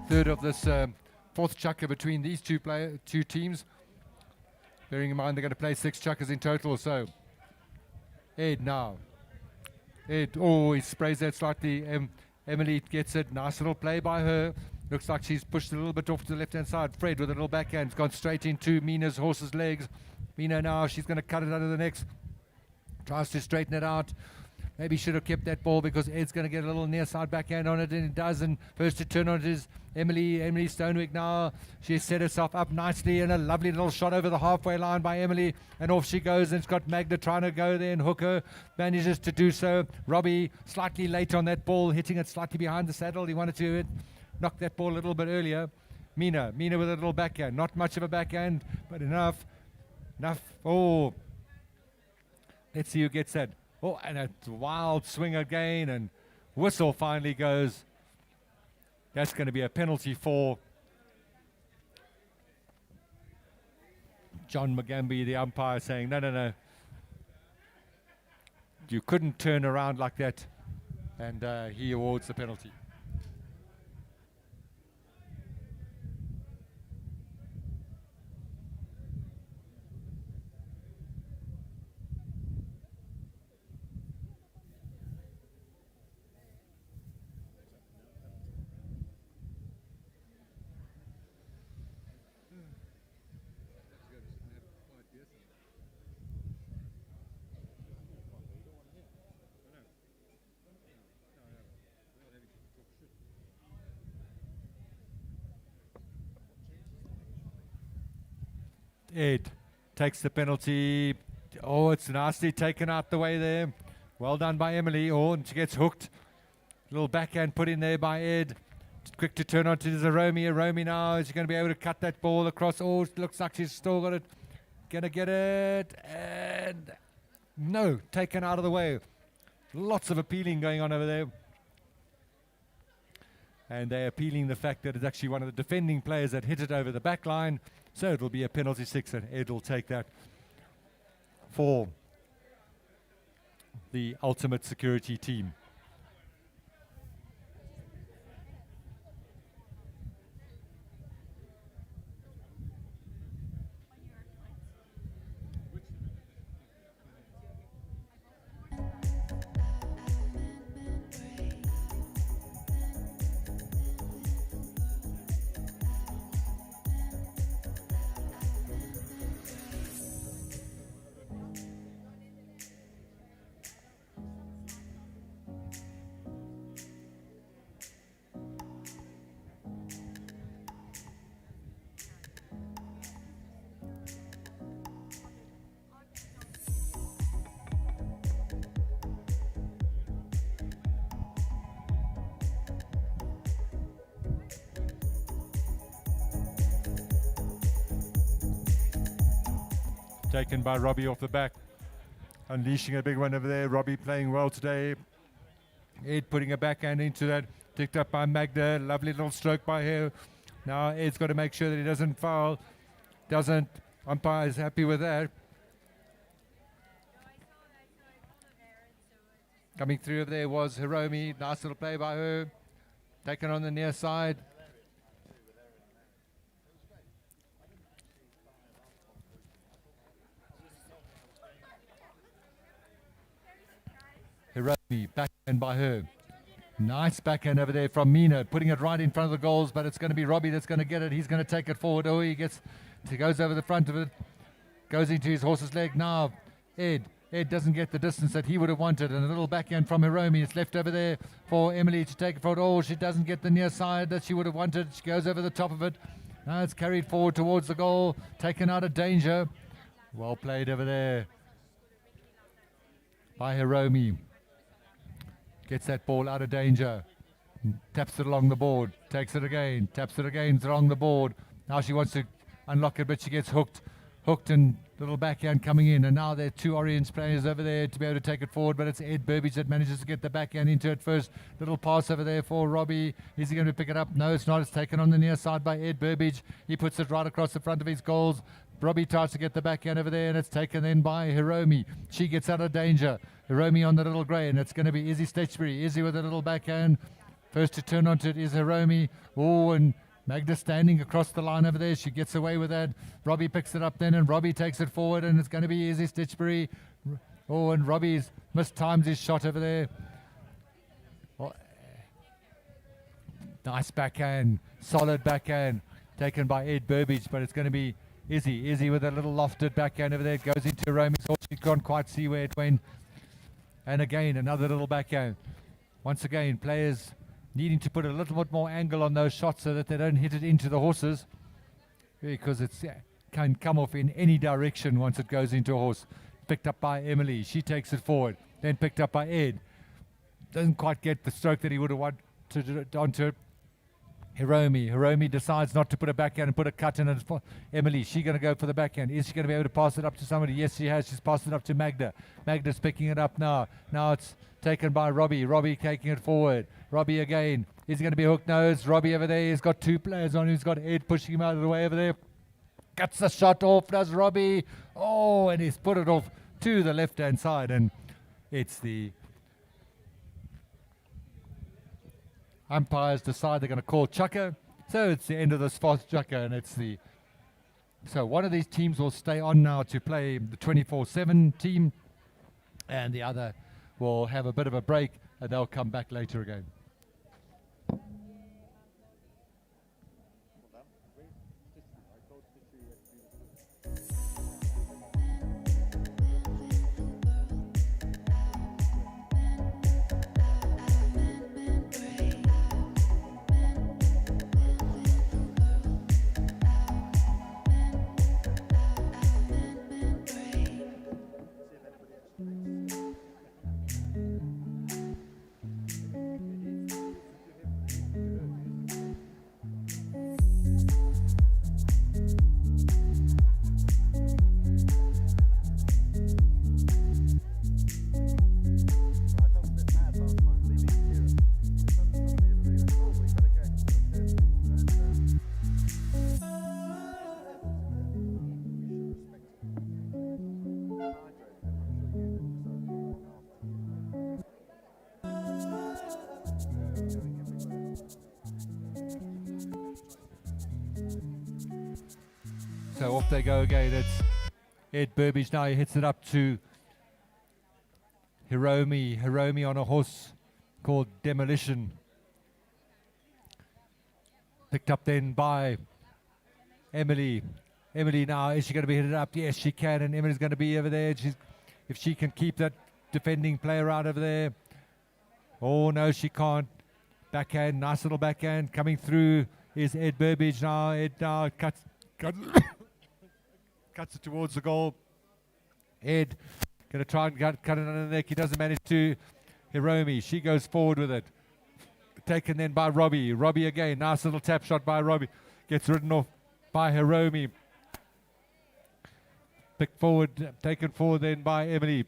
Speaker 1: Third of this fourth chukker between these two teams. Bearing in mind they're going to play 6 chukkers in total. So Ed now. Ed, oh, he sprays that slightly. Emily gets it. Nice little play by her. Looks like she's pushed a little bit off to the left-hand side. Fred with a little backhand. It's gone straight into Mina's horse's legs. Mina now, she's going to cut it under the necks. Tries to straighten it out. Maybe should have kept that ball because Ed's going to get a little near side backhand on it, and it does. And first to turn on it is Emily Stonewick now. She set herself up nicely, and a lovely little shot over the halfway line by Emily, and off she goes. And it's got Magda trying to go there, and Hooker manages to do so. Robbie slightly late on that ball, hitting it slightly behind the saddle. He wanted to knock that ball a little bit earlier. Mina with a little backhand. Not much of a backhand, but enough. Oh, let's see who gets that. Oh, and a wild swing again, and whistle finally goes. That's going to be a penalty for John McGamby, the umpire, saying, no. You couldn't turn around like that, and he awards the penalty. Ed takes the penalty. Oh, it's nicely taken out the way there. Well done by Emily. Oh, and she gets hooked. Little backhand put in there by Ed. Quick to turn on to Zeromi. Romy now is going to be able to cut that ball across. Oh, it looks like she's still got it. Gonna get it. And no, taken out of the way. Lots of appealing going on over there. And they're appealing the fact that it's actually one of the defending players that hit it over the back line. So it'll be a penalty 6, and Ed will take that for the ultimate security team. Taken by Robbie off the back. Unleashing a big one over there. Robbie playing well today. Ed putting a backhand into that. Picked up by Magda. Lovely little stroke by her. Now Ed's got to make sure that he doesn't foul. Doesn't. Umpire is happy with that. Coming through over there was Hiromi. Nice little play by her. Taken on the near side. Hiromi, backhand by her. Nice backhand over there from Mina, putting it right in front of the goals, but it's going to be Robbie that's going to get it. He's going to take it forward. Oh, he goes over the front of it, goes into his horse's leg. Now, Ed doesn't get the distance that he would have wanted, and a little backhand from Hiromi. It's left over there for Emily to take it forward. Oh, she doesn't get the near side that she would have wanted. She goes over the top of it. Now it's carried forward towards the goal, taken out of danger. Well played over there by Hiromi. Gets that ball out of danger. Taps it along the board. Takes it again. Taps it again. It's along the board. Now she wants to unlock it, but she gets hooked. Hooked and little backhand coming in. And now there are two Orange players over there to be able to take it forward, but it's Ed Burbage that manages to get the backhand into it first. Little pass over there for Robbie. Is he going to pick it up? No, it's not. It's taken on the near side by Ed Burbage. He puts it right across the front of his goals. Robbie tries to get the backhand over there, and it's taken in by Hiromi. She gets out of danger. Hiromi on the little grey, and it's going to be Izzy Stechbury. Izzy with a little backhand. First to turn onto it is Hiromi. Oh, and Magda standing across the line over there. She gets away with that. Robbie picks it up then, and Robbie takes it forward, and it's going to be Izzy Stechbury. Oh, and Robbie's mistimes his shot over there. Oh. Nice backhand. Solid backhand. Taken by Ed Burbage, but it's going to be Izzy. Izzy with a little lofted backhand over there. Goes into Hiromi's horse. She can't quite see where it went. And again, another little backhand. Once again, players needing to put a little bit more angle on those shots so that they don't hit it into the horses, because it can come off in any direction once it goes into a horse. Picked up by Emily. She takes it forward. Then picked up by Ed. Doesn't quite get the stroke that he would have wanted onto it. Hiromi decides not to put a backhand and put a cut in it. Emily, she's going to go for the backhand. Is she going to be able to pass it up to somebody? Yes, she has. She's passed it up to Magda. Magda's picking it up now. Now it's taken by Robbie. Robbie taking it forward. Robbie again. Is he going to be hooked nose? Robbie over there. He's got two players on him. He's got Ed pushing him out of the way over there. Cuts the shot off, does Robbie. Oh, and he's put it off to the left-hand side. And it's the umpires decide they're going to call chucker. So it's the end of this fast chucker, and it's the... So one of these teams will stay on now to play the 24/7 team, and the other will have a bit of a break, and they'll come back later again. So off they go again. It's Ed Burbage now. He hits it up to Hiromi. Hiromi on a horse called Demolition. Picked up then by Emily. Emily now, is she going to be hit up? Yes, she can. And Emily's going to be over there. If she can keep that defending player out over there. Oh, no, she can't. Backhand, nice little backhand. Coming through is Ed Burbage now. Ed now cuts it towards the goal. Ed going to try and cut it under the neck. He doesn't manage to. Hiromi, she goes forward with it. Taken then by Robbie. Robbie again. Nice little tap shot by Robbie. Gets ridden off by Hiromi. Picked forward, taken forward then by Emily.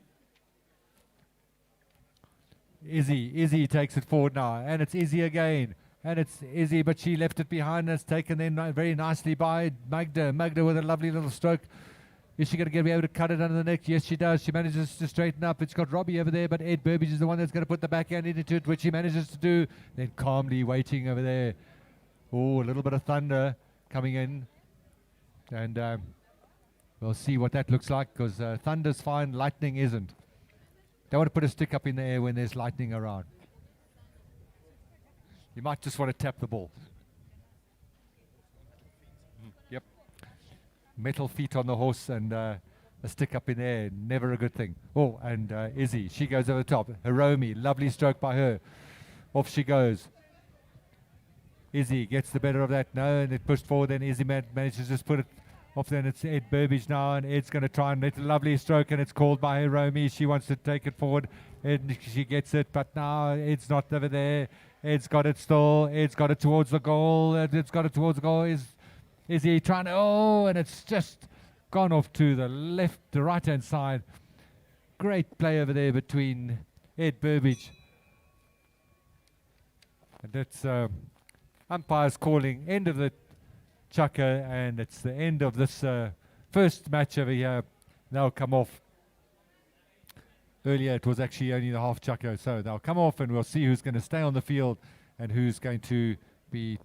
Speaker 1: Izzy takes it forward now. And it's Izzy again. And it's Izzy, but she left it behind us. Taken then very nicely by Magda. Magda with a lovely little stroke. Is she going to be able to cut it under the neck? Yes, she does. She manages to straighten up. It's got Robbie over there, but Ed Burbage is the one that's going to put the backhand into it, which he manages to do. Then calmly waiting over there. Oh, a little bit of thunder coming in. And we'll see what that looks like, because thunder's fine, lightning isn't. Don't want to put a stick up in the air when there's lightning around. You might just want to tap the ball. Yep. Metal feet on the horse and a stick up in there, never a good thing. Oh, and Izzy, she goes over the top. Hiromi, lovely stroke by her. Off she goes. Izzy gets the better of that. No, and it pushed forward. Then Izzy manages to just put it off. Then it's Ed Burbage now, and Ed's going to try and let a lovely stroke, and it's called by Hiromi. She wants to take it forward, and she gets it, but now Ed's not over there. Ed's got it still. Ed's got it towards the goal. Ed's got it towards the goal. Is he trying to? Oh, and it's just gone off to the left, the right-hand side. Great play over there between Ed Burbage. And that's umpires calling end of the chucker, and it's the end of this first match over here. They'll come off. Earlier it was actually only the half chucker, so they'll come off and we'll see who's going to stay on the field and who's going to be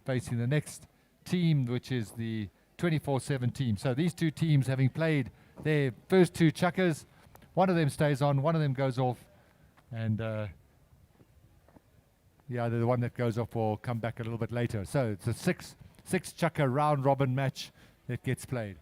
Speaker 1: facing the next team, which is the 24/7 team. So these two teams, having played their first two chuckers, one of them stays on, one of them goes off, and yeah, the one that goes off will come back a little bit later. So it's a six chucker round robin match that gets played.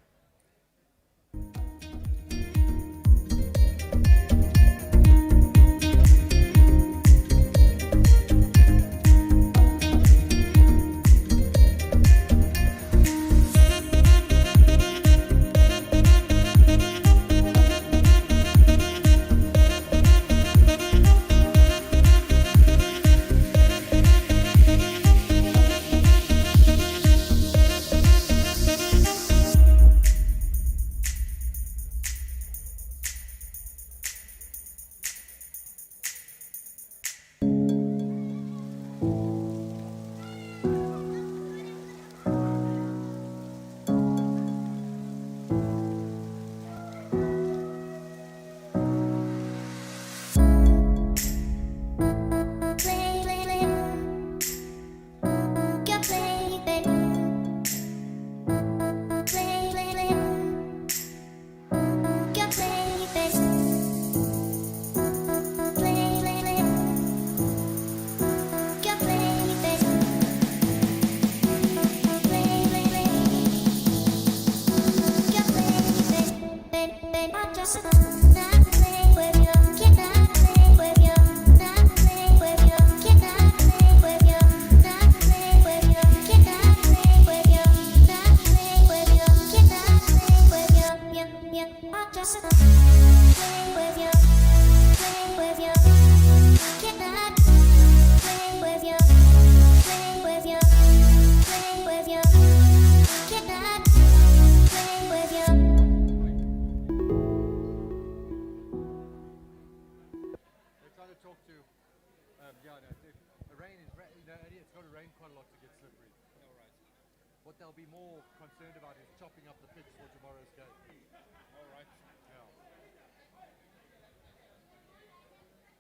Speaker 1: What they'll be more concerned about is chopping up the pitch for tomorrow's game.
Speaker 4: All right.
Speaker 1: Yeah.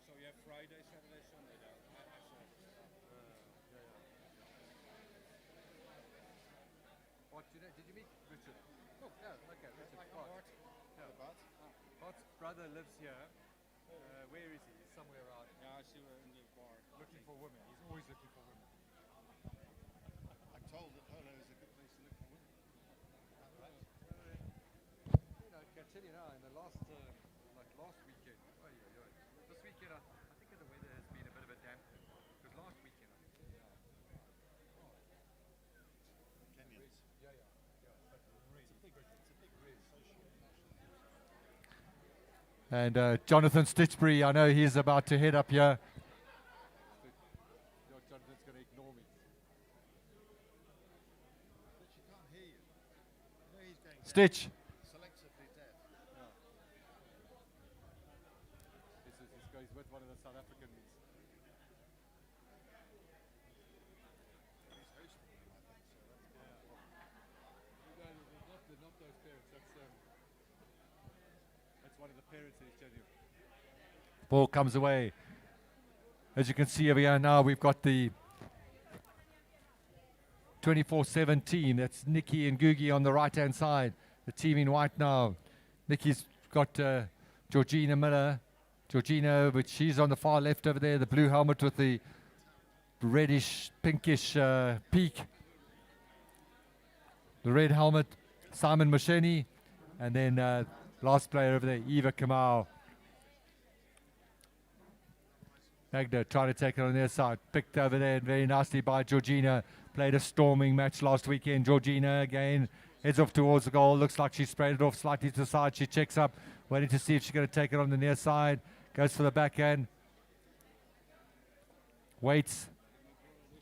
Speaker 4: So you have Friday, Saturday, Sunday now.
Speaker 1: What, did you meet Richard? Oh, no, okay, Richard.
Speaker 4: Bart.
Speaker 1: Yeah. Bart's brother lives here. Where is he? He's somewhere around.
Speaker 4: Yeah, I see her in the bar.
Speaker 1: Looking for women. He's always looking for women.
Speaker 4: I'm told that Polo is a good place to look for women.
Speaker 1: Right. You know, I can tell you now, in the last weekend, this weekend, I think the weather has been a bit of a damp. Because last weekend,
Speaker 4: Kenyans.
Speaker 1: yeah. But really, it's a big race. And Jonathan Stitchbury, I know he's about to head up here. Jonathan's going to ignore me.
Speaker 4: But she can't hear you. You know he's going
Speaker 1: Stitch.
Speaker 4: selectively deaf.
Speaker 1: This goes with one of the South Africans.
Speaker 4: He's hosting them, I think, so that's
Speaker 1: They're not those parents. That's one of the parents that he's telling you. Ball comes away. As you can see over here now, we've got the 24/7 team. That's Nikki and Googie on the right-hand side. The team in white now. Nikki's got Georgina Miller. Georgina, but she's on the far left over there. The blue helmet with the reddish, pinkish peak. The red helmet, Simon Mosheni, and then last player over there, Eva Kamau. Magda trying to take it on their side, picked over there very nicely by Georgina. Played a storming match last weekend. Georgina again heads off towards the goal. Looks like she sprayed it off slightly to the side. She checks up, waiting to see if she's going to take it on the near side. Goes for the backhand. Waits.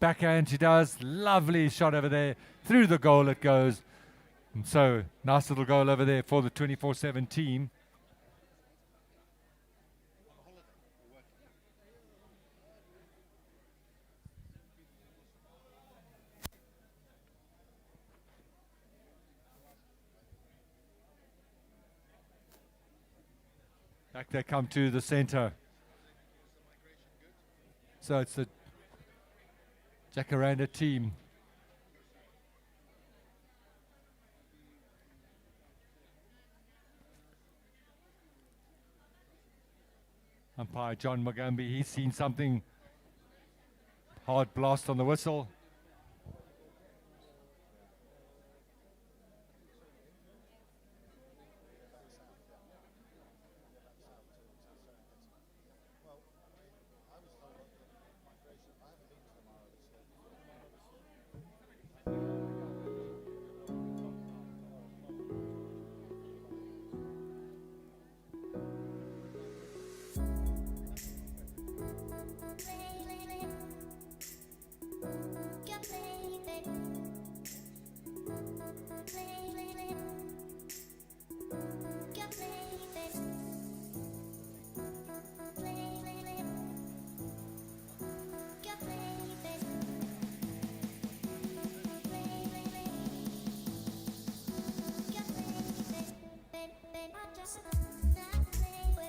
Speaker 1: Backhand she does. Lovely shot over there. Through the goal it goes. And so, nice little goal over there for the 24/7 team. Back they come to the center. So it's the Jacaranda team. Umpire John Mugambi, he's seen something. Hard blast on the whistle.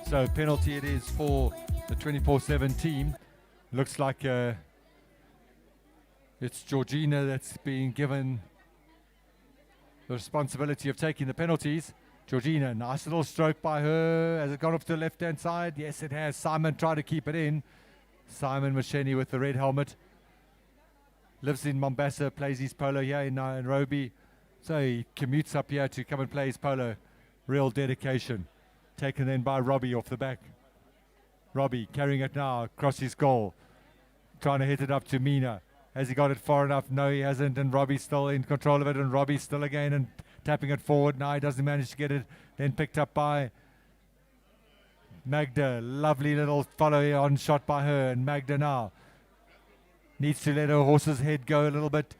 Speaker 1: So penalty it is for the 24/7 team. Looks like it's Georgina that's being given the responsibility of taking the penalties. Georgina, nice little stroke by her. Has it gone off to the left-hand side? Yes, it has. Simon tried to keep it in. Simon Mosheni with the red helmet. Lives in Mombasa, plays his polo here in Nairobi. So he commutes up here to come and play his polo. Real dedication. Taken then by Robbie off the back. Robbie carrying it now across his goal. Trying to hit it up to Mina. Has he got it far enough? No, he hasn't. And Robbie's still in control of it. And Robbie's still again and tapping it forward. Now he doesn't manage to get it. Then picked up by Magda. Lovely little follow on shot by her. And Magda now needs to let her horse's head go a little bit.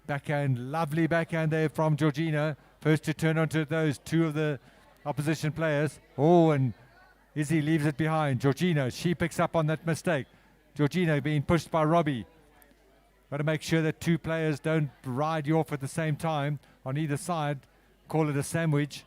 Speaker 1: Backhand. Lovely backhand there from Georgina. First to turn onto those two of the opposition players. Oh, and Izzy leaves it behind. Georgina, she picks up on that mistake. Georgina being pushed by Robbie. Got to make sure that two players don't ride you off at the same time on either side. Call it a sandwich.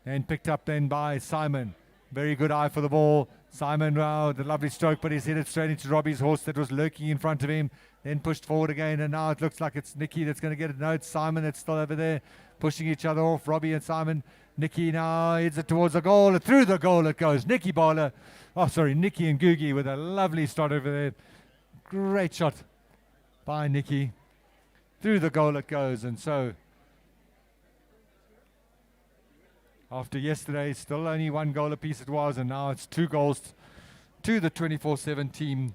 Speaker 1: And picked up then by Simon. Very good eye for the ball. Simon, wow, the lovely stroke, but he's hit it straight into Robbie's horse that was lurking in front of him. Then pushed forward again, and now it looks like it's Nikki that's going to get it. No, it's Simon that's still over there, pushing each other off. Robbie and Simon. Nikki now heads it towards the goal. Through the goal it goes. Nikki Bowler. Oh, sorry, Nikki and Googie with a lovely start over there. Great shot by Nikki. Through the goal it goes, and so after yesterday, still only one goal apiece it was, and now it's 2 goals to the 24/7 team,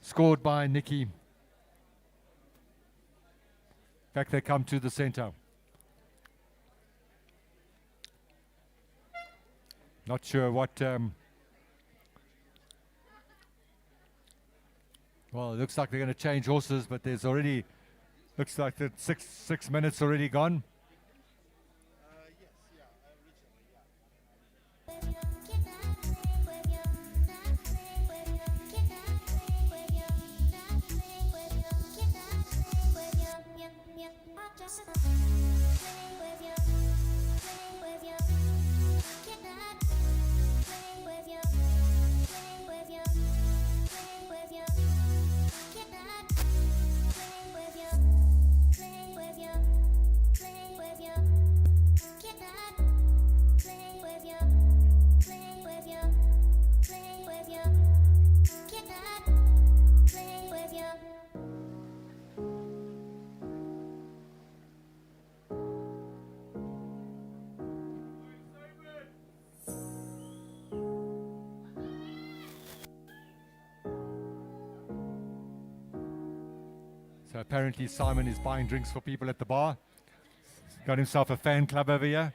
Speaker 1: scored by Nikki. Back they come to the center. Not sure what. Well, it looks like they're going to change horses, but there's already. Looks like that six minutes already gone. So apparently Simon is buying drinks for people at the bar. Got himself a fan club over here.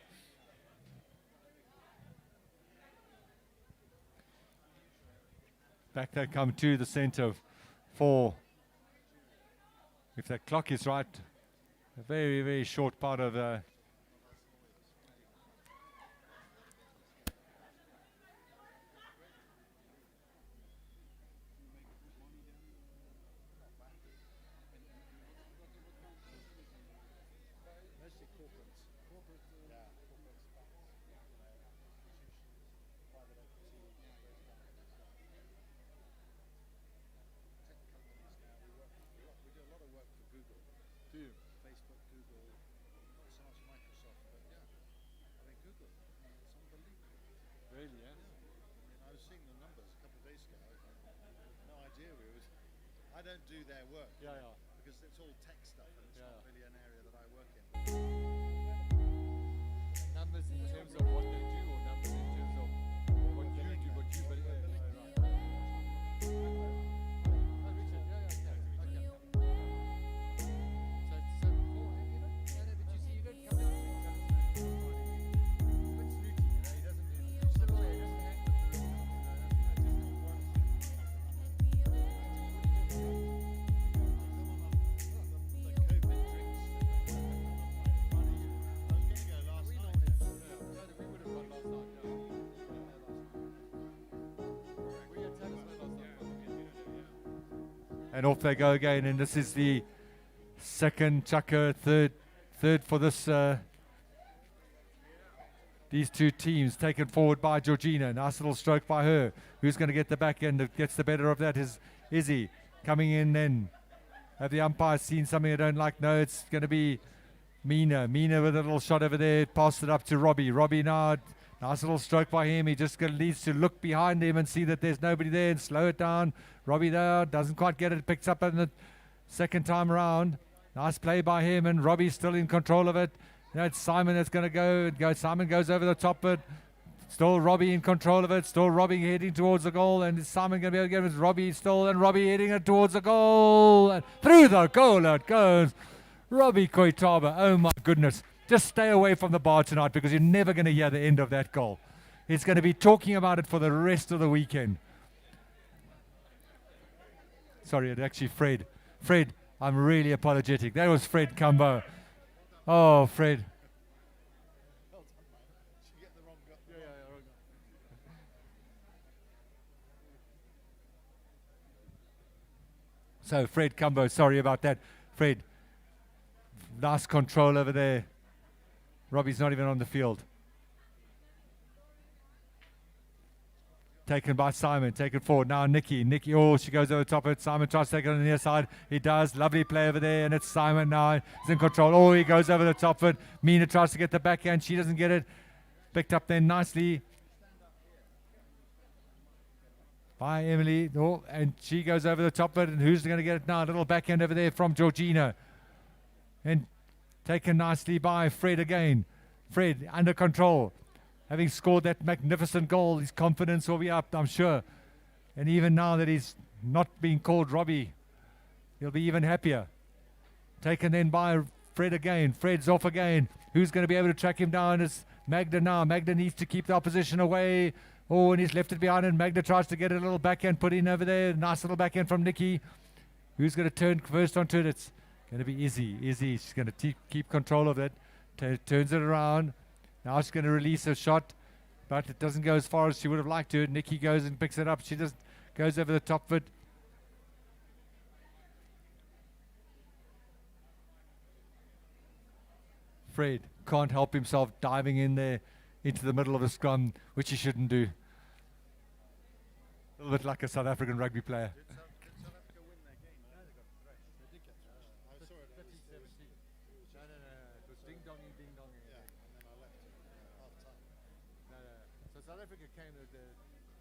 Speaker 1: Back they come to the centre for, if that clock is right, a very, very short part of
Speaker 4: Facebook, Google, not so much Microsoft, but yeah, I mean Google, it's unbelievable.
Speaker 1: Really, yeah?
Speaker 4: I was seeing the numbers a couple of days ago. I had no idea we was. I don't do their work.
Speaker 1: Yeah, yeah.
Speaker 4: Because it's all tech stuff and it's
Speaker 1: Yeah.
Speaker 4: not really an area that I work in.
Speaker 1: Numbers in terms of what they do, or numbers in terms of what you do, what you believe. And off they go again, and this is the second chucker, third for this. These two teams taken forward by Georgina. Nice little stroke by her. Who's going to get the back end? That gets the better of that is Izzy coming in. Then have the umpires seen something I don't like? No, it's going to be Mina. Mina with a little shot over there. Passed it up to Robbie. Robbie now. Nice little stroke by him. He just needs to look behind him and see that there's nobody there and slow it down. Robbie there doesn't quite get it. Picks up in the second time around. Nice play by him, and Robbie's still in control of it. You know, it's Simon that's going to go. Simon goes over the top of it. Still Robbie in control of it. Still Robbie heading towards the goal. And is Simon going to be able to get it? It's Robbie still, and Robbie heading it towards the goal. And through the goal it goes. Robbie Koitaba. Oh my goodness. Just stay away from the bar tonight, because you're never going to hear the end of that goal. He's going to be talking about it for the rest of the weekend. Sorry, it's actually Fred. Fred, I'm really apologetic. That was Fred Cumbo. Oh, Fred. So, Fred Cumbo, sorry about that. Fred, nice control over there. Robbie's not even on the field. Taken by Simon, taken forward. Now Nikki, oh, she goes over the top of it. Simon tries to take it on the near side. He does. Lovely play over there, and it's Simon now. He's in control. Oh, he goes over the top of it. Mina tries to get the backhand. She doesn't get it. Picked up then nicely by Emily. Oh, and she goes over the top of it. And who's going to get it now? A little backhand over there from Georgina. And taken nicely by Fred again. Fred under control. Having scored that magnificent goal, his confidence will be up, I'm sure. And even now that he's not being called Robbie, he'll be even happier. Taken then by Fred again. Fred's off again. Who's going to be able to track him down? It's Magda now. Magda needs to keep the opposition away. Oh, and he's left it behind, and Magda tries to get a little backhand put in over there. Nice little backhand from Nikki. Who's going to turn first onto it? It's going to be Izzy. She's going to keep control of it. Turns it around. Now she's going to release a shot, but it doesn't go as far as she would have liked to. Nikki goes and picks it up. She just goes over the top of it. Fred can't help himself diving in there into the middle of the scrum, which he shouldn't do. A little bit like a South African rugby player.
Speaker 4: Did South Africa win their game? No, they got thrashed. They did get thrashed. I saw it.
Speaker 1: 30-17. No. It was ding-donging.
Speaker 4: Yeah, and then I left half time.
Speaker 1: No. So South Africa came at the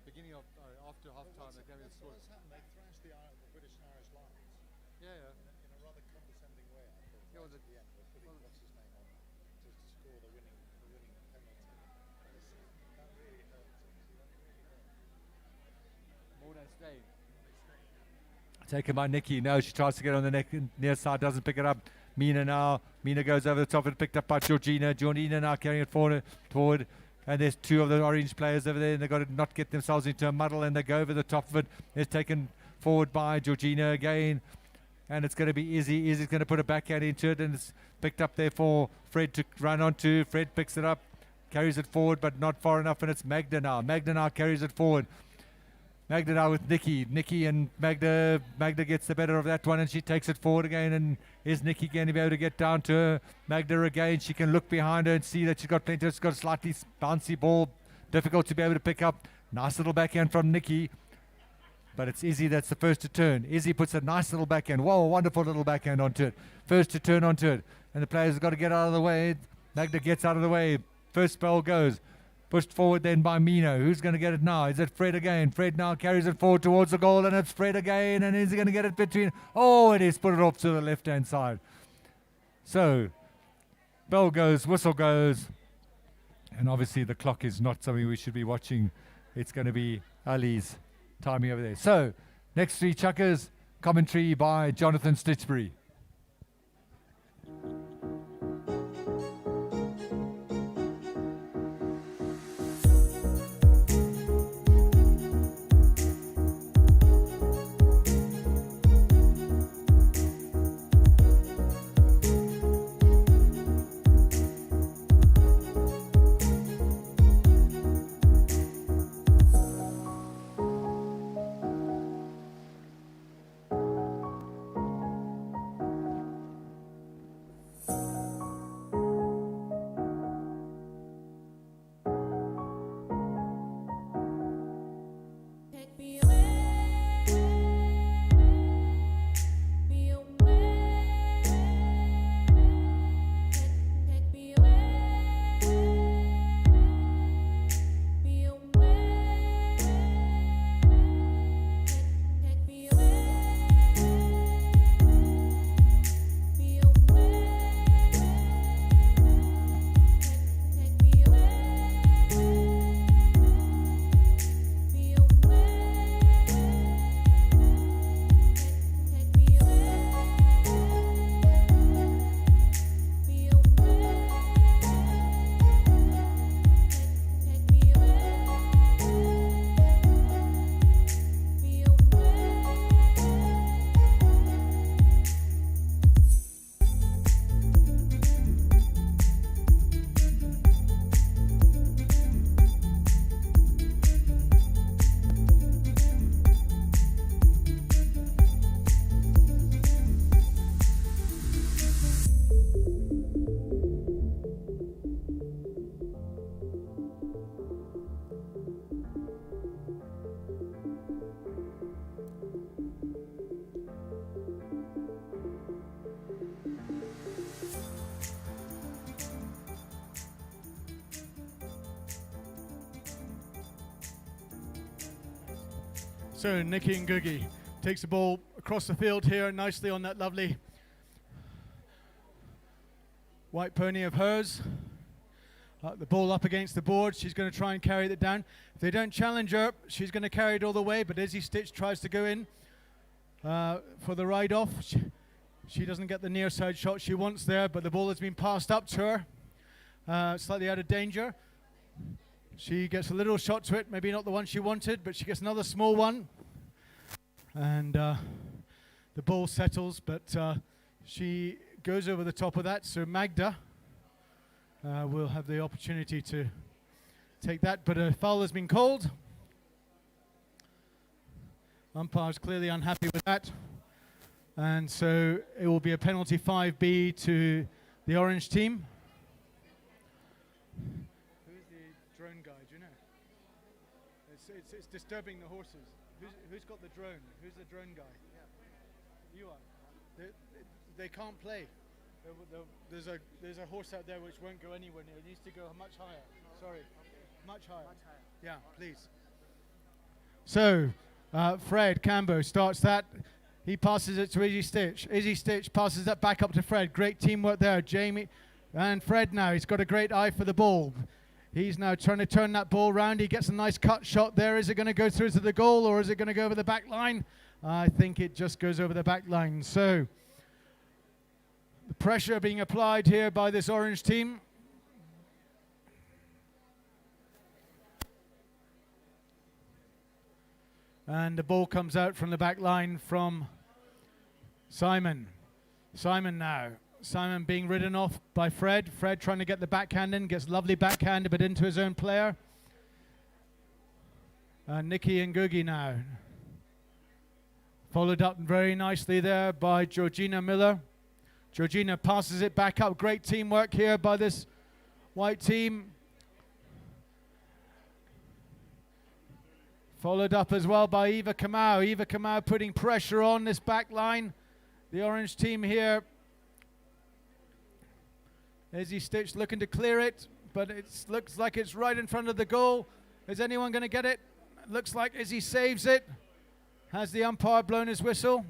Speaker 1: beginning of, after half-time, they came and scored.
Speaker 4: What's happened? They thrashed the British and Irish Lions
Speaker 1: Yeah.
Speaker 4: in a rather condescending way, I thought.
Speaker 1: Yeah,
Speaker 4: Right
Speaker 1: well,
Speaker 4: at the end, they're putting what's his name on to score the winning penalty. That really hurt.
Speaker 1: More than staying. Taken by Nikki. No, she tries to get on the near side, doesn't pick it up. Mina now. Mina goes over the top and picked up by Georgina. Georgina now carrying it forward. And there's two of the orange players over there, and they've got to not get themselves into a muddle, and they go over the top of it. It's taken forward by Georgina again. And it's going to be Izzy. Izzy's going to put a backhand into it, and it's picked up there for Fred to run onto. Fred picks it up, carries it forward, but not far enough, and it's Magda now. Magda now carries it forward. Magda now with Nikki. Nikki and Magda. Magda gets the better of that one, and she takes it forward again. And is Nikki going to be able to get down to her? Magda again. She can look behind her and see that she's got plenty. She's got a slightly bouncy ball. Difficult to be able to pick up. Nice little backhand from Nikki. But it's Izzy that's the first to turn. Izzy puts a nice little backhand. Whoa, a wonderful little backhand onto it. First to turn onto it. And the players have got to get out of the way. Magda gets out of the way. First spell goes. Pushed forward then by Mino. Who's going to get it now? Is it Fred again? Fred now carries it forward towards the goal, and it's Fred again. And is he going to get it between? Oh, it is. Put it off to the left-hand side. So, bell goes, whistle goes. And obviously the clock is not something we should be watching. It's going to be Ali's timing over there. So, next three chuckers, commentary by Jonathan Stitchbury.
Speaker 3: So Nikki and Googie takes the ball across the field here nicely on that lovely white pony of hers. The ball up against the board. She's going to try and carry it down. If they don't challenge her, she's going to carry it all the way, but Izzy Stitch tries to go in for the ride off. She doesn't get the near side shot she wants there, but the ball has been passed up to her, slightly out of danger. She gets a little shot to it, maybe not the one she wanted, but she gets another small one. And the ball settles, but she goes over the top of that. So Magda will have the opportunity to take that, but a foul has been called. Umpire's clearly unhappy with that. And so it will be a penalty 5B to the orange team. Drone guy, do you know? It's disturbing the horses. Who's got the drone? Who's the drone guy? Yeah. You are. They can't play. There's a horse out there which won't go anywhere near. It needs to go much higher. Sorry. Much higher. Yeah, please. So, Fred Cambo starts that. He passes it to Izzy Stitch. Izzy Stitch passes that back up to Fred. Great teamwork there. Jamie and Fred now. He's got a great eye for the ball. He's now trying to turn that ball round. He gets a nice cut shot there. Is it going to go through to the goal, or is it going to go over the back line? I think it just goes over the back line. So the pressure being applied here by this orange team. And the ball comes out from the back line from Simon. Simon now. Simon being ridden off by Fred. Fred trying to get the backhand in. Gets lovely backhand, but into his own player. Nikki and Googie now. Followed up very nicely there by Georgina Miller. Georgina passes it back up. Great teamwork here by this white team. Followed up as well by Eva Kamau. Eva Kamau putting pressure on this back line. The orange team here. Izzy Stitch looking to clear it, but it looks like it's right in front of the goal. Is anyone going to get it? Looks like Izzy saves it. Has the umpire blown his whistle?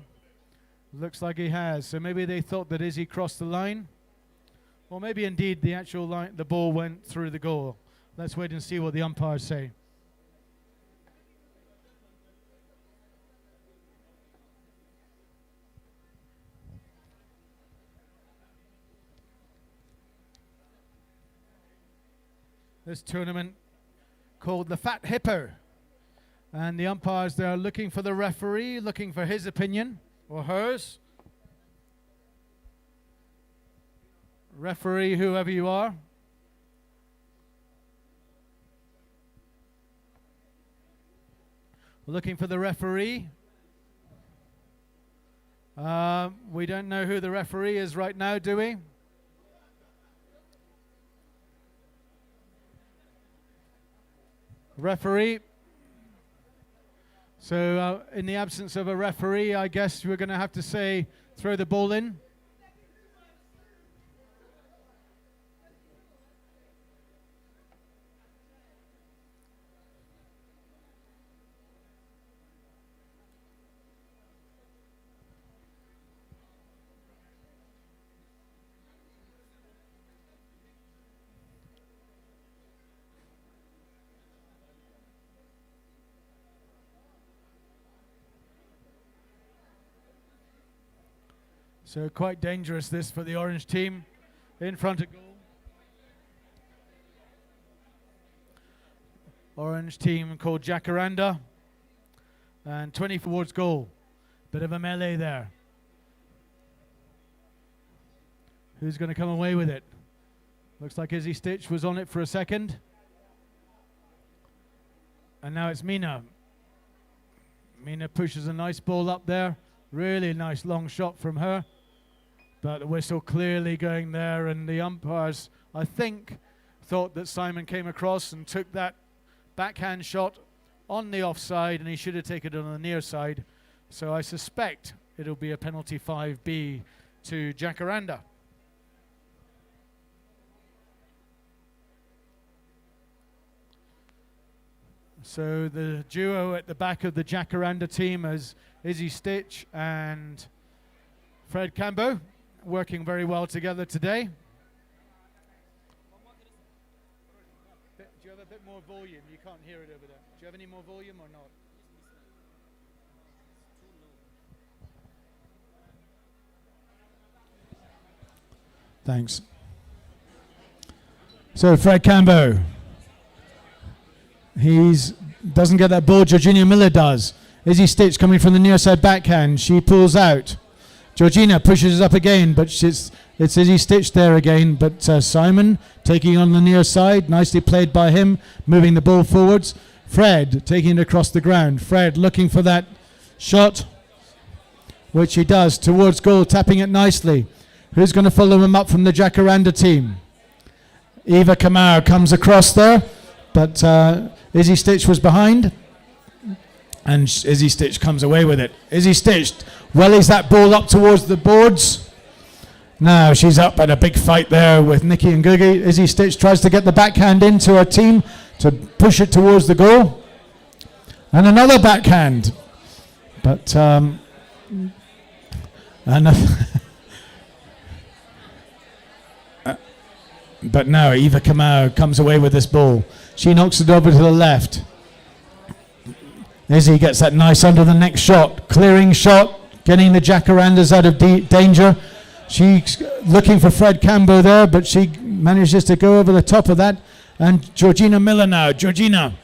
Speaker 3: Looks like he has. So maybe they thought that Izzy crossed the line. Or maybe indeed the actual line, the ball went through the goal. Let's wait and see what the umpires say. This tournament called the Fat Hippo. And the umpires, they are looking for the referee, looking for his opinion, or hers. Referee, whoever you are. We're looking for the referee. We don't know who the referee is right now, do we? Referee. So in the absence of a referee, I guess we're going to have to say throw the ball in. So quite dangerous this for the orange team in front of goal. Orange team called Jacaranda. And 20 towards goal. Bit of a melee there. Who's going to come away with it? Looks like Izzy Stitch was on it for a second. And now it's Mina. Mina pushes a nice ball up there. Really nice long shot from her. But the whistle clearly going there, and the umpires, I think, thought that Simon came across and took that backhand shot on the offside, and he should have taken it on the near side. So I suspect it'll be a penalty 5B to Jacaranda. So the duo at the back of the Jacaranda team is Izzy Stitch and Fred Cambo, working very well together today. Do you have a bit more volume? You can't hear it over there. Do you have any more volume or not? Thanks. So Fred Cambo. Doesn't get that ball. Georgina Miller does. Izzy Stitch coming from the near side backhand. She pulls out. Georgina pushes up again, but it's Izzy Stitch there again. But Simon taking on the near side. Nicely played by him, moving the ball forwards. Fred taking it across the ground. Fred looking for that shot, which he does towards goal, tapping it nicely. Who's going to follow him up from the Jacaranda team? Eva Kamau comes across there, but Izzy Stitch was behind. And Izzy Stitch comes away with it. Izzy Stitch wellies that ball up towards the boards. Now she's up at a big fight there with Nikki and Googie. Izzy Stitch tries to get the backhand into her team to push it towards the goal. And another backhand. But but now Eva Kamau comes away with this ball. She knocks it over to the left. Izzy gets that nice under the neck shot, clearing shot, getting the jacarandas out of danger. She's looking for Fred Cambo there, but she manages to go over the top of that. And Georgina Miller now. Georgina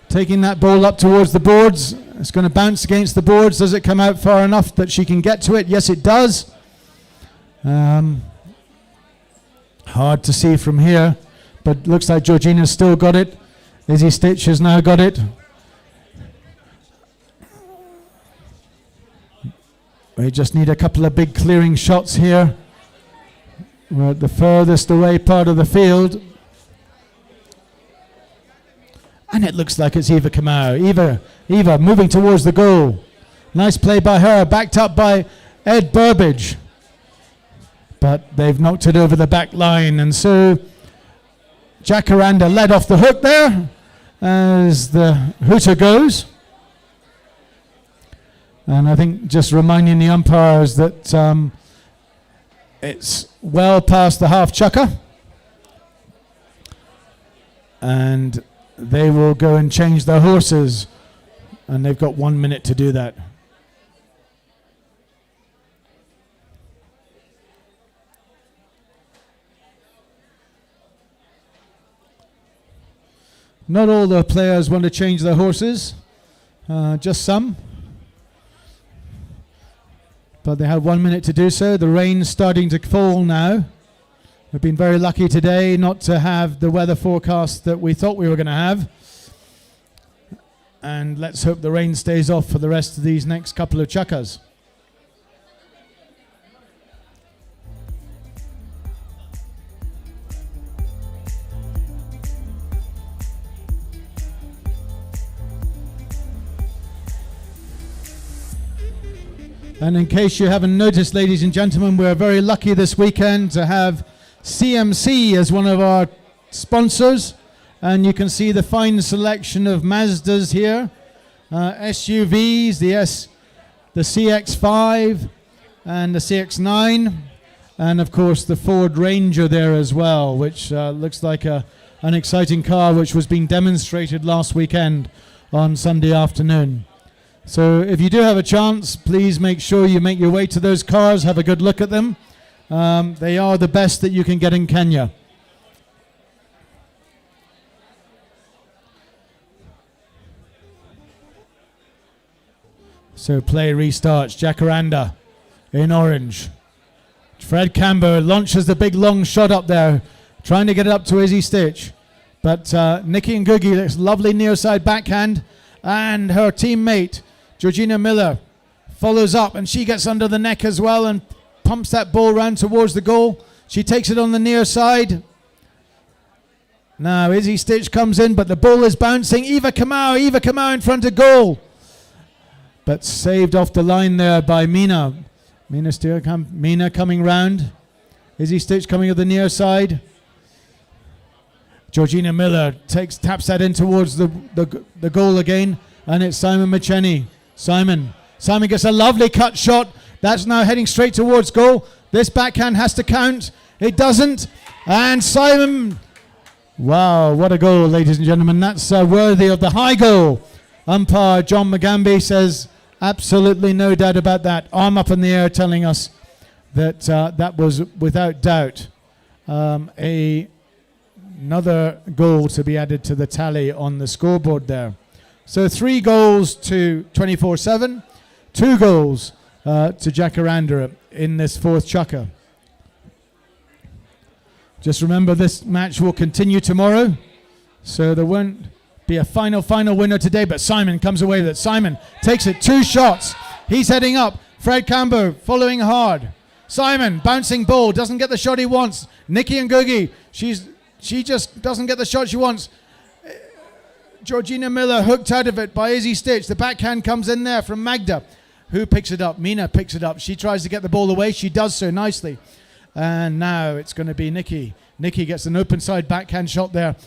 Speaker 3: taking that ball up towards the boards. It's going to bounce against the boards. Does it come out far enough that she can get to it? Yes, it does. Hard to see from here, but looks like Georgina's still got it. Izzy Stitch has now got it. We just need a couple of big clearing shots here. We're at the furthest away part of the field. And it looks like it's Eva Kamau. Eva moving towards the goal. Nice play by her, backed up by Ed Burbage. But they've knocked it over the back line. And so Jacaranda led off the hook there as the hooter goes. And I think just reminding the umpires that it's well past the half chukker. And they will go and change their horses. And they've got 1 minute to do that. Not all the players want to change their horses, just some. But they have 1 minute to do so. The rain's starting to fall now. We've been very lucky today not to have the weather forecast that we thought we were going to have. And let's hope the rain stays off for the rest of these next couple of chukkers. And in case you haven't noticed, ladies and gentlemen, we're very lucky this weekend to have CMC as one of our sponsors. And you can see the fine selection of Mazdas here, SUVs, the CX-5 and the CX-9, and of course the Ford Ranger there as well, which looks like an exciting car which was being demonstrated last weekend on Sunday afternoon. So if you do have a chance, please make sure you make your way to those cars, have a good look at them. They are the best that you can get in Kenya. So play restarts. Jacaranda in orange. Fred Camber launches the big long shot up there, trying to get it up to Izzy Stitch. But Nikki Ngugi, this lovely near side backhand, and her teammate Georgina Miller follows up, and she gets under the neck as well and pumps that ball round towards the goal. She takes it on the near side. Now Izzy Stitch comes in, but the ball is bouncing. Eva Kamau in front of goal. But saved off the line there by Mina. Mina coming round. Izzy Stitch coming up the near side. Georgina Miller taps that in towards the goal again, and it's Simon Macheni. Simon gets a lovely cut shot. That's now heading straight towards goal. This backhand has to count. It doesn't. And Simon, wow, what a goal, ladies and gentlemen. That's worthy of the high goal. Umpire John McGamby says absolutely no doubt about that. Arm up in the air telling us that that was without doubt another goal to be added to the tally on the scoreboard there. So 3 goals to 24-7, 2 goals to Jacaranda in this 4th chukker. Just remember, this match will continue tomorrow, so there won't be a final winner today, but Simon comes away with it. Simon takes it, 2 shots. He's heading up. Fred Cambo following hard. Simon, bouncing ball, doesn't get the shot he wants. Nikki Ngugi, she just doesn't get the shot she wants. Georgina Miller hooked out of it by Izzy Stitch. The backhand comes in there from Magda. Who picks it up? Mina picks it up. She tries to get the ball away. She does so nicely. And now it's going to be Nikki. Nikki gets an open side backhand shot there.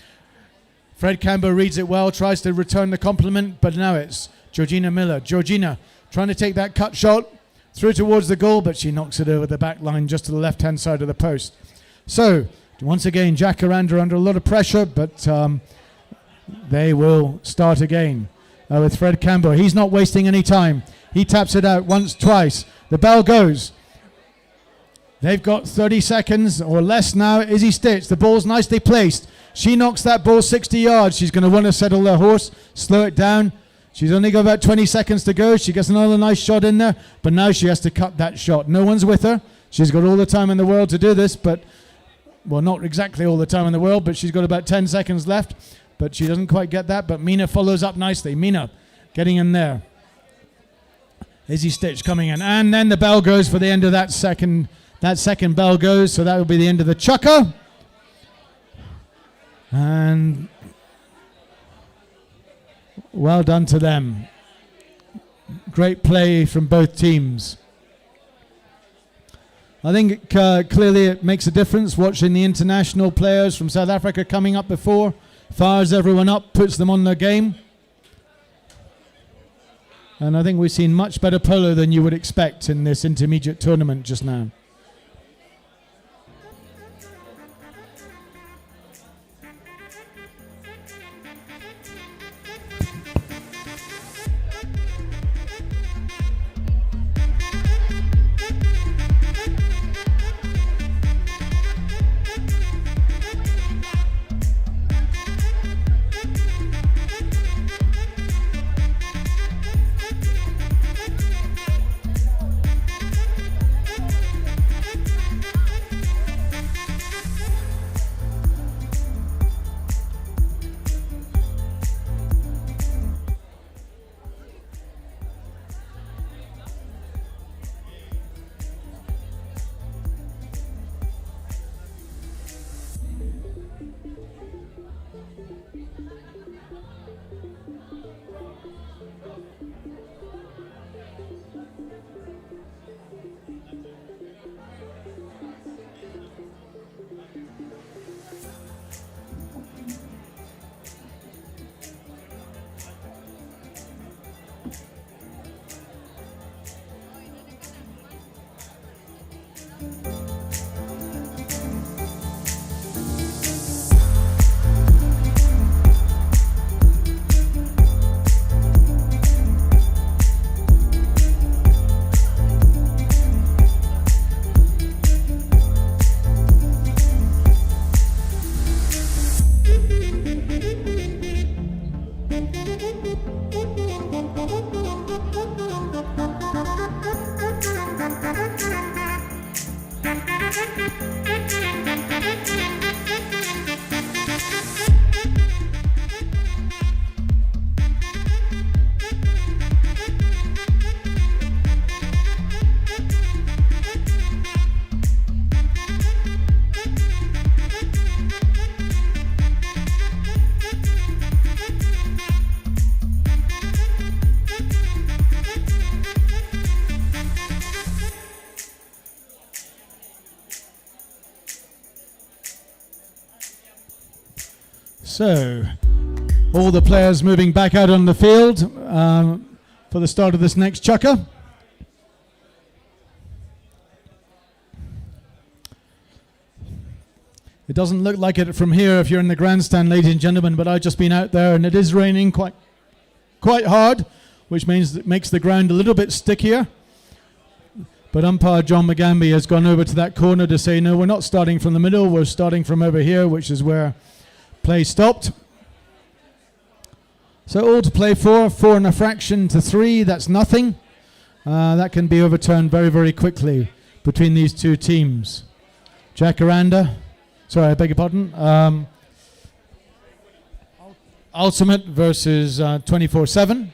Speaker 3: Fred Camber reads it well, tries to return the compliment, but now it's Georgina Miller. Georgina trying to take that cut shot through towards the goal, but she knocks it over the back line just to the left-hand side of the post. So, once again, Jacaranda under a lot of pressure, but they will start again. with Fred Campbell. He's not wasting any time. He taps it out once, twice. The bell goes. They've got 30 seconds or less now. Izzy Stitch, the ball's nicely placed. She knocks that ball 60 yards. She's going to want to settle the horse, slow it down. She's only got about 20 seconds to go. She gets another nice shot in there, but now she has to cut that shot. No one's with her. She's got all the time in the world to do this, but, well, not exactly all the time in the world, but she's got about 10 seconds left, but she doesn't quite get that. But Mina follows up nicely. Mina getting in there. Izzy Stitch coming in, and then the bell goes for the end of that second. That second bell goes, so that will be the end of the chukker. And well done to them. Great play from both teams. I think clearly it makes a difference watching the international players from South Africa coming up before. Fires everyone up, puts them on their game. And I think we've seen much better polo than you would expect in this intermediate tournament just now. So, all the players moving back out on the field for the start of this next chukker. It doesn't look like it from here if you're in the grandstand, ladies and gentlemen, but I've just been out there and it is raining quite hard, which means it makes the ground a little bit stickier. But umpire John McGamby has gone over to that corner to say, no, we're not starting from the middle, we're starting from over here, which is where play stopped. So all to play for, 4 and a fraction to 3, that's nothing. That can be overturned very, very quickly between these two teams. Jacaranda, sorry, I beg your pardon. Ultimate versus 24/7.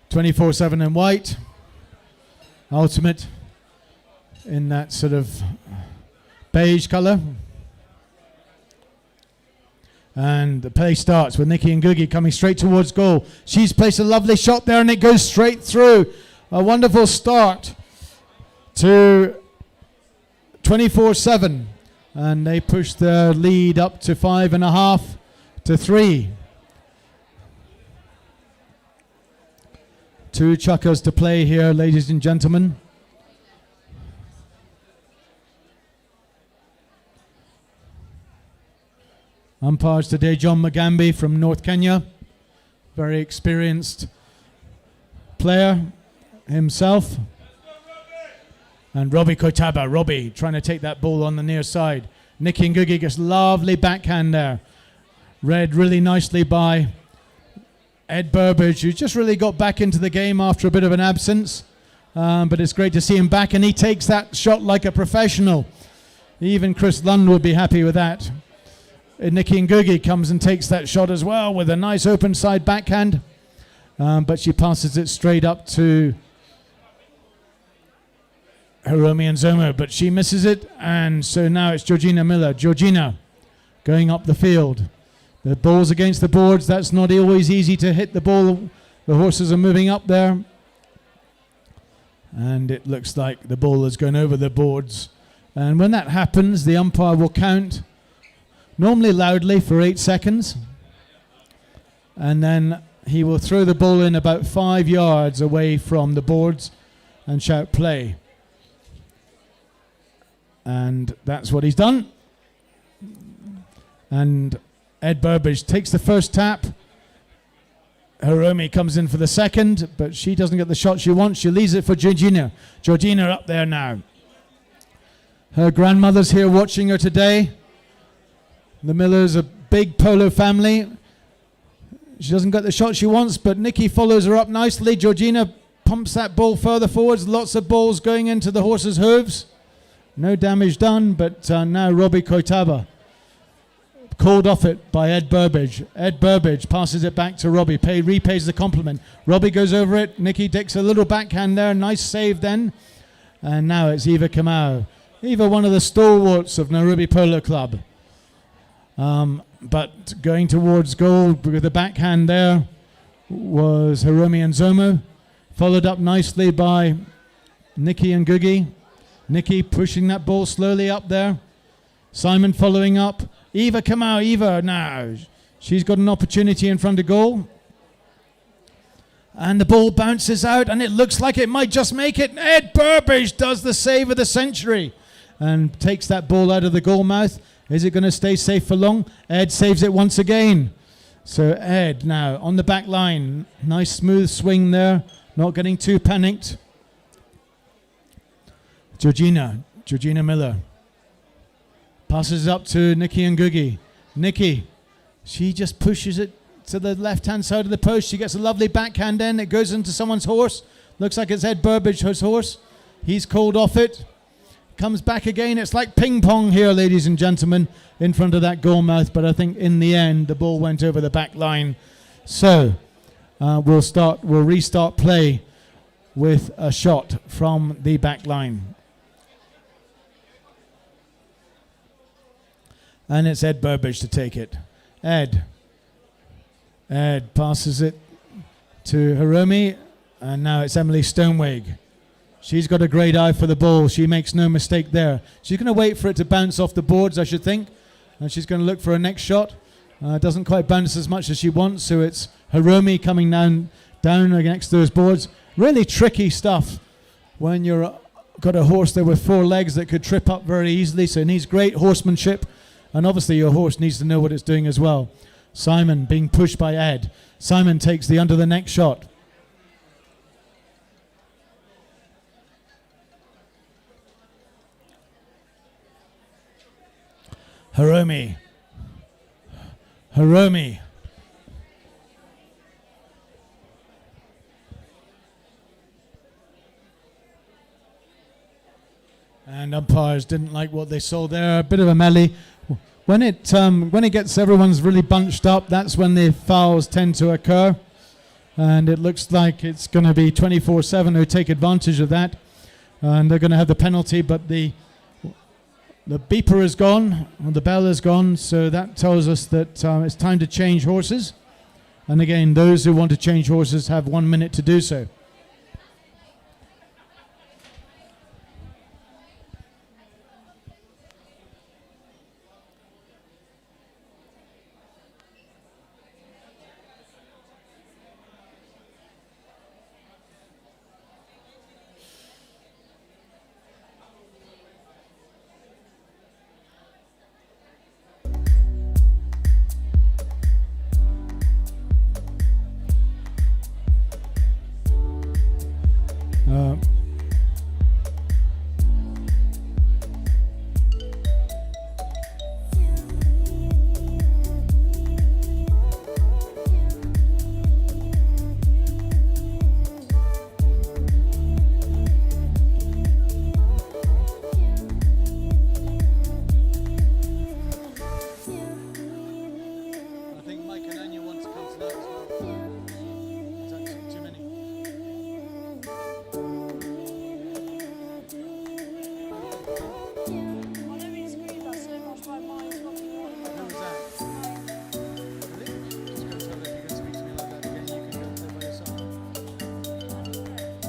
Speaker 3: 24/7 in white. Ultimate in that sort of beige colour. And the play starts with Nikki Ngugi coming straight towards goal. She's placed a lovely shot there and it goes straight through. A wonderful start to 24/7. And they push their lead up to 5.5 to 3. 2 chukkers to play here, ladies and gentlemen. Umpires today, John Mugambi from North Kenya. Very experienced player himself. And Robbie Koitaba, Robbie trying to take that ball on the near side. Nikki Ngugi gets lovely backhand there. Read really nicely by Ed Burbage, who just really got back into the game after a bit of an absence. But it's great to see him back, and he takes that shot like a professional. Even Chris Lund would be happy with that. Nikki Ngugi comes and takes that shot as well with a nice open side backhand. But she passes it straight up to Hiromi Nzomo, but she misses it, and so now it's Georgina Miller. Georgina going up the field. The ball's against the boards. That's not always easy to hit the ball. The horses are moving up there. And it looks like the ball has gone over the boards. And when that happens, the umpire will count, normally loudly, for 8 seconds. And then he will throw the ball in about 5 yards away from the boards and shout play. And that's what he's done. And Ed Burbage takes the first tap. Hiromi comes in for the second, but she doesn't get the shot she wants. She leaves it for Georgina. Georgina up there now. Her grandmother's here watching her today. The Millers, a big polo family. She doesn't get the shot she wants, but Nikki follows her up nicely. Georgina pumps that ball further forwards. Lots of balls going into the horse's hooves. No damage done, but now Robbie Koitaba called off it by Ed Burbage. Ed Burbage passes it back to Robbie. Repays the compliment. Robbie goes over it. Nikki takes a little backhand there. Nice save then. And now it's Eva Kamau. Eva, one of the stalwarts of Nairobi Polo Club. But going towards goal with the backhand there was Hiromi Nzomo. Followed up nicely by Nikki Ngugi. Nikki pushing that ball slowly up there. Simon following up. Eva Kamau, Eva now. She's got an opportunity in front of goal. And the ball bounces out, and it looks like it might just make it. Ed Burbage does the save of the century and takes that ball out of the goal mouth. Is it going to stay safe for long? Ed saves it once again. So Ed now on the back line. Nice smooth swing there. Not getting too panicked. Georgina Miller. Passes up to Nikki Ngugi. Nikki, she just pushes it to the left-hand side of the post. She gets a lovely backhand in. It goes into someone's horse. Looks like it's Ed Burbage's horse. He's called off it. Comes back again. It's like ping pong here, ladies and gentlemen, in front of that goal mouth. But I think in the end, the ball went over the back line. So we'll restart play with a shot from the back line. And it's Ed Burbage to take it. Ed passes it to Hiromi, and now it's Emily Stoneweg. She's got a great eye for the ball. She makes no mistake there. She's going to wait for it to bounce off the boards, I should think, and she's going to look for a next shot. Doesn't quite bounce as much as she wants, so it's Hiromi coming down next to those boards. Really tricky stuff when you've got a horse there with 4 legs that could trip up very easily, so it needs great horsemanship. And obviously your horse needs to know what it's doing as well. Simon being pushed by Ed. Simon takes the under the neck shot. Hiromi. And umpires didn't like what they saw there. A bit of a melee. When it gets everyone's really bunched up, that's when the fouls tend to occur. And it looks like it's going to be 24/7 who take advantage of that. And they're going to have the penalty, but the beeper is gone, or the bell is gone, so that tells us that it's time to change horses. And again, those who want to change horses have 1 minute to do so.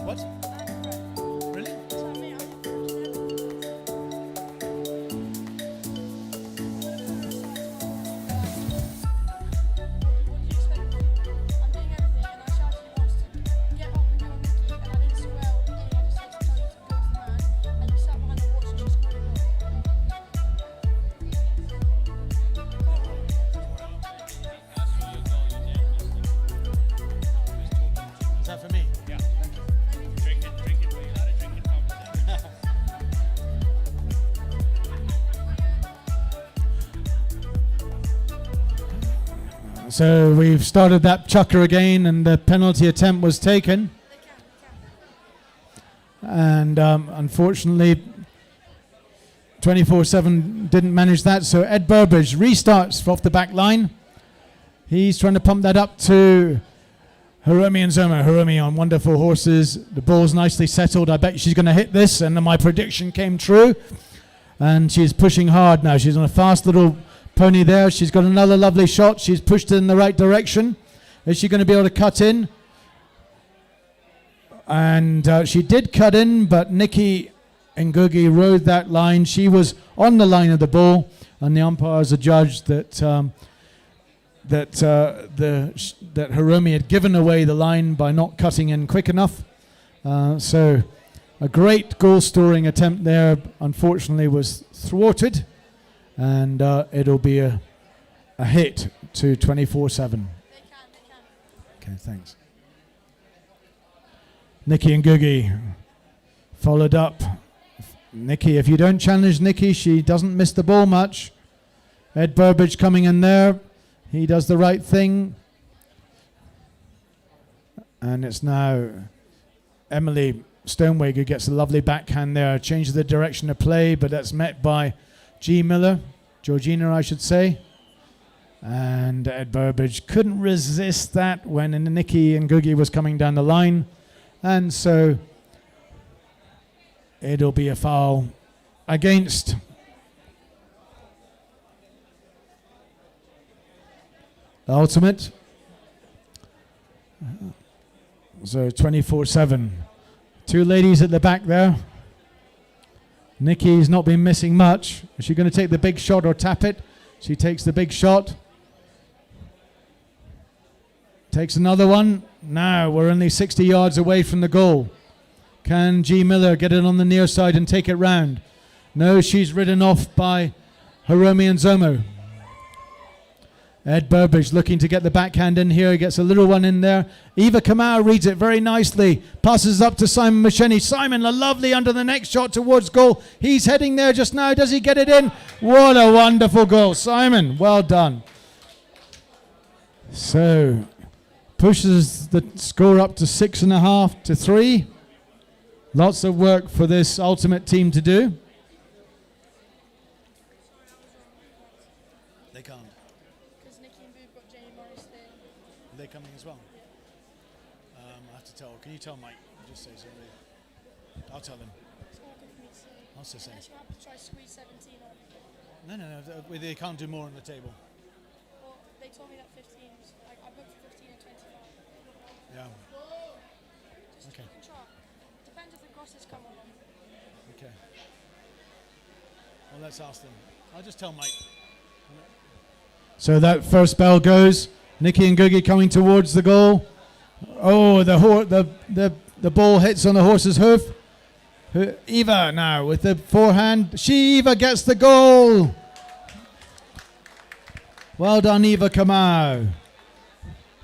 Speaker 3: What? Really? Is that for me?
Speaker 4: Yeah. Drink it where you gotta drink it comfortably.
Speaker 3: So we've started that chukker again, and the penalty attempt was taken. And unfortunately, 24/7 didn't manage that. So Ed Burbage restarts off the back line. He's trying to pump that up to Hiromi and Zoma. Hiromi on wonderful horses. The ball's nicely settled. I bet she's going to hit this, and my prediction came true. And she's pushing hard now. She's on a fast little pony there. She's got another lovely shot. She's pushed it in the right direction. Is she going to be able to cut in? And she did cut in, but Nikki Ngugi rode that line. She was on the line of the ball, and the umpires adjudged that that Hiromi had given away the line by not cutting in quick enough. So a great goal-scoring attempt there, unfortunately, was thwarted, and it'll be a hit to 24/7. Okay, thanks. Nikki Ngugi followed up. Nikki, if you don't challenge Nikki, she doesn't miss the ball much. Ed Burbage coming in there. He does the right thing. And it's now Emily Stoneweg who gets a lovely backhand there. Changes the direction of play, but that's met by G. Miller. Georgina, I should say. And Ed Burbage couldn't resist that when Nikki Ngugi was coming down the line. And so it'll be a foul against Ultimate. So 24/7. Two ladies at the back there. Nikki's not been missing much. Is she going to take the big shot or tap it? She takes the big shot. Takes another one. Now we're only 60 yards away from the goal. Can G. Miller get it on the near side and take it round? No, she's ridden off by Hiromi and Zomo. Ed Burbage looking to get the backhand in here. He gets a little one in there. Eva Kamau reads it very nicely. Passes up to Simon Macheni. Simon, a lovely under the next shot towards goal. He's heading there just now. Does he get it in? What a wonderful goal. Simon, well done. So, pushes the score up to 6.5 to 3. Lots of work for this Ultimate team to do. They can't.
Speaker 5: Because Nikki and Boob got Jamie Morris there.
Speaker 3: Are they coming as well? I have to tell. Can you tell Mike? Just say something. I'll tell him.
Speaker 5: It's awkward for me to say.
Speaker 3: I'll just say.
Speaker 5: Unless you have to try squeeze 17 on.
Speaker 3: No. They can't do more on the table.
Speaker 5: Well, they told me that 15 was, like, I booked 15 and 25.
Speaker 3: Yeah.
Speaker 5: Just
Speaker 3: Okay.
Speaker 5: keep in track. Depends if the crosses come on.
Speaker 3: Okay. Well, let's ask them. I'll just tell Mike. So that first bell goes. Nikki Ngugi coming towards the goal. Oh, the ball hits on the horse's hoof. Eva now with the forehand. Eva gets the goal. Well done, Eva Kamau.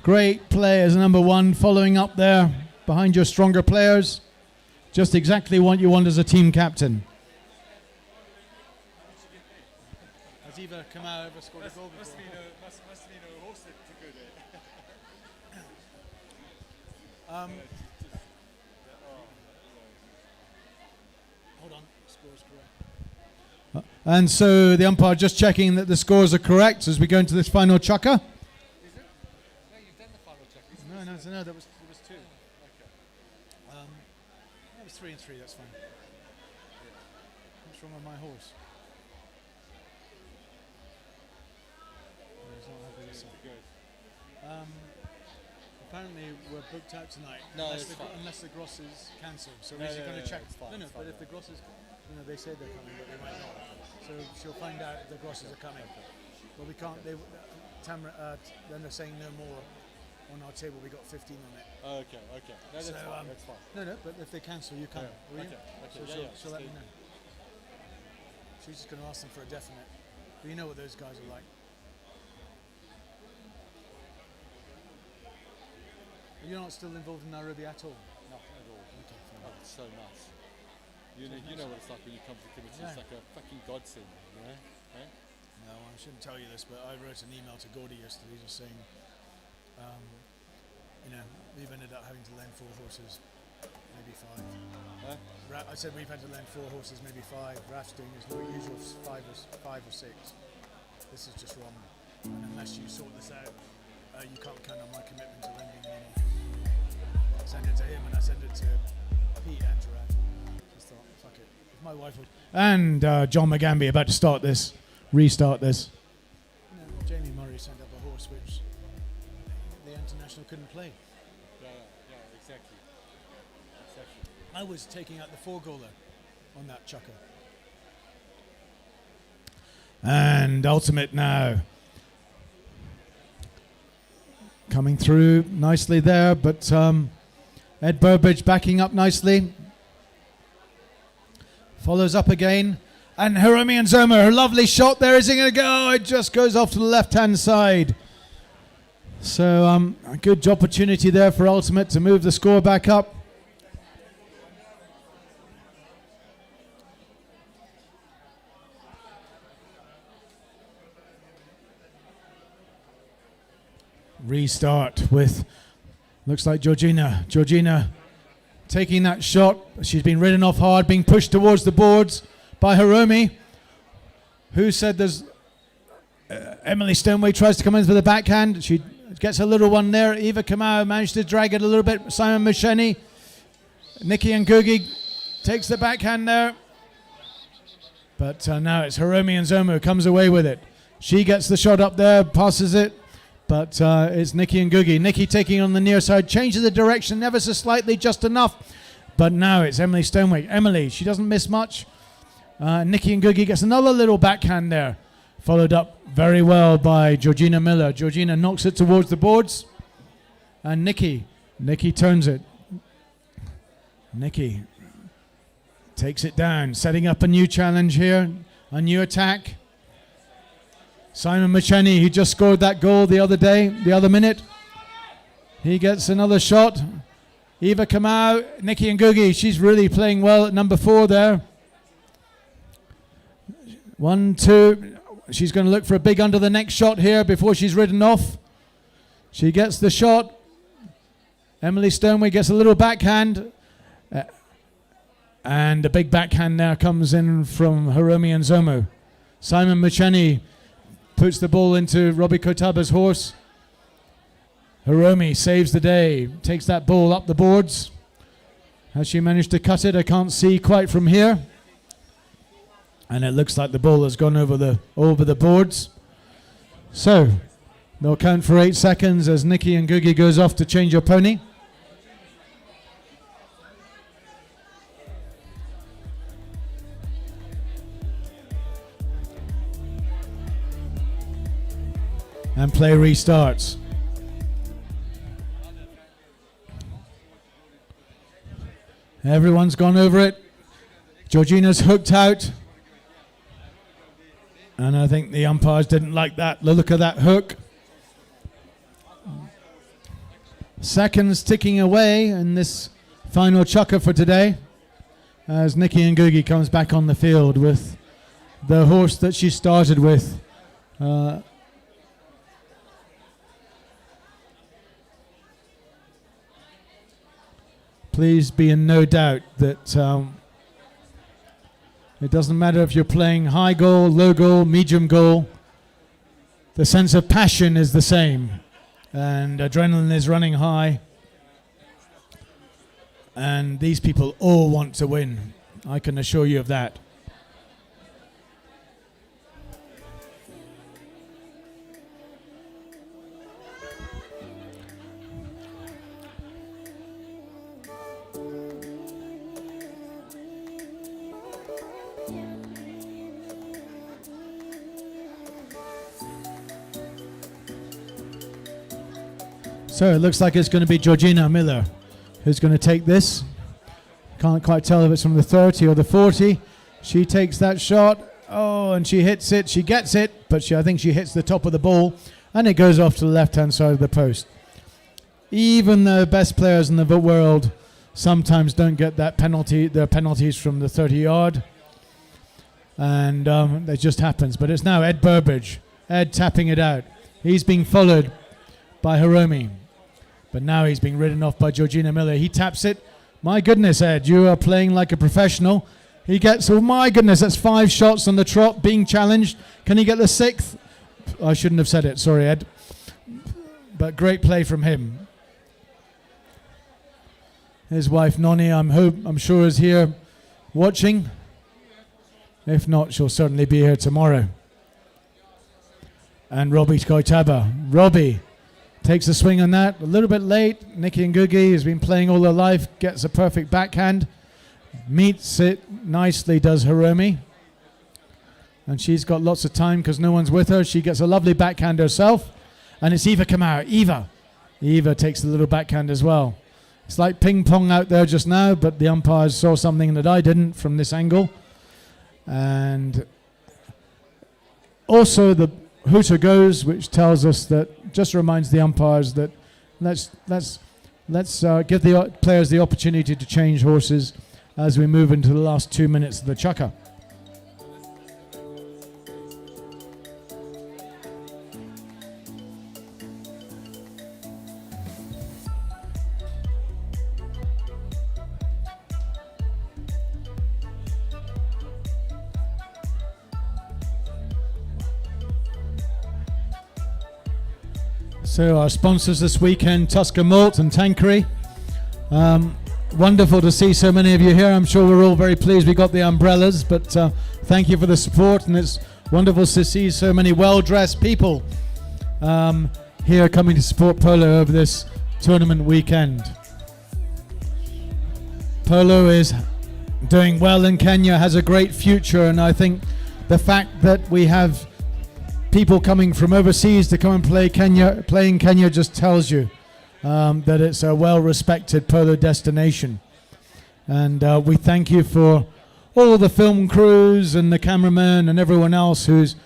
Speaker 3: Great play as number one, following up there behind your stronger players. Just exactly what you want as a team captain. Has Eva Kamau ever scored a goal before?
Speaker 4: Must be no horse that took her there.
Speaker 3: Hold on, score's correct. And so the umpire just checking that the scores are correct as we go into this final chukker.
Speaker 4: Is it? No, you've done the final check.
Speaker 3: No, there was two. Okay. That was 3 and 3, that's fine. What's wrong with my horse? He's not happy with it. apparently we're booked out tonight.
Speaker 4: No,
Speaker 3: unless
Speaker 4: it's
Speaker 3: the,
Speaker 4: fine.
Speaker 3: unless the Gross is cancelled. So
Speaker 4: No,
Speaker 3: we're
Speaker 4: no,
Speaker 3: going
Speaker 4: no,
Speaker 3: to check.
Speaker 4: it's fine,
Speaker 3: No,
Speaker 4: it's
Speaker 3: but
Speaker 4: fine,
Speaker 3: if the Gross is, they say they're coming, but they might not. So she'll find out if the Grosses are coming. But we can't. Then they're saying no more. On our table, we got 15 on it.
Speaker 4: Okay. No, that's
Speaker 3: So,
Speaker 4: fine. That's fine.
Speaker 3: No, but if they cancel, you come.
Speaker 4: Yeah,
Speaker 3: Will you?
Speaker 4: okay,
Speaker 3: So
Speaker 4: yeah,
Speaker 3: she'll let me
Speaker 4: stay.
Speaker 3: know. She's just going to ask them for a definite. But you know what those guys are like. You're not still involved in Nairobi at all?
Speaker 4: Not at all.
Speaker 3: Okay, fine.
Speaker 4: Oh, it's so nice. You know what it's like when you come to the committee. It's
Speaker 3: Yeah.
Speaker 4: like a fucking godsend, you know? Eh?
Speaker 3: No, I shouldn't tell you this, but I wrote an email to Gordy yesterday just saying, we've ended up having to lend 4 horses, maybe 5.
Speaker 4: Huh?
Speaker 3: I said we've had to lend 4 horses, maybe 5. Raf's doing his usual 5 or 6. This is just wrong. And unless you sort this out, you can't count on my commitment to lending anymore. I sent it to him and I sent it to Pete and Gerard. Just thought, fuck it. If my wife would. And John McGamby about to restart this. Jamie Murray sent up a horse which the international couldn't play.
Speaker 4: Yeah, exactly.
Speaker 3: I was taking out the 4-goaler on that chucker. And Ultimate now. Coming through nicely there, but Ed Burbridge backing up nicely. Follows up again. And Hiromi and Zoma, her lovely shot there. Is it going to go? It just goes off to the left-hand side. So a good opportunity there for Ultimate to move the score back up. Restart with, looks like Georgina. Georgina taking that shot. She's been ridden off hard, being pushed towards the boards by Hiromi, who said there's Emily Stoneway tries to come in for the backhand. She gets a little one there. Eva Kamau managed to drag it a little bit. Simon Masheni. Nikki Ngugi takes the backhand there. But now it's Hiromi and Zoma who comes away with it. She gets the shot up there, passes it. But it's Nikki Ngugi. Nikki taking on the near side, changes the direction ever so slightly, just enough. But now it's Emily Stoneway. Emily, she doesn't miss much. Nikki Ngugi gets another little backhand there. Followed up very well by Georgina Miller. Georgina knocks it towards the boards. And Nikki turns it. Nikki takes it down, setting up a new challenge here, a new attack. Simon Macheni, who just scored that goal the other minute. He gets another shot. Eva Kamau, Nikki Ngugi, she's really playing well at number 4 there. 1, 2. She's going to look for a big under the neck shot here before she's ridden off. She gets the shot. Emily Stoneway gets a little backhand. And a big backhand now comes in from Hiromi and Zomo. Simon Macheni puts the ball into Robbie Kotaba's horse. Hiromi saves the day, takes that ball up the boards. Has she managed to cut it? I can't see quite from here. And it looks like the ball has gone over the boards. So they'll count for 8 seconds as Nikki Ngugi goes off to change her pony. And play restarts. Everyone's gone over it. Georgina's hooked out. And I think the umpires didn't like that, the look of that hook. Seconds ticking away in this final chukker for today as Nikki Ngugi comes back on the field with the horse that she started with. Please be in no doubt that it doesn't matter if you're playing high goal, low goal, medium goal. The sense of passion is the same. And adrenaline is running high. And these people all want to win. I can assure you of that. So it looks like it's going to be Georgina Miller who's going to take this. Can't quite tell if it's from the 30 or the 40. She takes that shot. Oh, and she hits it. She gets it, but I think she hits the top of the ball, and it goes off to the left-hand side of the post. Even the best players in the world sometimes don't get that penalty. Their penalties from the 30-yard, and it just happens. But it's now Ed Burbage. Ed tapping it out. He's being followed by Hiromi, but now he's being ridden off by Georgina Miller. He taps it. My goodness, Ed, you are playing like a professional. He gets, oh my goodness, that's 5 shots on the trot, being challenged. Can he get the 6th? I shouldn't have said it, sorry, Ed. But great play from him. His wife, Noni, I'm sure is here watching. If not, she'll certainly be here tomorrow. And Robbie Koitaba. Robbie takes a swing on that, a little bit late. Nikki Ngugi has been playing all her life, gets a perfect backhand. Meets it nicely, does Hiromi. And she's got lots of time because no one's with her. She gets a lovely backhand herself. And it's Eva Kamara. Eva takes the little backhand as well. It's like ping pong out there just now, but the umpires saw something that I didn't from this angle. And also the hooter goes, which tells us that, just reminds the umpires that let's give the players the opportunity to change horses as we move into the last 2 minutes of the chukka. So our sponsors this weekend, Tusker Malt and Tankery. Wonderful to see so many of you here. I'm sure we're all very pleased we got the umbrellas, but thank you for the support, and it's wonderful to see so many well-dressed people here coming to support Polo over this tournament weekend. Polo is doing well in Kenya, has a great future, and I think the fact that we have people coming from overseas to come and play in Kenya just tells you that it's a well-respected polo destination. And we thank you for all the film crews and the cameramen and everyone else who's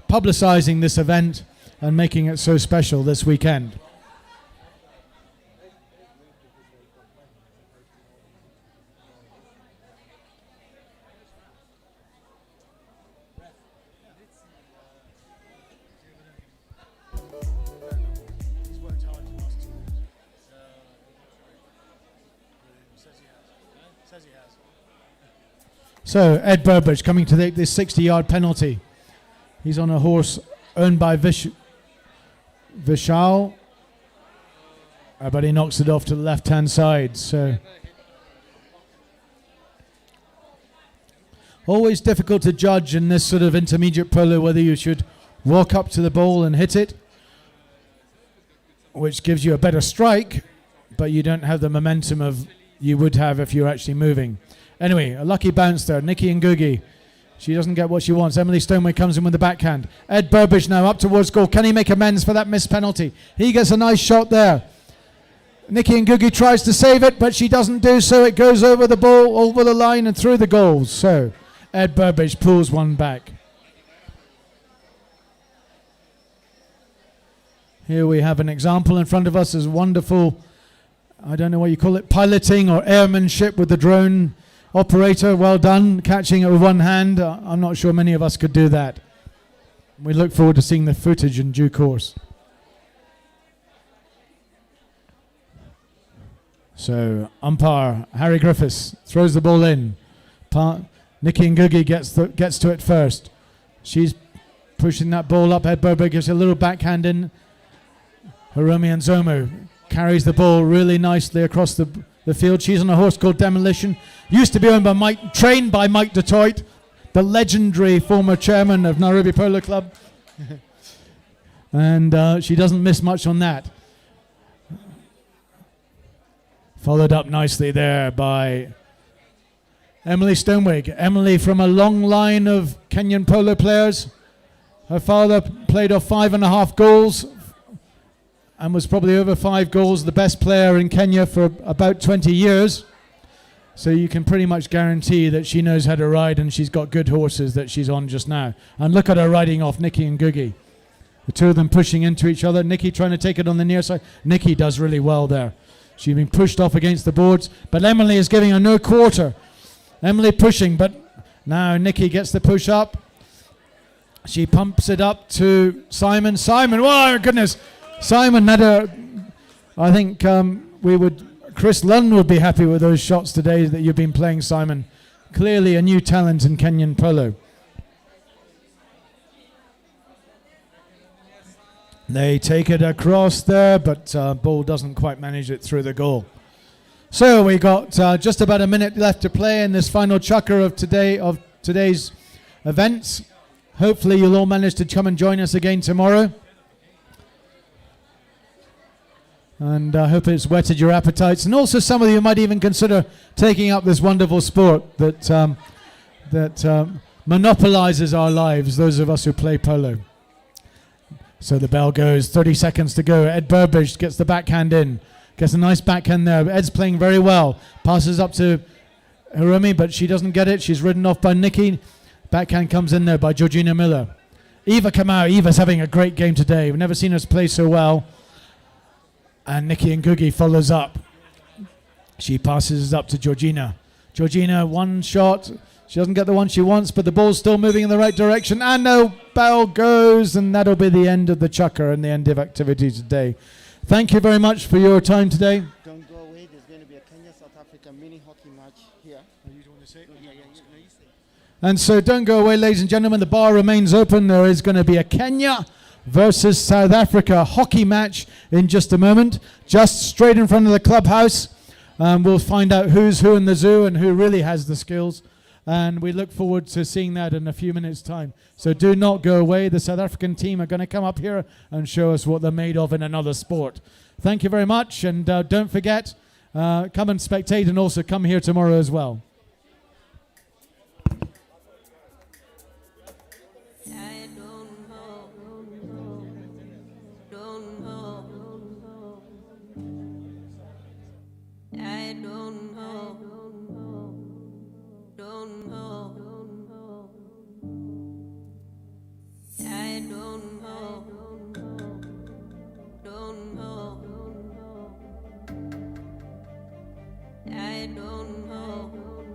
Speaker 3: publicizing this event and making it so special this weekend. So Ed Burbage coming to take this 60-yard penalty. He's on a horse owned by Vishal, but he knocks it off to the left-hand side. So always difficult to judge in this sort of intermediate polo whether you should walk up to the ball and hit it, which gives you a better strike, but you don't have the momentum of you would have if you're actually moving. Anyway, a lucky bounce there. Nikki Ngugi. She doesn't get what she wants. Emily Stoneway comes in with the backhand. Ed Burbage now up towards goal. Can he make amends for that missed penalty? He gets a nice shot there. Nikki Ngugi tries to save it, but she doesn't do so. It goes over the ball, over the line and through the goals. So Ed Burbage pulls one back. Here we have an example in front of us as wonderful, I don't know what you call it, piloting or airmanship with the drone operator. Well done, catching it with one hand. I'm not sure many of us could do that. We look forward to seeing the footage in due course. So umpire Harry Griffiths throws the ball in. Nikki Ngugi gets to it first. She's pushing that ball up. Ed Burbage gives a little backhand in. Hiromi Nzomo carries the ball really nicely across the field. She's on a horse called Demolition. Used to be owned by trained by Mike Detroit, the legendary former chairman of Nairobi Polo Club. And she doesn't miss much on that. Followed up nicely there by Emily Stonewig. Emily from a long line of Kenyan polo players. Her father played off 5.5 goals and was probably over 5 goals, the best player in Kenya for about 20 years. So you can pretty much guarantee that she knows how to ride, and she's got good horses that she's on just now. And look at her riding off Nikki and Googie. The two of them pushing into each other. Nikki trying to take it on the near side. Nikki does really well there. She's been pushed off against the boards, but Emily is giving her no quarter. Emily pushing, but now Nikki gets the push up. She pumps it up to Simon. Simon, oh my goodness. Simon had I think Chris Lunn would be happy with those shots today that you've been playing, Simon. Clearly a new talent in Kenyan polo. They take it across there, but Bull doesn't quite manage it through the goal. So we got just about a minute left to play in this final chukker of today's events. Hopefully you'll all manage to come and join us again tomorrow. And I hope it's whetted your appetites. And also some of you might even consider taking up this wonderful sport that monopolizes our lives, those of us who play polo. So the bell goes, 30 seconds to go. Ed Burbage gets the backhand in. Gets a nice backhand there. Ed's playing very well. Passes up to Hirumi, but she doesn't get it. She's ridden off by Nikki. Backhand comes in there by Georgina Miller. Eva Kamau. Eva's having a great game today. We've never seen her play so well. And Nikki and Googie follows up. She passes up to Georgina. Georgina, one shot. She doesn't get the one she wants, but the ball's still moving in the right direction. And no bell goes, and that'll be the end of the chukker and the end of activity today. Thank you very much for your time today.
Speaker 6: Don't go away. There's going to be a Kenya-South Africa mini hockey match here. You want to say it? Yeah, you say it.
Speaker 3: And so don't go away, ladies and gentlemen. The bar remains open. There is going to be a Kenya versus South Africa hockey match in just a moment, just straight in front of the clubhouse. We'll find out who's who in the zoo and who really has the skills. And we look forward to seeing that in a few minutes' time. So do not go away. The South African team are going to come up here and show us what they're made of in another sport. Thank you very much. And don't forget, come and spectate and also come here tomorrow as well.
Speaker 7: I don't know.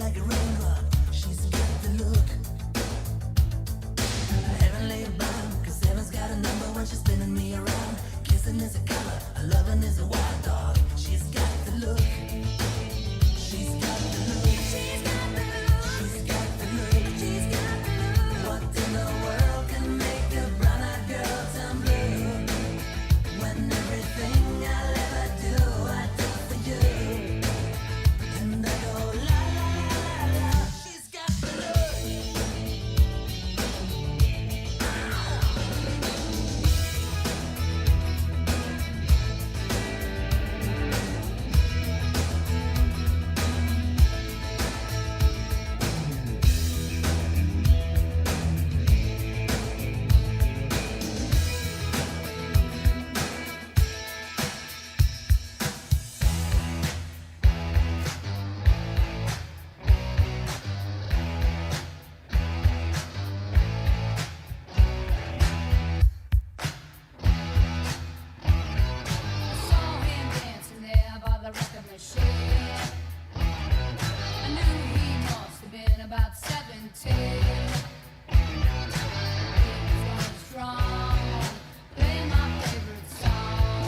Speaker 7: like a raindrop. She's got the look. Heavenly bound, 'cause heaven's got a number when she's spinning me around. Kissing is a color, a loving is a wild dog. She's got the look. She's got the look. She's got the look. She's got the look. She's got the look. What in the world can make a brown-eyed girl turn blue? When everything I'll ever do, I do for you. And I go la la la la. She's got the look.
Speaker 8: I saw him dancing there by the record machine. I knew he must have been about 17. He was going strong, playing my favorite song.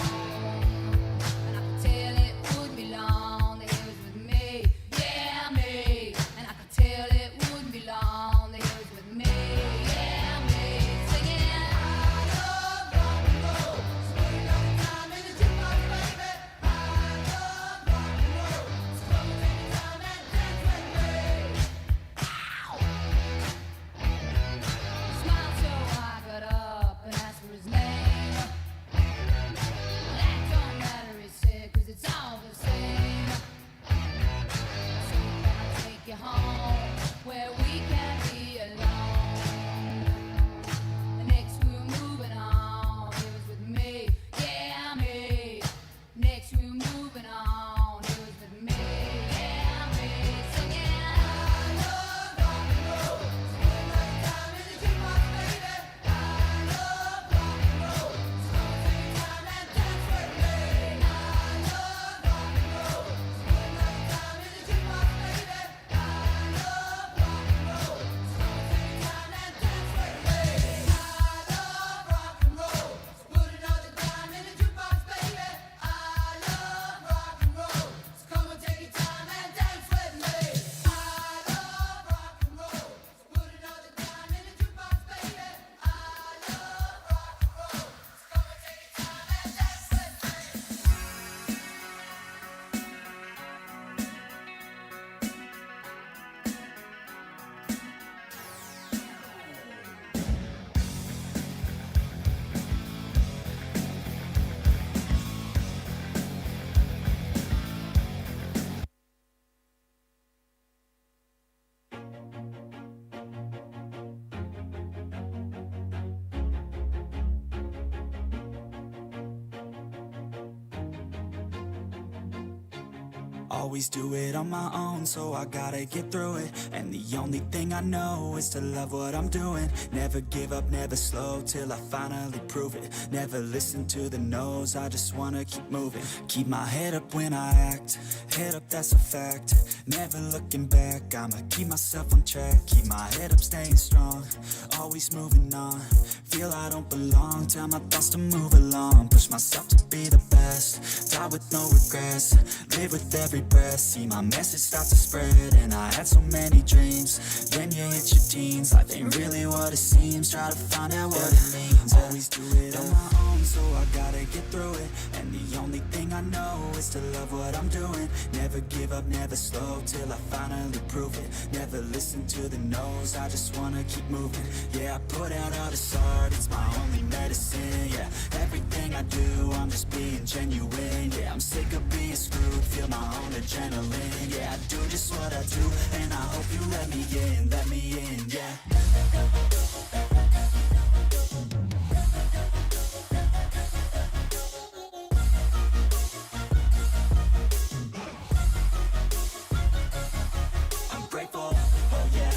Speaker 8: And I could tell it wouldn't be long that he was with me, yeah, me. And I could tell it wouldn't be long that he was with me, yeah, me. Singing, I love rock and roll. Spending all the time in the jukebox, baby. I love rock and roll. So come and take your time and dance with me. Ow! He smiled so I got up and asked for his name. That don't matter, he said, 'cause it's all the same. So can I take you home where we can be alone? The next we were moving on, he was with me, yeah, me. Next we were moving on, he was with me, yeah, me. Singing, I love rock and roll. Spending all the time in the jukebox, baby. I love rock and roll. So come and take your time and dance with me. I love rock and roll. Spending all the time in the jukebox, baby. I love rock and roll. So come and take your time and dance with me. I love rock and roll. So put another dime in the jukebox, baby. I love rock and roll. So come and take your time and dance with me. I love rock and roll. So put another dime in the jukebox, baby. I love rock and roll. So come and take your time and dance with me.
Speaker 9: Always do it on my own, so I gotta get through it. And the only thing I know is to love what I'm doing. Never give up, never slow, till I finally prove it. Never listen to the no's, I just wanna keep moving. Keep my head up when I act, head up, that's a fact. Never looking back, I'ma keep myself on track. Keep my head up, staying strong, always moving on. Feel I don't belong, tell my thoughts to move along. Push myself to be the best, die with no regrets. Live with every breath, see my message start to spread. And I had so many dreams, then you hit your teens. Life ain't really what it seems, try to find out what it means. Always do it on my own, so I gotta get through it. And the only thing I know is to love what I'm doing. Never give up, never slow, till I finally prove it. Never listen to the no's, I just wanna keep moving. Yeah, I put out all this art, it's my only medicine. Yeah, everything I do, I'm just being genuine. Yeah, I'm sick of being screwed, feel my own adrenaline. Yeah, I do just what I do, and I hope you let me in, yeah. I'm grateful, oh yeah,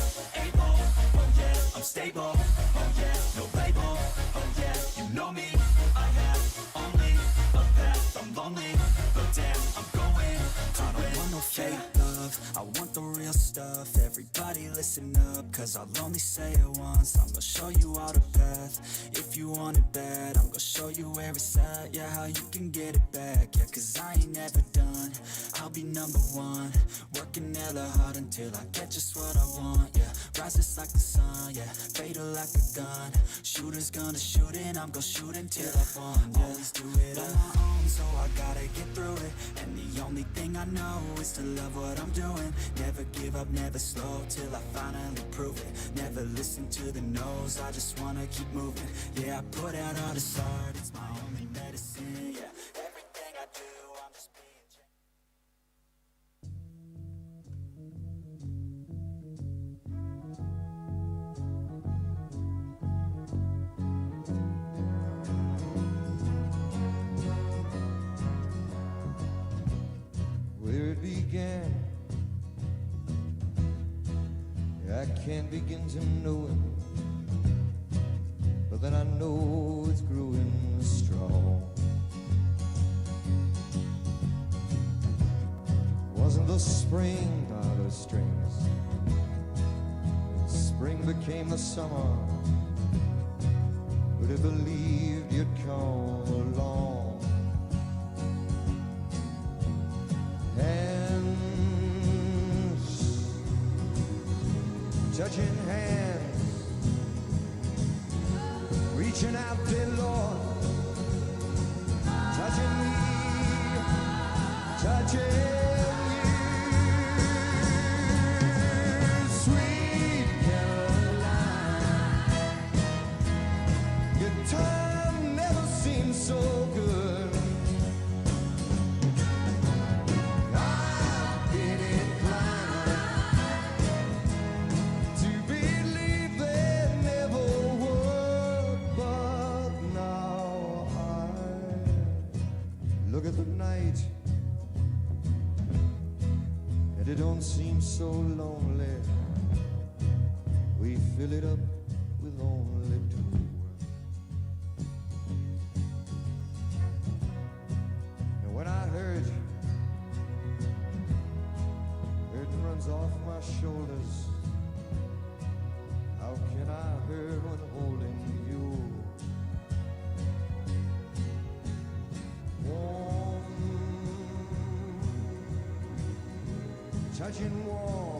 Speaker 9: able, oh yeah, I'm stable, oh yeah, no label, oh yeah, you know me, I have only a path, I'm lonely, but damn, I'm going, I don't want no fake love. love, I want the real stuff. Everybody listen up, cause I'll only say it once. I'm gonna show you all the path. If you want it bad, I'm gonna show you where it's at. Yeah, how you can get it back. Yeah, cause I ain't never done. I'll be number one, working hella hard until I get just what I want. Yeah, rises like the sun, yeah, fatal like a gun. Shooters gonna shoot and I'm gonna shoot until I won. Yeah, always do it on my own, so I gotta get through it. And the only thing I know is to love what I'm doing. Never give up, never slow, till I finally prove it. Never listen to the no's, I just wanna keep moving. Yeah, I put out all this art, it's my only medicine. Yeah, everything I do, I'm just being changed.
Speaker 10: Where it began, I can't begin to know it, but then I know it's growing strong. Wasn't the spring by the strings, spring became the summer. Would have believed you'd come along. Touching hands, reaching out, dear Lord, touching me, touching you, sweet Caroline. Your tongue never seemed so good. Look at the night, and it don't seem so lonely. We fill it up with only two. And when I hurt, burden runs off my shoulders. How can I hurt when holding you? Touching warm,